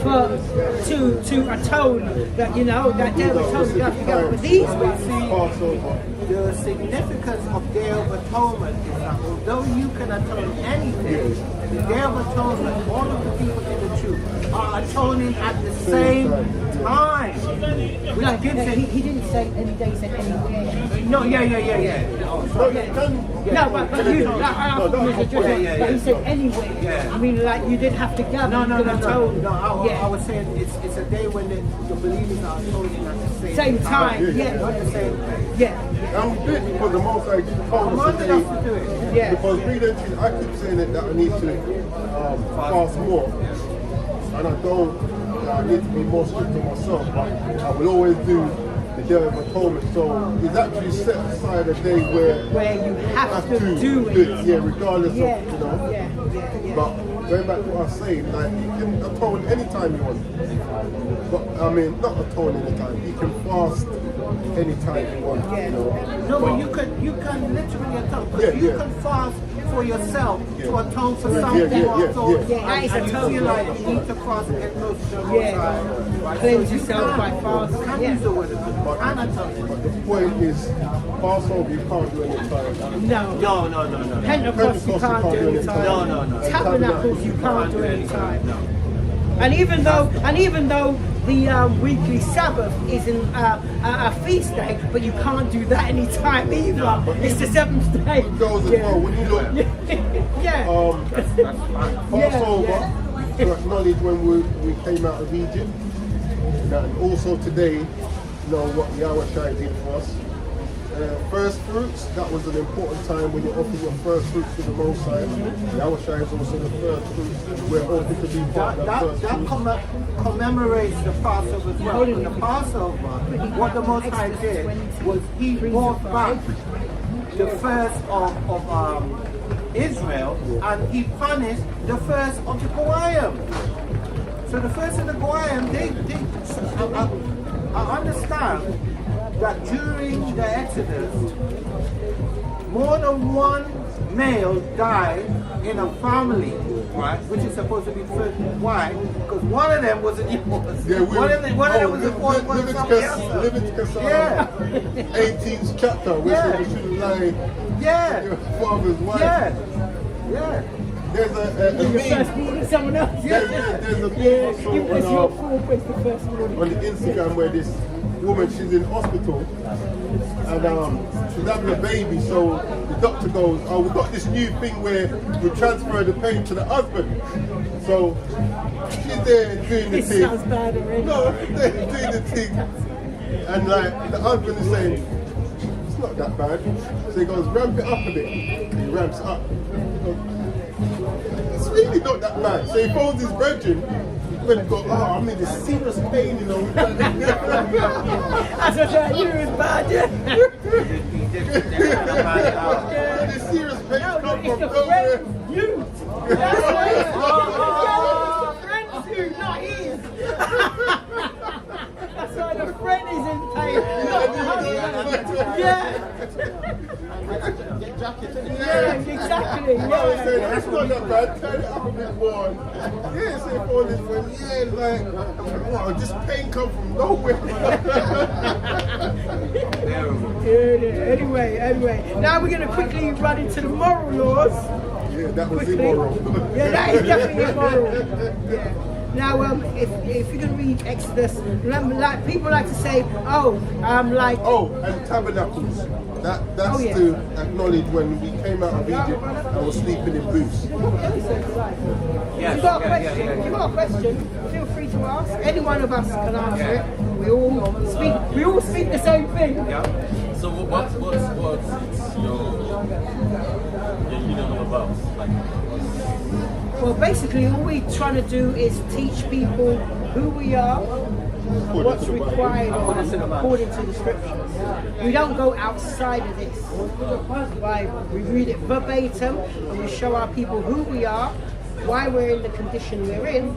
to atone that that day of atonement. You have to gather. But these ones, Passover. the significance of Day of Atonement is that although you can atone anything, the Day of Atonement, all of the people in the truth are atoning at the same time. Like, he didn't say any day, he said anywhere. No, yeah. No, you can. No, but you, I thought it was a joke, but he said anyway. Yeah. I mean, like, you didn't have to gather. No. you could atone. I was saying it's a day when the believers are atoning at the Same time, yeah. Not the same day. Yeah. I'm doing it because the most I told us Commanded today. us to do it. Yeah. Because reading, I keep saying that I need to fast more, and I don't. I need to be more strict on myself, but I will always do the Day of Atonement. So it's actually set aside a day where you have to do it. Yeah, regardless Yeah. of, you know. Yeah. But going back to what I was saying, like you can atone anytime you want. But I mean, not atone anytime. You can fast anytime you want. You know. No, but you can literally atone. Yeah, You yeah. can fast for yourself to atone for Yeah, something yeah, you yeah, are told. yeah. Yeah, that is And you atonement. feel like you need to fast and get close to the Most Yeah. High, right? Cleanse So you yourself can- by fasting, You can yeah. use the word atone. You can atone. But the point is, Passover you can't do anytime. No. No. Pentecost you can't do any time. No. Tabernacles you can't do any time. And even though the weekly Sabbath isn't a feast day, but you can't do that any time either. It's the seventh day. Those as well. When you look, Yeah. Passover to acknowledge when we came out of Egypt, and also today, you know what Yahweh did for us. First fruits, that was an important time when you offer your first fruits to the Most High. Yahweh is also the first fruits. We're hoping to be part of that first That fruits. commemorates the Passover as well. And the Passover, what the Most High did was he brought back the first of Israel, and he punished the first of the Goyim. So the first of the Goyim, I understand that during the Exodus, more than one male died in a family, right? Which is supposed to be first. Why? Because one of them was a divorce. Yeah, one of them was a boy, one of somebody else. Leviticus Yeah. 18th chapter, where Yeah. you shouldn't lie Yeah. your father's wife. Yeah. There's a Your first meme. born is someone else. There's a meme You was your also fault, but it's the first born. on the Instagram where this woman, she's in hospital and she's having a baby, so the doctor goes, oh, we've got this new thing where we transfer the pain to the husband. So she's there doing the This thing. sounds bad already. No, they're doing the thing. And like the husband is saying, it's not that bad. So he goes, ramp it up a bit. He ramps it up. He goes, it's really not that bad. So he phones his brethren. When he goes, oh, I'm in this serious pain, you know. As I said, you was bad, yeah. This serious pain No, come it's from the nowhere. friend you. That's why it's the friend's you, not his. That's why the friend is in pain, not the husband. Yeah. Get jacket. Yeah, exactly. I was saying, Yeah. it's not that bad, turn it up a bit more. Yeah, so he phoned his friend, yeah, like, wow, this pain come from nowhere. Anyway. Now we're going to quickly run into the moral laws. Yeah, that was Quickly. immoral. Yeah, that is definitely immoral. Yeah. Now, if you're going to read Exodus, remember, like people like to say, like. Oh, and tabernacles. That's yeah. to acknowledge when we came out of Egypt and was sleeping in booths. If you got a question, feel free to ask. Any one of us can answer it. We all speak the same thing. So what's your all about? Like, Well, basically, all we're trying to do is teach people who we are, what's required of us according to the scriptures. We don't go outside of this. Right? We read it verbatim and we show our people who we are, why we're in the condition we're in,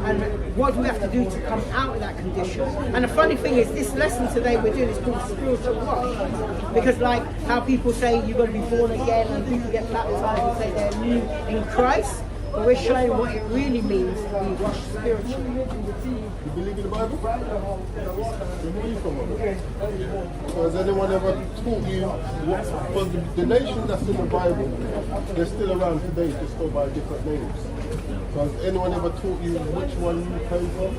and what do we have to do to come out of that condition. And the funny thing is, this lesson today we're doing is called spiritual wash, because like how people say you're going to be born again and people get baptized and say they're new in Christ. but we're showing what it really means to be washed spiritually. You believe in the Bible? Where are you from? So has anyone ever taught you what? Because the nations that's in the Bible, they're still around today, just go by different names. So has anyone ever taught you which one you came from?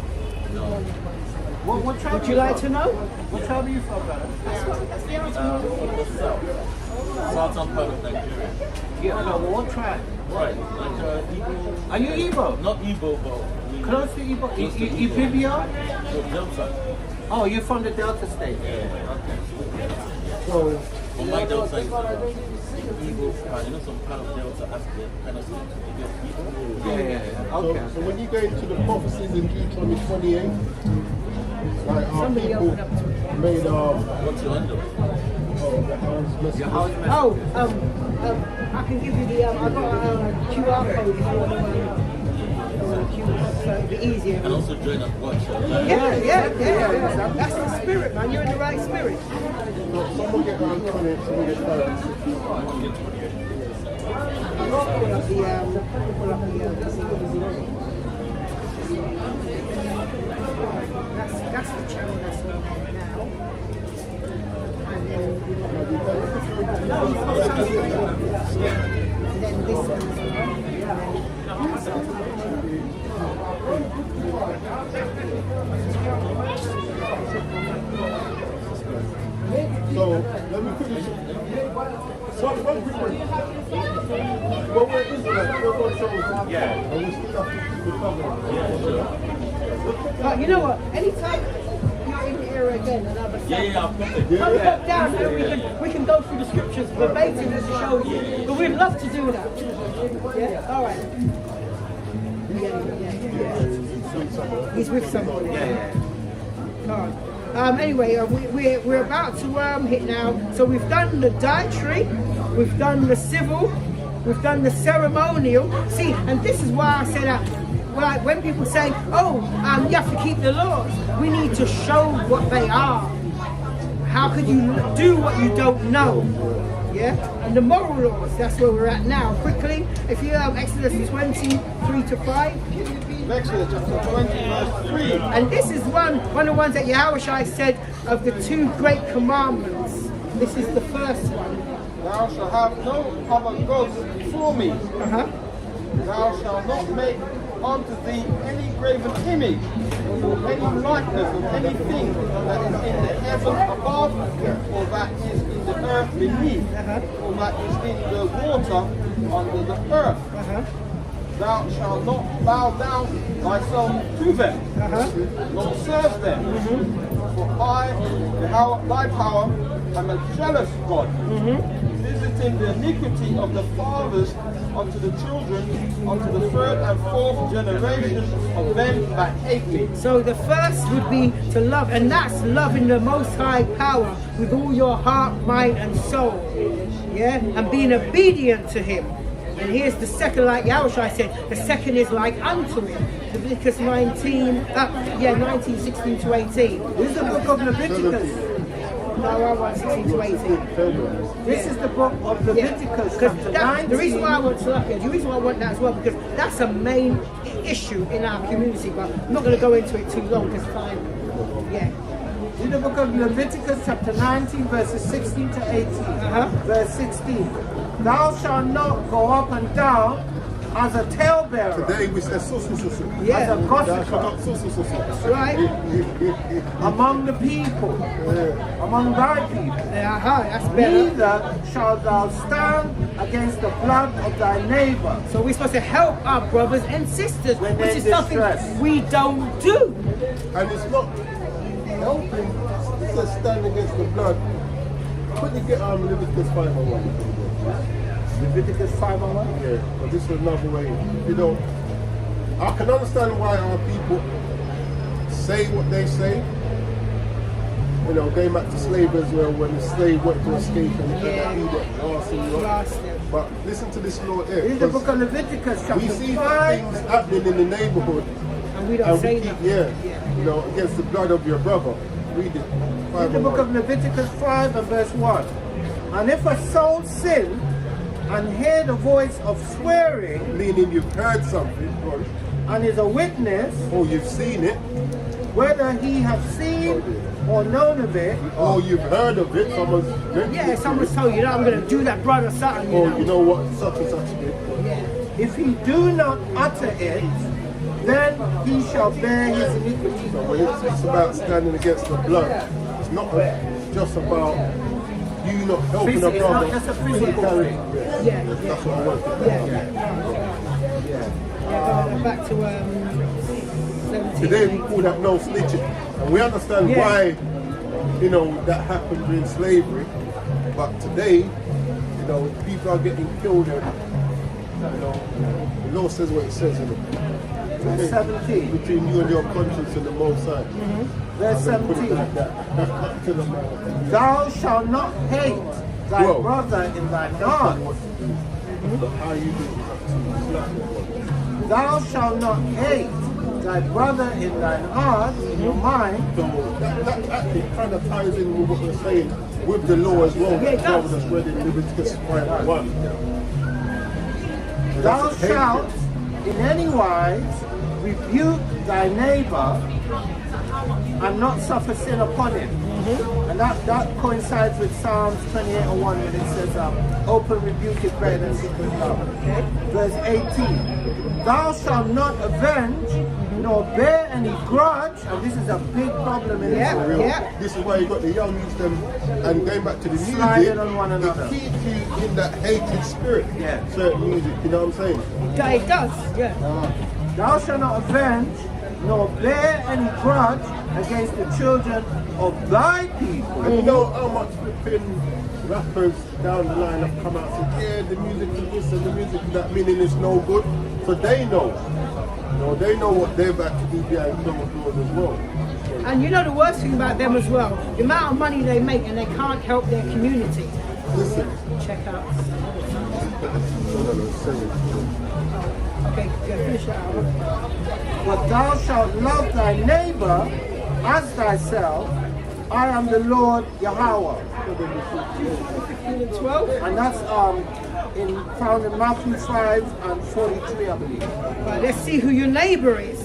What tribe Would you like to know? What tribe are you from, brother? Southern part of Nigeria. Yeah, no, what tribe? Right. Like Igbo. Are you Igbo? Not Igbo, but Close to Igbo? Close to Ibibio? Delta. Oh, you're from the Delta State? So But my Delta is Igbo. You know, some kind of Delta has the kind of speak to people. Yeah. So, Okay. so when you go into the prophecies in Deuteronomy 28, like our Somebody people open up to it. made What's your under? the house message. Your house message. Oh, I can give you the, I got a QR code if you want to QR, so it'll be easier. And also join and watch. Yeah. That's the spirit, man. You're in the right spirit. So someone get around 20, someone get 30. Pull up the, that's the channel that's on there now. And then this one. So let me quickly. So one quick one. Well, where is it? Everyone shows. Yeah. And we still have to keep the cover. But you know what? Anytime you're in here again, another Yeah, I've got it. come back down and we can go through the scriptures verbatim as show you. But we'd love to do that. Yeah? All right. Yeah. He's with somebody. All right. Anyway, we're about to hit now. So we've done the dietary, we've done the civil, we've done the ceremonial. See, and this is why I say that. Like when people say, "Oh, you have to keep the laws," we need to show what they are. How could you do what you don't know? Yeah, and the moral laws. That's where we're at now. Quickly, if you have Exodus 23-5. Exodus chapter 20, verse 3. And this is one of the ones that Yahushua said of the two great commandments. This is the first one. Thou shalt have no other gods before me. Uh-huh. Thou shalt not make unto thee any graven image, or any likeness of anything that is in the heaven above, or that is in the earth beneath, or that is in the water under the earth. Thou shalt not bow down thyself to them, nor serve them. For I, thy power, am a jealous God, visiting the iniquity of the fathers unto the children, unto the third and fourth generation of them that hate me. So the first would be to love, and that's loving the Most High power with all your heart, mind, and soul. Yeah, and being obedient to Him. And here's the second, like Yahushua said, the second is like unto Him. Leviticus 19, 16 to 18. This is the book of Leviticus. No, I want 16 to 18. This is the book of Leviticus. Because chapter the reason 19. why I want to look at it, the reason why I want that as well, because that's a main issue in our community, but I'm not going to go into it too long because time, In the book of Leviticus chapter 19 verses 16 to 18. Verse 16. Thou shalt not go up and down as a talebearer, Today we say so. as a Yeah, Thou gossiper shalt not so. right? among the people, among thy people. That's better. Neither shalt thou stand against the blood of thy neighbor. So we're supposed to help our brothers and sisters, When which they're is something distressed. we don't do. And it's not helping to stand against the blood. Could you get Leviticus 5:1? Leviticus 5:1. Yeah, but this is another way. If you don't, I can understand why our people say what they say. You know, going back to slavery as well, when the slave went to escape and he Yeah. Lost them. But listen to this law here. In the book because of Leviticus we chapter see 5. things happening in the neighborhood, And we don't and say we keep, nothing. you know, against the blood of your brother. Read it. In the book of Leviticus 5 and verse 1. And if a soul sin and hear the voice of swearing, meaning you've heard something, or and is a witness, you've seen it, whether he have seen or known of it, or you've heard of it, someone's mentioned Yeah, it to someone's you, told you that I'm going to do that, brother, something, or you know what such and such did. if he do not utter it, then he shall bear his iniquity. So when it's about standing against the blood, it's not just about you not helping a It's not brother. just a physical physically. thing. Yeah, That's what I want to do. going back to 17. Today we call that no snitching. And we understand Yeah. why, that happened during slavery. But today, people are getting killed and, the law says what it says in it. Verse 17. Between you and your conscience and the Most High. Verse Put it 17. like that. To the man. Thou shalt not hate thy Whoa. brother in thine heart. How you do it. Thou shalt not hate thy brother in thine heart, in your mind, So that actually kind of ties in with what we're saying with the law as well. Yeah, it does. That's read in Leviticus 5:1. thou That's a shalt in any wise rebuke thy neighbor and not suffer sin upon him. And that coincides with Psalms 28:1 when it says, open rebuke is better than secret love. Verse 18, thou shalt not avenge nor bear any grudge, and this is a big problem in Yeah. Israel. This is why you got the young youth them, and going back to the music, Sliding on one another. it keeps you in that hated spirit. Yeah. Certain music, you know what I'm saying? Yeah, it does, yeah. Thou shalt not avenge nor bear any grudge against the children of thy people. And you know how much flipping rappers down the line have come out and said, yeah, the music is this and the music is that, meaning it's no good. So they know. They know what they've had to do behind closed doors as well. And you know the worst thing about them as well, the amount of money they make and they can't help their community. Listen. Check out. No, seriously. Okay, yeah, finish that out. But thou shalt love thy neighbor as thyself. I am the Lord Yahweh. 15 and 12. And that's found in Matthew 5:43, I believe. Right, let's see who your neighbor is.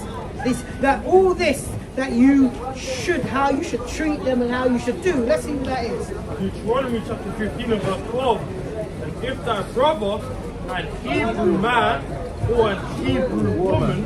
All this that you should, how you should treat them and how you should do. Let's see who that is. Deuteronomy chapter 15 and verse 12. And if thy brother, an Hebrew man or an Hebrew woman,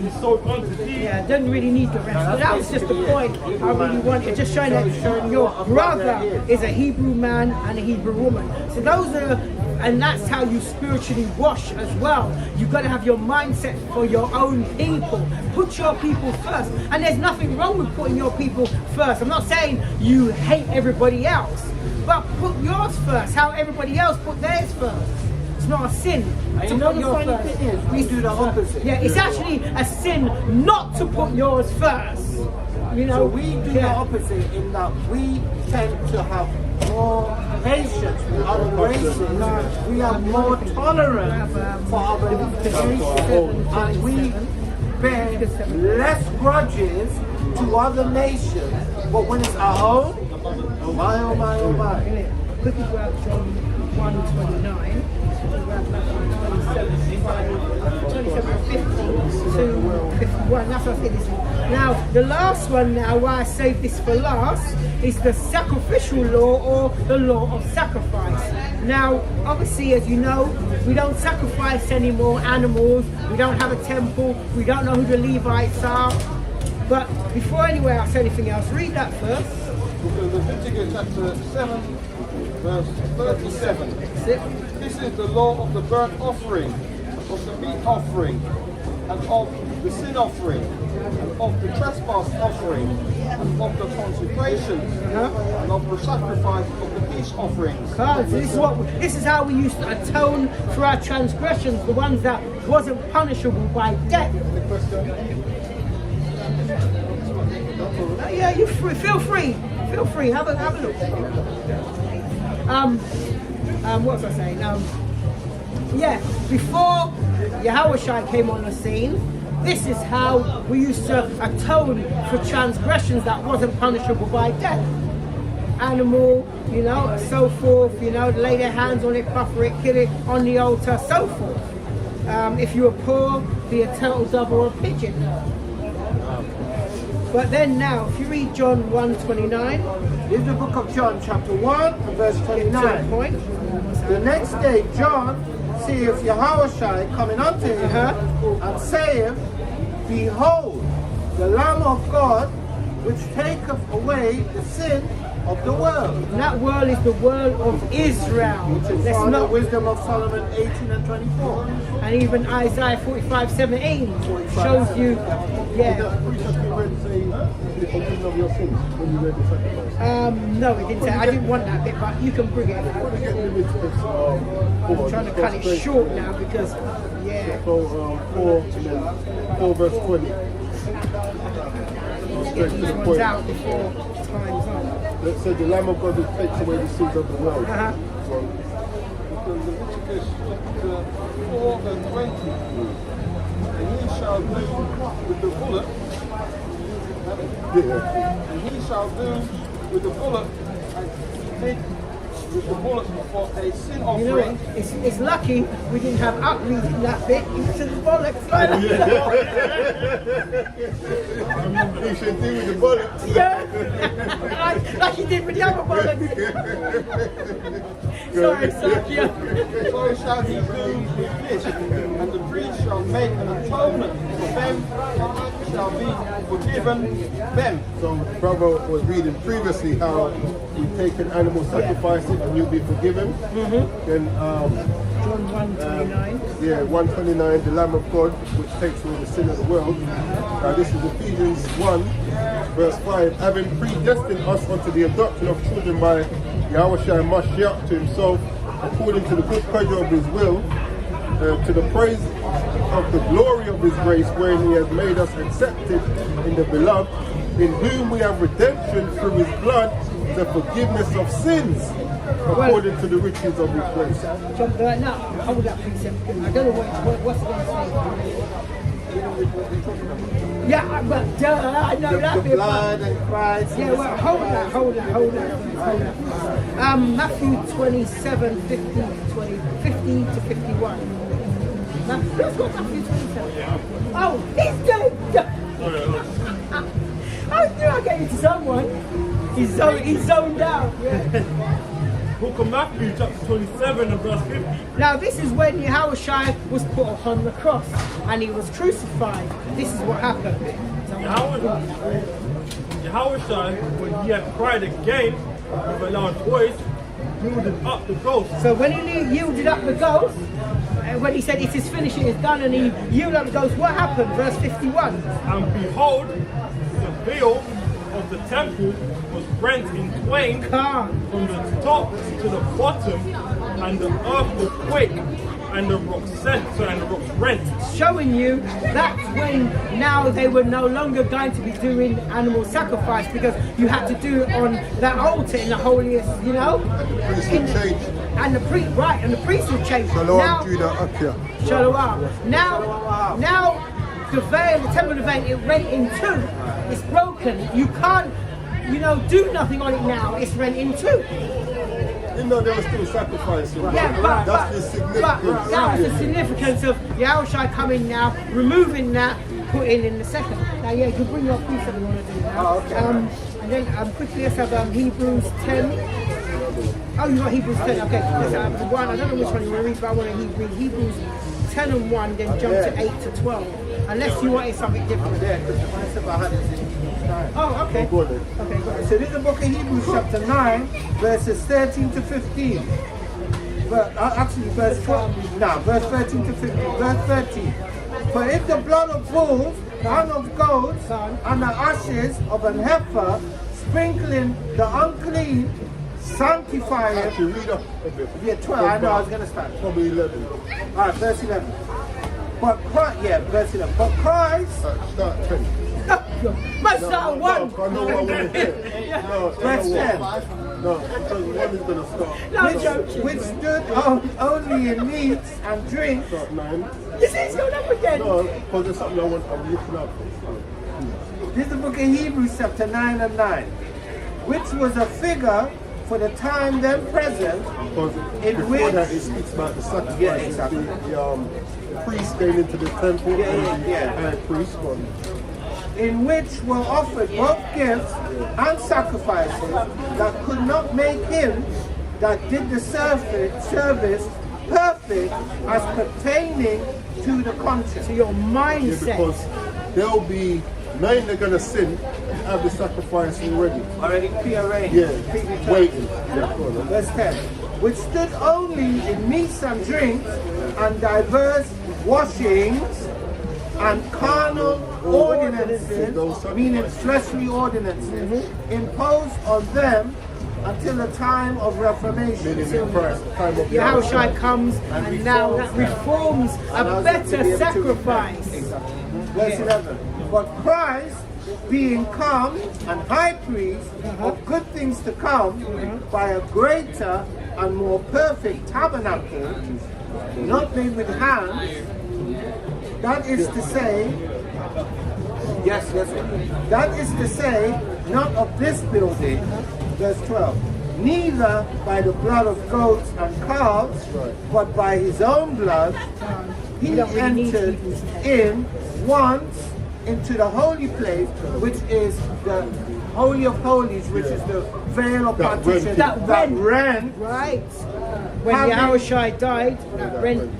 be sold unto thee, Yeah, doesn't really need the rest. But that was just the point I really wanted. Just showing that your brother is a Hebrew man and a Hebrew woman. So those are, and that's how you spiritually wash as well. You've got to have your mindset for your own people. Put your people first. And there's nothing wrong with putting your people first. I'm not saying you hate everybody else, but put yours first. How everybody else put theirs first. It's not a sin And to you know put the yours funny first. thing is, we do the opposite. Yeah, it's actually a sin not to put yours first. You know, So we do the opposite in that we tend to have more patience with other races. We are more tolerant for other nations, and we bear less grudges to other nations. But when it's our own, oh my, oh my, oh my. Quickly grab John 1:29. Grab that 27:50-51. That's what I said. Now, the last one now, why I saved this for last, is the sacrificial law or the law of sacrifice. Now, obviously, as you know, we don't sacrifice any more animals. We don't have a temple. We don't know who the Levites are. But before anyway I say anything else, read that first. Leviticus chapter 7, verse 37. That's it. This is the law of the burnt offering, of the meat offering, and of the sin offering, and of the trespass offering, and of the consecrations, and of the sacrifice of the peace offerings. Because this is how we used to atone for our transgressions, the ones that wasn't punishable by death. Yeah, you feel free. Feel free. Have a look. What was I saying? Yeah, before Yahushua came on the scene, this is how we used to atone for transgressions that wasn't punishable by death. animal, you know, so forth, you know, lay their hands on it, buffer it, kill it on the altar, so forth. If you were poor, be a turtle dove or a pigeon. But then now, if you read John 1:29, This is the book of John, chapter 1, and verse get to the 29. point. The next day, John seeth Yahushua coming unto him, and saith, Behold, the Lamb of God, which taketh away the sin of the world. And that world is the world of Israel. Which is Let's found in not, Wisdom of Solomon 18 and 24. and even Isaiah 45:17 shows you, yeah. The priest has been read saying the forgiveness of your sins when you read the sacrifice. No, it didn't say. I didn't want that bit, but you can bring it. Let me get Leviticus 4. I'm trying to cut it short now because, yeah. So 4 and then 4 verse 20. Straight to These the ones point. out before time's up. Let's say the Lamb of God who takes away the sins of the world. Uh-huh. So, Leviticus 4 and 20. And he shall do with the bullock, yeah. and he shall do with the bullock, and take with the bullock for a sin You know, offering. it's lucky we didn't have up reading that bit into the bollocks. You should do with the bullet. Yeah, like he did with the other bollocks. Sorry, yeah. So shall he do with this, and the priest shall make an atonement for them, and shall be forgiven them. So, brother was reading previously how we take an animal, sacrifice it, and you'll be forgiven. Then, John 1:29. yeah, 129, the Lamb of God, which takes away the sin of the world. Now, this is Ephesians 1, verse 5. Having predestined us unto the adoption of children by Yahushua Mashiach to himself, according to the good pleasure of his will, to the praise of the glory of his grace, wherein he has made us accepted in the beloved, in whom we have redemption through his blood, the forgiveness of sins, according to the riches of his grace. Jump right now. Hold that precept. I don't know what's going to say. Yeah, but I know that The bit. blood and Christ. Yeah, well, hold that. Matthew 27, 50 to 51. Let's go Matthew 27. Oh, he's dead! I knew I gave it to someone. He's zoned out. Yeah. Book of Matthew, chapter 27 and verse 50. Now this is when Yahushua was put upon the cross and he was crucified. This is what happened. Yahushua, when he had cried again with a loud voice, yielded up the ghost. So when he yielded up the ghost, when he said it is finished, it is done, and he yielded up the ghost, what happened? Verse 51. And behold, the veil of the temple was rent in twain Calm. from the top to the bottom, and the earth was quake, and the rocks rent. Showing you that's when now they were no longer going to be doing animal sacrifice, because you had to do it on that altar in the holiest, you know. The priest will change. And the priest, right? And the priest will change. Shalom, Now, Judah, Akia. Shalom. Now, the veil, the temple of the veil, it rent in two. It's broken. You can't, do nothing on it now. It's rent in two. You know, they were still sacrificing. Yeah, but That's the significance. that was the significance of Yahushua coming now, removing that, putting in the second. Now, yeah, you can bring your piece if you want to do that. Oh, okay. And then quickly let's have Hebrews 10. Oh, you got Hebrews 10. Okay, let's have one. I don't know which one you want to read, but I want to read Hebrews 10 and 1, then jump to 8 to 12. Unless you wanted something different. Yeah, because the concept I had is in time. Oh, okay. Go on then. Okay, go ahead. So this is the book of Hebrews chapter 9, verses 13 to 15. But actually verse 12. No, verse 13 to 15. Verse 13. For if the blood of bulls and of goats and the ashes of an heifer sprinkling the unclean sanctify it. Actually, read up a bit. Yeah, 12. I know I was going to start. Probably 11. Alright, verse 11. But Christ, verse 11. But Christ, Start 10. Must start one. I know what I want to hear. No, verse 10. No, because one is going to start. No joking. Which stood only in meats and drink. Start 9. You see, it's going up again. No, because there's something I'm looking out for. This is the book of Hebrews chapter 9 and 9. which was a figure for the time then present, Because in before which- that, it speaks about the sacrifice. Yeah, exactly. The priest going into the temple, Yeah, and the yeah. high priest. in which were offered both gifts and sacrifices that could not make him that did the service perfect as pertaining to the conscience. To your Yeah, mindset. because there'll be nine they're gonna sin, have the sacrifice already. Already prearranged. Yeah, predetermined. waiting. Yeah, go on, then. Verse 10. Which stood only in meats and drinks and diverse washings and carnal ordinances, meaning fleshly ordinances, imposed on them until the time of Reformation. Meaning in Christ, the time of Yahushua comes And and now that reforms a allows them to be better able to sacrifice. repent. Exactly. Verse 11. But Christ, being come and high priest of good things to come, by a greater and more perfect tabernacle, not made with hands, that is to say, yes, that is to say, not of this building, verse 12, neither by the blood of goats and calves, but by his own blood, he don't really need entered Hebrews 10. in once into the holy place, which is the Holy of Holies, which is the veil of That partition, rent. that rent, Right. When Having- Yahushua died, that rent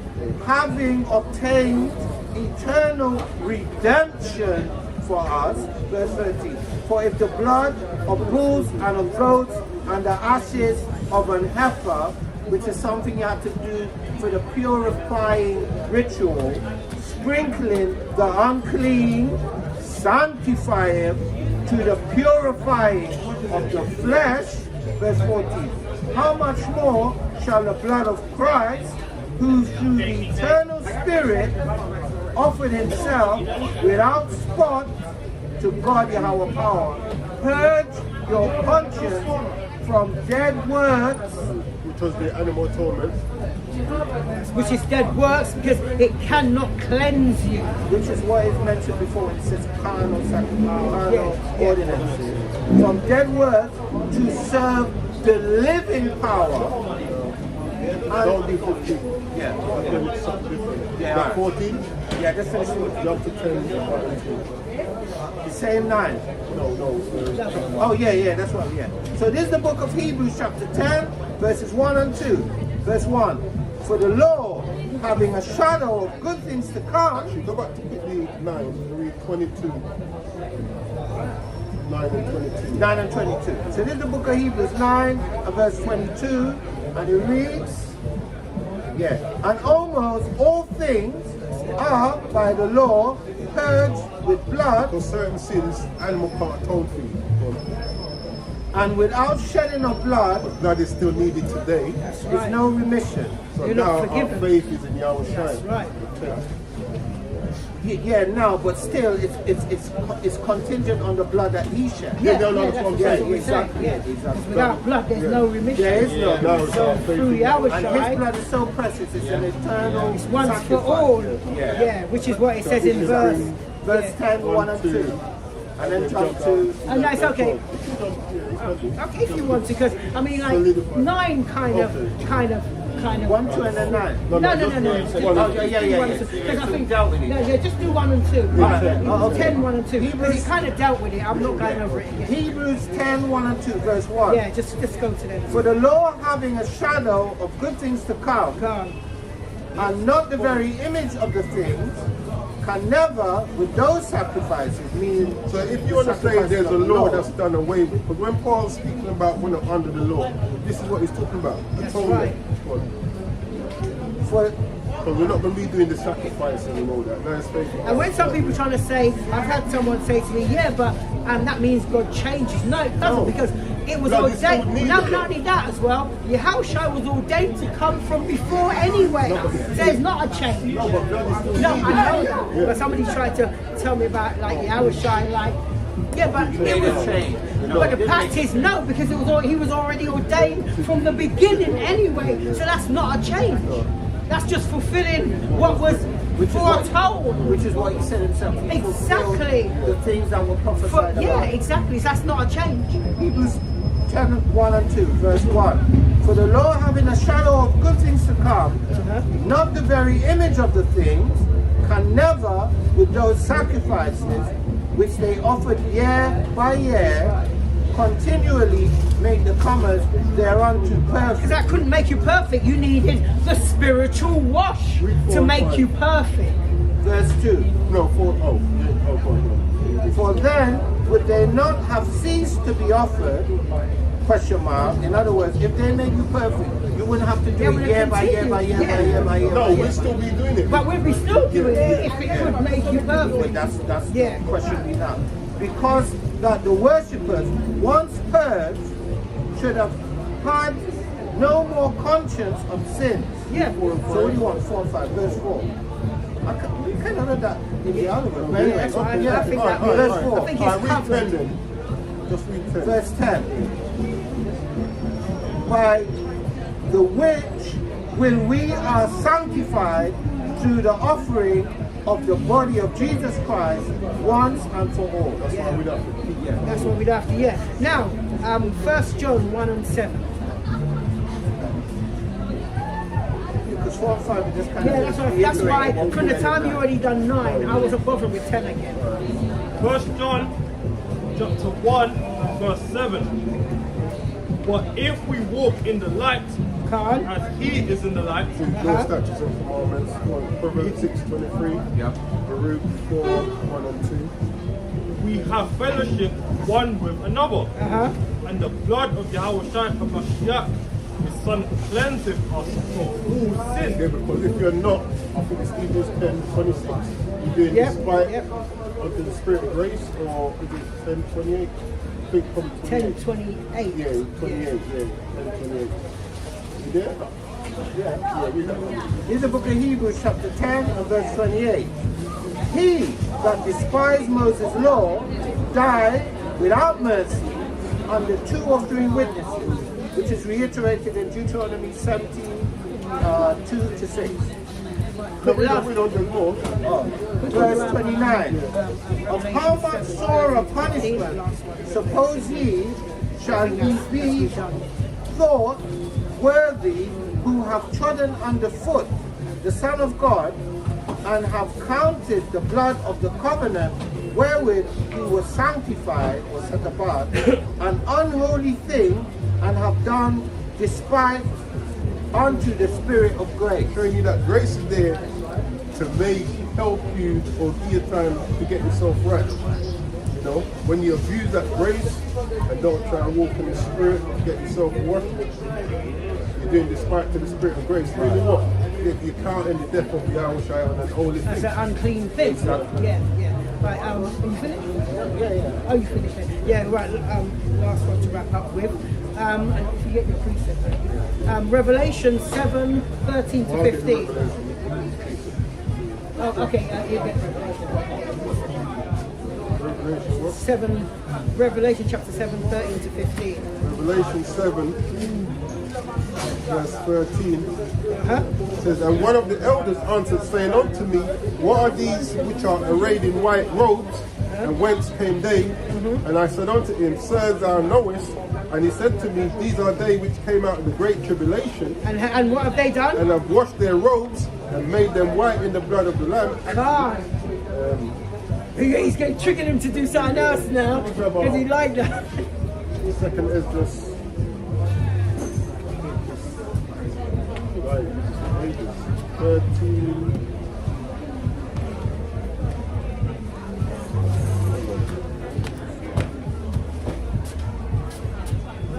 having obtained eternal redemption for us, verse 13. For if the blood of bulls and of goats and the ashes of an heifer, which is something you have to do for the purifying ritual, sprinkling the unclean, sanctify him to the purifying of the flesh, verse 14. How much more shall the blood of Christ, who through the eternal Spirit offered himself without spot to God Yahweh power, purge your conscience from dead works, which was the animal atonement. which is dead works because it cannot cleanse you. which is what is mentioned before when it says carnal sacrifice, carnal ordinances, from dead works to serve the living power. Don't be 15. Yeah. Again, it's something different. Yeah, But alright. 14, Yeah, just finish with jump to 10. the same 9. No. Oh, yeah, that's right, yeah. So this is the book of Hebrews, chapter 10, verses 1 and 2. Verse 1. For the law, having a shadow of good things to come, Actually, go back to quickly 9 and read 22. 9 and 22. 9 and 22. So this is the book of Hebrews 9 and verse 22, and it reads, and almost all things are by the law purged with blood, For certain sins, animal can't atone for you. and without shedding of blood Blood is still needed today. is no remission. So You're not now our forgiven. faith is in Yahweh Shai. Right. Yeah, no, but still, it's contingent on the blood that he shed. Yeah, no, that's that's what I'm what saying. we're saying. Exactly, Yeah. exactly. Without blood, there's no remission. There is no. Now it's So our faith through in And his Yahushua, blood is so precious. It's an eternal it's once for sacrifice. all. Yeah. Yeah, which is what it says in verse. Verse 10, 1 and 2. And then jump to And that's okay. Okay, if you want to, because I mean, like Solidify. 9 kind of. 1, 2, and then 9. No. just Just one. do Oh, yeah. one and two. Because I think dealt with it. no, yeah, just do 1 and 2. Right. Oh, okay. 10, 1 and 2. Because Hebrews- he kind of dealt with it. I'm not going over it again. Hebrews 10, 1 and 2, verse 1. Yeah, just go to them. For the law having a shadow of good things to come, Go. and not the very image of the things, can never, with those sacrifices, meaning... So if you want to say there's a law that's done away with, because when Paul's speaking about when they're under the law, this is what he's talking about. Atonement. For, Because we're not going to be doing the sacrifices and all that. That's faith. And when some people trying to say, I've had someone say to me, yeah, but that means God changes. No, it doesn't, No. because it was No, it's ordained. still needed. Not only that as well, Yahushua was ordained to come from before anyway. There's not a change. No, but blood is still No, needed. I know that. But somebody tried to tell me about like Yahushua, like, yeah, but it was change. But the fact is no, because he was already ordained from the beginning anyway. So that's not a change. That's just fulfilling what was foretold. Which is what he said himself. He fulfilled Exactly. the things that were prophesied Yeah, about. exactly. So that's not a change. Hebrews 10, 1 and 2, verse 1. For the law having a shadow of good things to come, not the very image of the things, can never, with those sacrifices which they offered year by year, continually make the comers thereunto perfect. Because that couldn't make you perfect. You needed the spiritual wash to make you perfect. Verse 2. No, 4. Oh, go on. For then would they not have ceased to be offered? Question mark. In other words, if they made you perfect, you wouldn't have to do Yeah, it but year it by year by year by year by year. No, by we'll year. still be doing it. But we'd be still doing it if it could make you But perfect. that's Yeah. the question we now. Because that the worshippers, once purged, should have had no more conscience of sins. Yeah. So what do you want? 4 and 5, verse 4. We kind of read that in the other one. But anyway, That's what I yeah, think that verse means. 4. I think Alright, it's read 10 covered. then. Just read 10. Verse 10. By the which will we are sanctified through the offering of the body of Jesus Christ once and for all. That's why we don't have to keep that. That's what we'd have to, yeah. Now, 1 John 1 and 7. Because 4 and 5 is just kind Yeah, of that's why reiterating from the what time we you read. already done 9, I wasn't bothered with 10 again. 1 John chapter 1 verse 7. But if we walk in the light, Carl? as he is in the light, No statutes and commandments. Proverbs 6:23. Yeah. Baruch 4, 1 and 2. we have fellowship one with another. And the blood of Yahweh Shai HaMashiach, his son, cleanseth us from all sin. Yeah, because if you're not, I think it's Hebrews 10:26. You're doing Yep, despite yep. unto the Spirit of grace, or is it 10:28? I think probably 28. 10:28. Yeah, 28. Yeah, 10:28. You there? Yeah, read that one. In the book of Hebrews chapter 10 and verse 28. He that despised Moses' law died without mercy under 2 or 3 witnesses, which is reiterated in Deuteronomy 17, 2 to 6. No, we don't do more. Verse 29. Of how much sorer punishment, suppose ye, shall ye be thought worthy, who have trodden underfoot the Son of God, and have counted the blood of the covenant wherewith he was sanctified or set apart an unholy thing, and have done despite unto the Spirit of grace. Showing you that grace is there to help you or give you time to get yourself right. You know, when you abuse that grace and don't try and walk in the Spirit to get yourself washed, you're doing despite to the Spirit of grace. Really what? You're counting the death of Yahweh Shai on an holy That's thing. an unclean thing. Exactly. Yeah, yeah. Right, are you finished? Yeah. Oh, you finished it. Yeah, right, last one to wrap up with. And if you get your precept. Revelation 7, 13 to 15. Oh, okay, you get Revelation what? 7, Revelation chapter 7, 13 to 15. Revelation 7, verse 13. Says, and one of the elders answered, saying unto me, what are these which are arrayed in white robes, and whence came they? And I said unto him, Sir, thou knowest. And he said to me, these are they which came out of the great tribulation, And what have they done? and have washed their robes, and made them white in the blood of the Lamb. God. He's going to trigger him to do something else now, because he liked that. Second Esdras. Right, 13.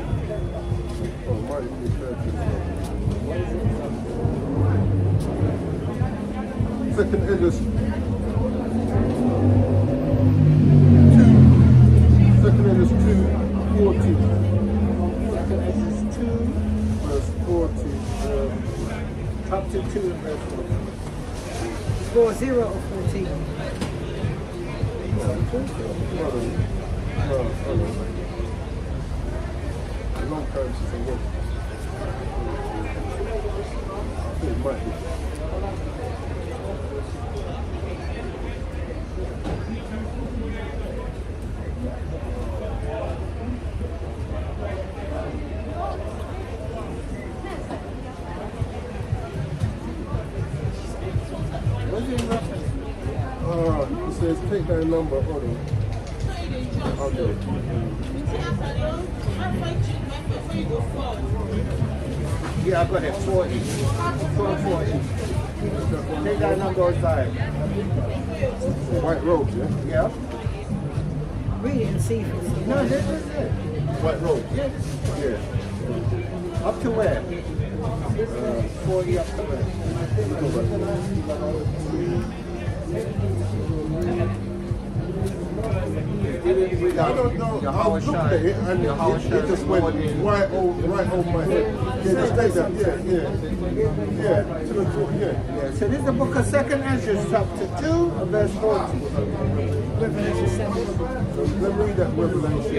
Oh, might be 13. Second Esdras 2. Second Esdras 2:14. Second Esdras 2, Verse 14. chapter 2 and verse 14. For 0 or 14. A long time since I worked. I think it might be. you in reference? It says take that number. Hold on. Okay. Yeah, I got it. 40. 40. Take that number outside. White robes, yeah? Yeah. Read it and see if it's No, this is it. White robes. Yes. Yeah. Up to where? 40 up to where? I don't know. I was looking at it and it just went right over my head. Yeah, just take that. Yeah. To the floor, yeah. Yeah, so this is the book of 2nd Ezra, chapter 2, verse 40. Revelation 7, Let me read that Revelation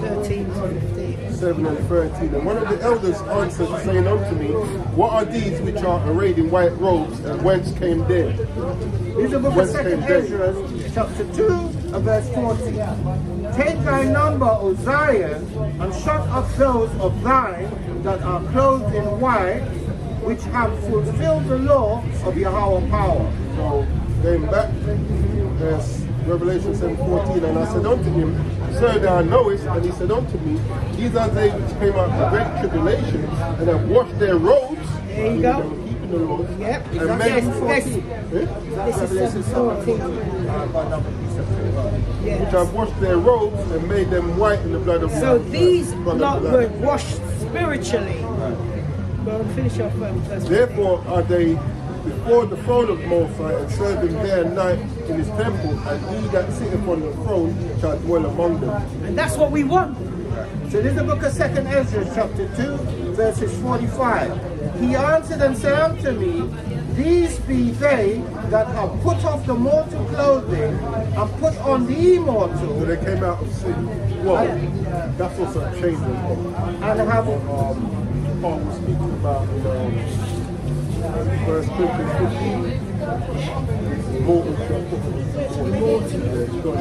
13 to 15. 7 and 13. And one of the elders answered, saying unto me, what are these which are arrayed in white robes, and whence came they? This is the book of Whence 2nd came they? Ezra, chapter 2, verse 40. Take thy number, O Zion, and shut up those of thine that are clothed in white, which have fulfilled the law of Yahweh power. So, going back, there's Revelation 7:14, and I said unto him, Sir, thou knowest, and he said unto me, these are they which came out of the great tribulation, and have washed their robes, There you go. keeping the laws, Yep. and made This is 7:14. which Yeah. have washed their robes and made them white in the blood of So these blood of lot the were Lamb. washed spiritually. Well, finish off first. Therefore are they before the throne of Most High, and serve him day and night in his temple, and he that sitteth on the throne shall dwell among them. And that's what we want. So this is the book of 2nd Ezra, chapter 2, verses 45. He answered and said unto me, these be they that have put off the mortal clothing and put on the So immortal, they came out of sin. Well, that's also a change of and have Paul was speaking about in 1 Corinthians 15. Mortal shall put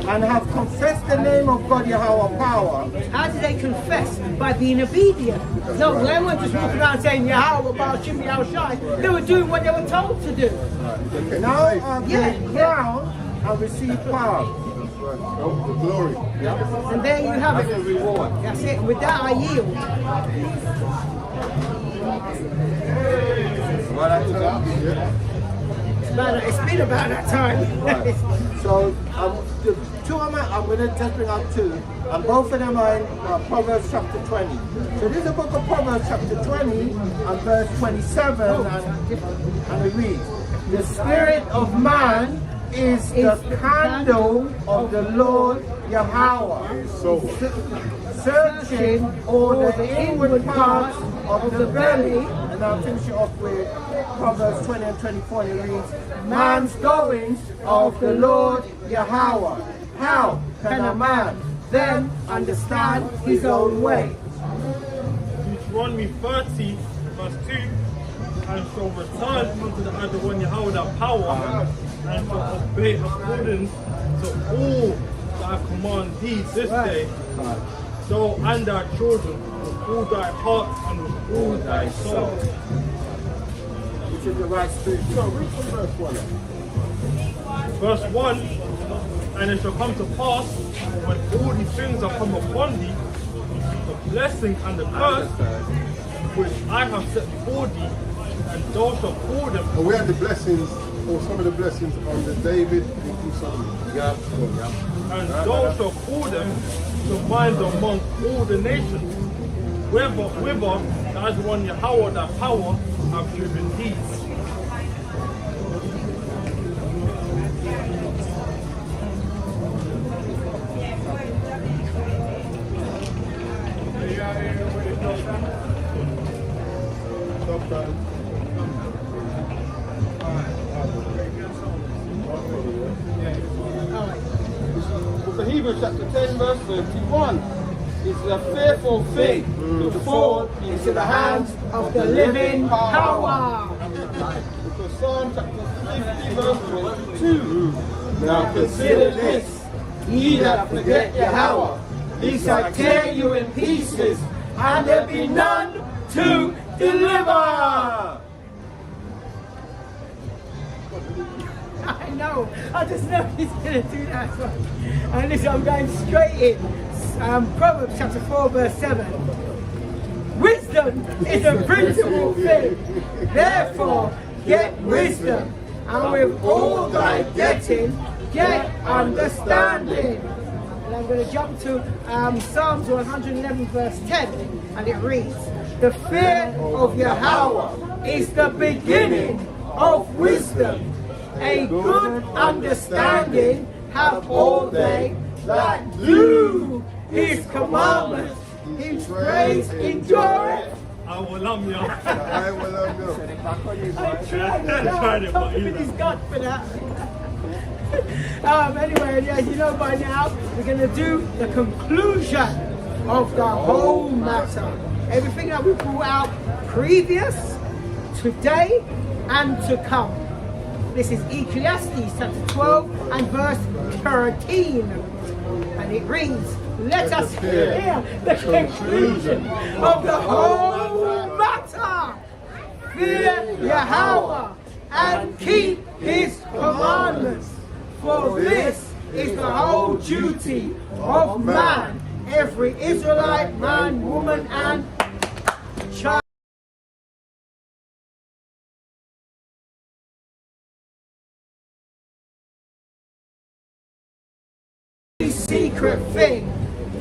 and have confessed the name of God Yahweh power. How did they confess? By being obedient. No, they weren't just walking around saying Yahweh, Baal, Shimmy, Al Shai. They were doing what they were told to do. Now are they Yeah. crowned and receive power. the glory. And there you have That's the it. reward. That's it. With that, I yield. Well, that's that. It's been about that time. So the two of them, I'm going to just bring out two, and both of them are in Proverbs chapter 20. So this is the book of Proverbs chapter 20 and verse 27, and it reads, the spirit of man is the candle of the Lord Yahweh, So, searching all the inward parts of the belly. And I'll finish it off with Proverbs 20 and 24, and it reads, man's goings of the Lord Yahweh. How can a man then understand his own way? Deuteronomy 30, verse 2, and shall return unto the Adonai Yahweh that power, and shall obey according to all that I command thee this day, thou and thy children, with all thy heart and with all thy soul. Which is the right spirit. so read from verse 1. Verse 1, and it shall come to pass, when all these things are come upon thee, the blessing and the curse, which I have set before thee, and thou shalt call them, And we had the blessings, or some of the blessings under David and King Solomon. and thou shalt call them to mind among all the nations, whither the Adonai Yahweh that power have driven thee. Book of Hebrews chapter 10 verse 31. It's a fearful thing to fall into the hands Of the living power. Book of Psalm chapter 50 verse 22. Now consider this, ye that forget Yahweh, he shall tear you in pieces, and there be none to deliver. I know. I just know he's going to do that. And listen, I'm going straight in. Proverbs chapter 4, verse 7. Wisdom is a principal thing. Therefore, get wisdom. And with all thy getting, get understanding. And I'm going to jump to Psalms 111, verse 10. And it reads, the fear of Yahweh is the beginning of wisdom. A good understanding have all they that do his commandments. His praise endureth. I will love you. I will love you. I tried it, but it. He's got for that. Anyway, as you know by now, we're going to do the conclusion of the whole matter. Everything that we brought out previous, today, and to come. This is Ecclesiastes chapter 12 and verse 13. And it reads, let us hear the conclusion of the whole matter. Fear Yahweh and keep his commandments. For this is the whole duty of man, every Israelite man, woman, and child. Secret thing,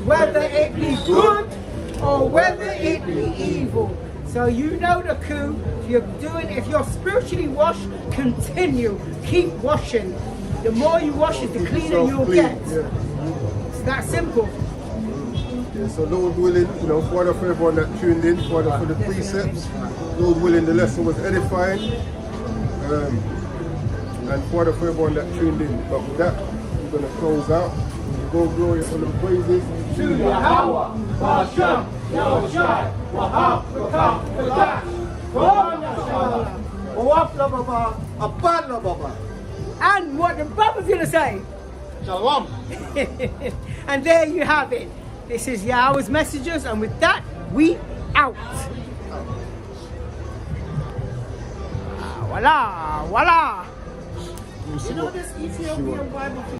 whether it be good or whether it be evil. So you know the coup. If you're spiritually washed, continue, keep washing. The more you wash it, the cleaner you'll get. It's that simple. Yeah, so Lord willing, Father, for everyone that tuned in, Father, for the precepts. Lord willing, the lesson was edifying. And Father, for everyone that tuned in. But with that, we're going to close out. Go glory for the praises To Yahweh, Hashem, Yahushai, Wahab, Rakam, Kadak, and what the Bible's going to say. Shalom. And there you have it. This is Yahweh's messages, and with that, we out. Voila, voila. You know this Ethiopian Bible